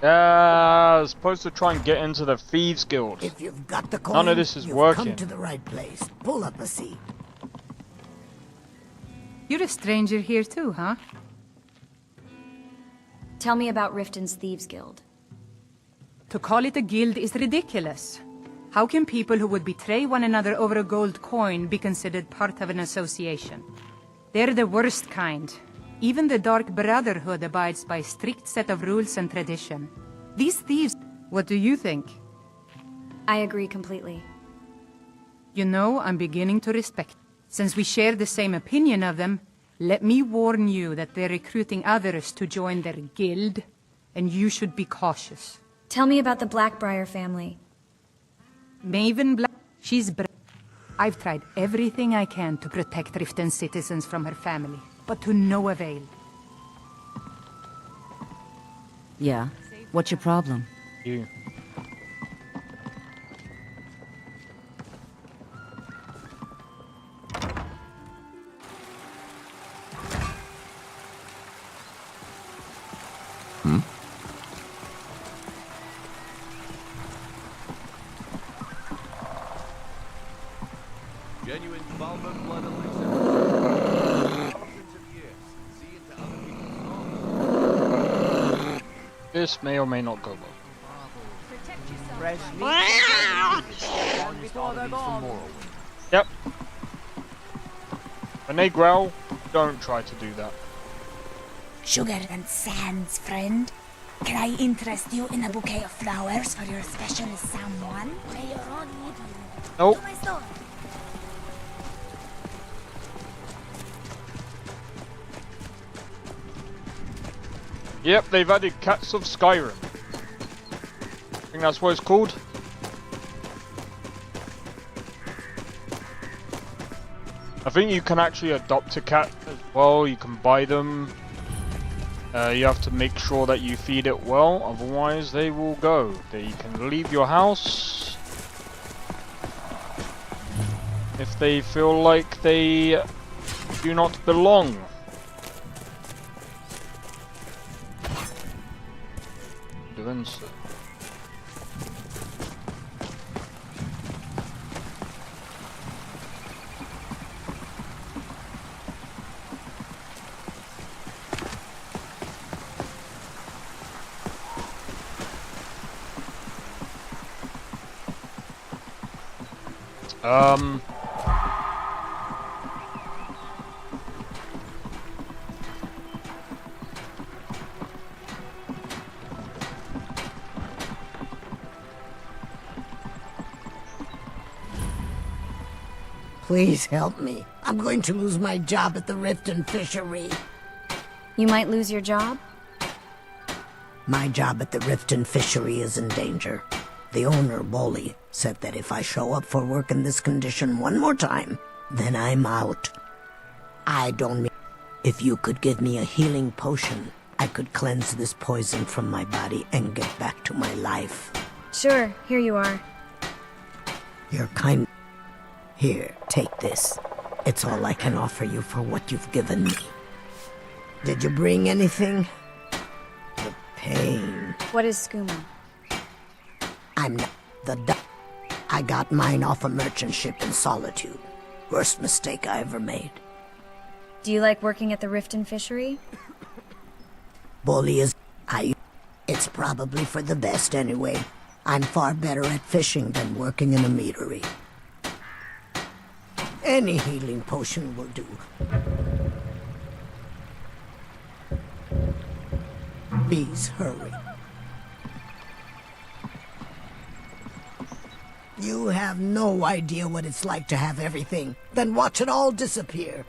I was supposed to try and get into the Thieves Guild. If you've got the coin, None of this is you've working. come to the right place. Pull up a seat. You're a stranger here too, huh? Tell me about Riften's Thieves Guild. To call it a guild is ridiculous. How can people who would betray one another over a gold coin be considered part of an association? They're the worst kind. Even the Dark Brotherhood abides by a strict set of rules and tradition. These thieves... What do you think? I agree completely. You know, I'm beginning to respect. Since we share the same opinion of them, let me warn you that they're recruiting others to join their guild, and you should be cautious. Tell me about the Blackbriar family. Maven Black... She's brave. I've tried everything I can to protect Riften citizens from her family, but to no avail. Yeah? What's your problem? You. Genuine Valver blood elixir. Thousands of years. See into other people's souls. This may or may not go well. Yep. When they growl, don't try to do that. Sugar and sands, friend. Can I interest you in a bouquet of flowers for your special someone? May your own lead you. Nope. To my store. Yep, they've added Cats of Skyrim. I think that's what it's called. I think you can actually adopt a cat as well. You can buy them. You have to make sure that you feed it well, otherwise they will go. They can leave your house if they feel like they do not belong. Doing so. Please help me. I'm going to lose my job at the Riften Fishery. You might lose your job? My job at the Riften Fishery is in danger. The owner, Bolly, said that if I show up for work in this condition one more time, then I'm out. I don't mean... If you could give me a healing potion, I could cleanse this poison from my body and get back to my life. Sure, here you are. You're kind... Here, take this. It's all I can offer you for what you've given me. Did you bring anything? The pain. What is skooma? I'm not I got mine off a merchant ship in Solitude. Worst mistake I ever made. Do you like working at the Riften Fishery? Bully is... It's probably for the best anyway. I'm far better at fishing than working in a meadery. Any healing potion will do. Please, hurry. You have no idea what it's like to have everything, then watch it all disappear.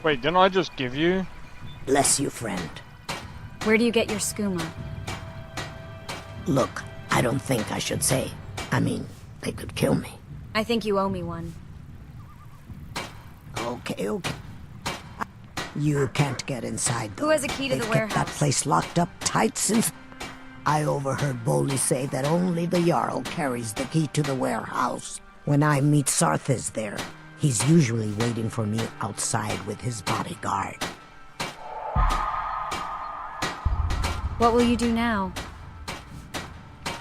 Wait, didn't I just give you? Bless you, friend. Where do you get your skooma? Look, I don't think I should say. I mean, they could kill me. I think you owe me one. Okay. You can't get inside, though. Who has a key to the They've warehouse? kept that place locked up tight since... I overheard Bolly say that only the Jarl carries the key to the warehouse. When I meet Sarthes there, he's usually waiting for me outside with his bodyguard. What will you do now?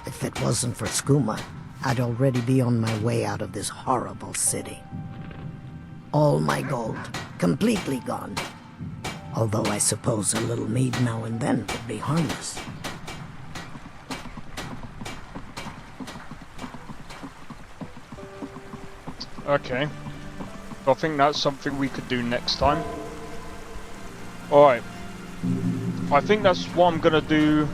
If it wasn't for skooma, I'd already be on my way out of this horrible city. All my gold, completely gone. Although I suppose a little mead now and then would be harmless. Okay. I think that's something we could do next time. Alright. I think that's what I'm gonna do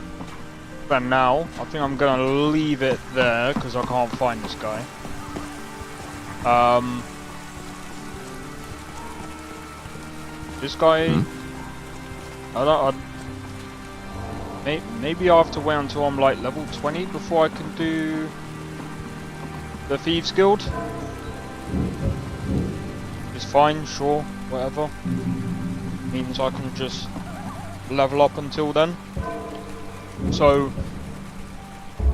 for now. I think I'm gonna leave it there because I can't find this guy. This guy, maybe I have to wait until I'm like level 20 before I can do the Thieves Guild. It's fine, sure, whatever. Means I can just level up until then. So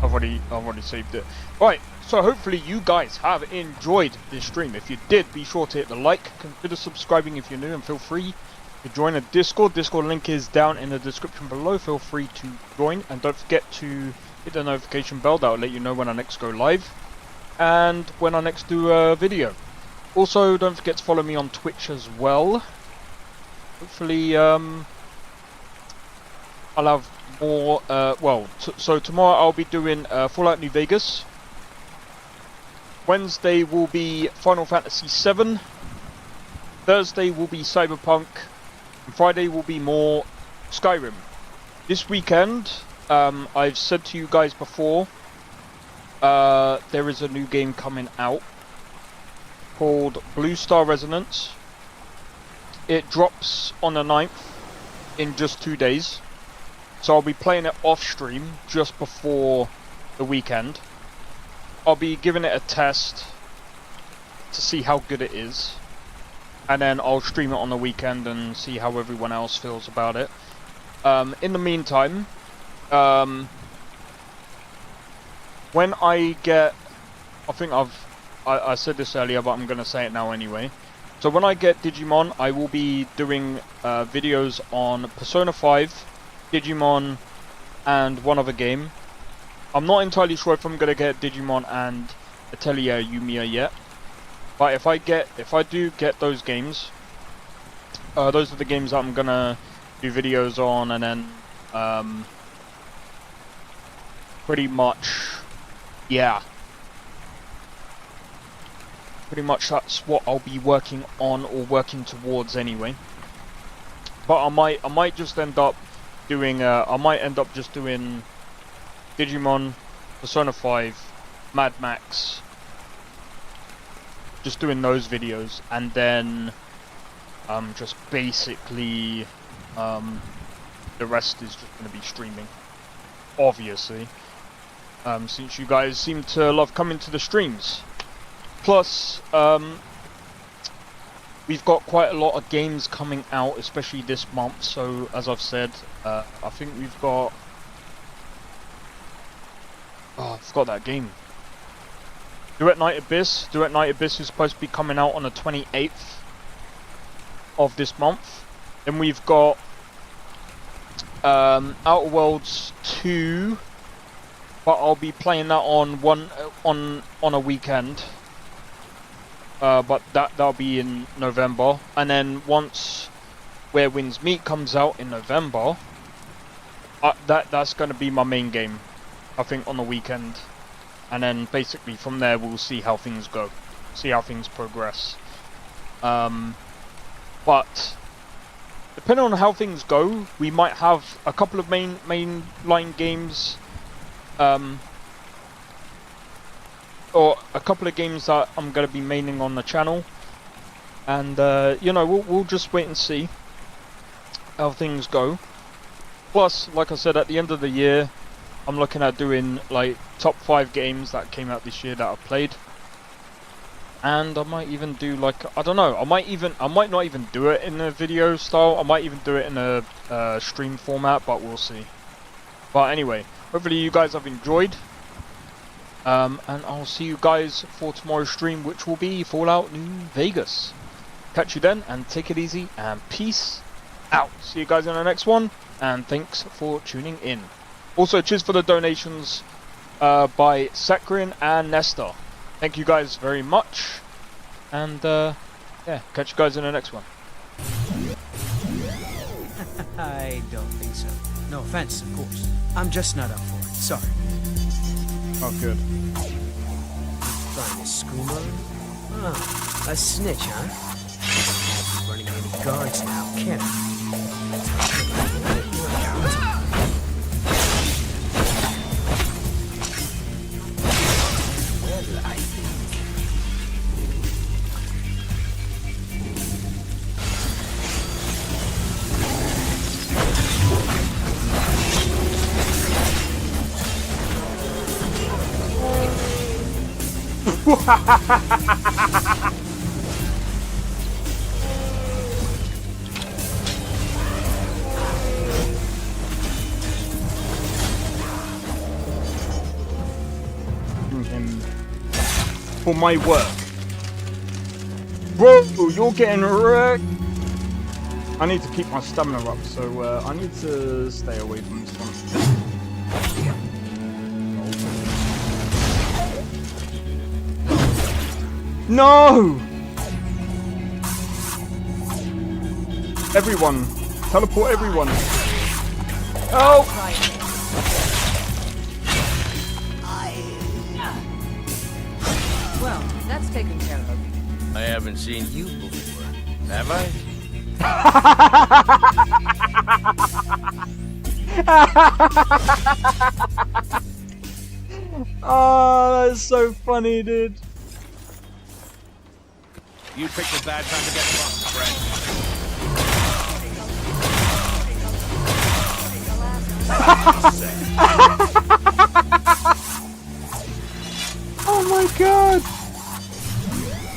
I've already saved it. Right, so hopefully you guys have enjoyed this stream. If you did, be sure to hit the like, consider subscribing if you're new, and feel free to join a Discord. Discord link is down in the description below. Feel free to join, and don't forget to hit the notification bell. That will let you know when I next go live and when I next do a video. Also, don't forget to follow me on Twitch as well. Hopefully I'll have more, so tomorrow I'll be doing Fallout New Vegas. Wednesday will be Final Fantasy VII. Thursday will be Cyberpunk. And Friday will be more Skyrim. This weekend, I've said to you guys before, there is a new game coming out called Blue Star Resonance. It drops on the 9th in just 2 days. So I'll be playing it off stream just before the weekend. I'll be giving it a test to see how good it is. And then I'll stream it on the weekend and see how everyone else feels about it. In the meantime, when I get... I think I said this earlier, but I'm going to say it now anyway. So when I get Digimon, I will be doing videos on Persona 5, Digimon, and one other game. I'm not entirely sure if I'm gonna get Digimon and Atelier Yumiya yet, but if I do get those games, those are the games that I'm gonna do videos on, and then pretty much, yeah, pretty much that's what I'll be working on or working towards anyway. But I might just end up doing just doing Digimon, Persona 5, Mad Max, just doing those videos, and then just basically the rest is just going to be streaming, obviously, since you guys seem to love coming to the streams. Plus we've got quite a lot of games coming out, especially this month. So, as I've said, I think we've got... Oh, I forgot that game. Duet Night Abyss. Duet Night Abyss is supposed to be coming out on the 28th of this month. Then we've got Outer Worlds 2, but I'll be playing that on a weekend. But that'll be in November, and then once Where Winds Meet comes out in November, that's going to be my main game, I think, on the weekend, and then basically from there we'll see how things go, see how things progress. But depending on how things go, we might have a couple of mainline games. Or a couple of games that I'm going to be maining on the channel, and you know, we'll just wait and see how things go. Plus, like I said, at the end of the year, I'm looking at doing like top 5 games that came out this year that I've played, and I might even do like, I don't know, I might not even do it in a video style. I might even do it in a stream format, but we'll see. But anyway, hopefully you guys have enjoyed. And I'll see you guys for tomorrow's stream, which will be Fallout New Vegas. Catch you then, and take it easy, and peace out. See you guys in the next one, and thanks for tuning in. Also, cheers for the donations by Sakrin and Nestor. Thank you guys very much, and yeah, catch you guys in the next one. I don't think so. No offense, of course. I'm just not up for it. Sorry. Oh, good. Fine, a screamer? Oh, a snitch, huh? Can't be running any guards now, can I? Well, I think... For my work. Whoa, you're getting wrecked. I need to keep my stamina up, so I need to stay away from this one. No! Everyone! Teleport everyone! Oh! Well, that's taken care of. I haven't seen you before, have I? Oh, that's so funny, dude. You picked a bad time to get bumped, friend. Oh my god!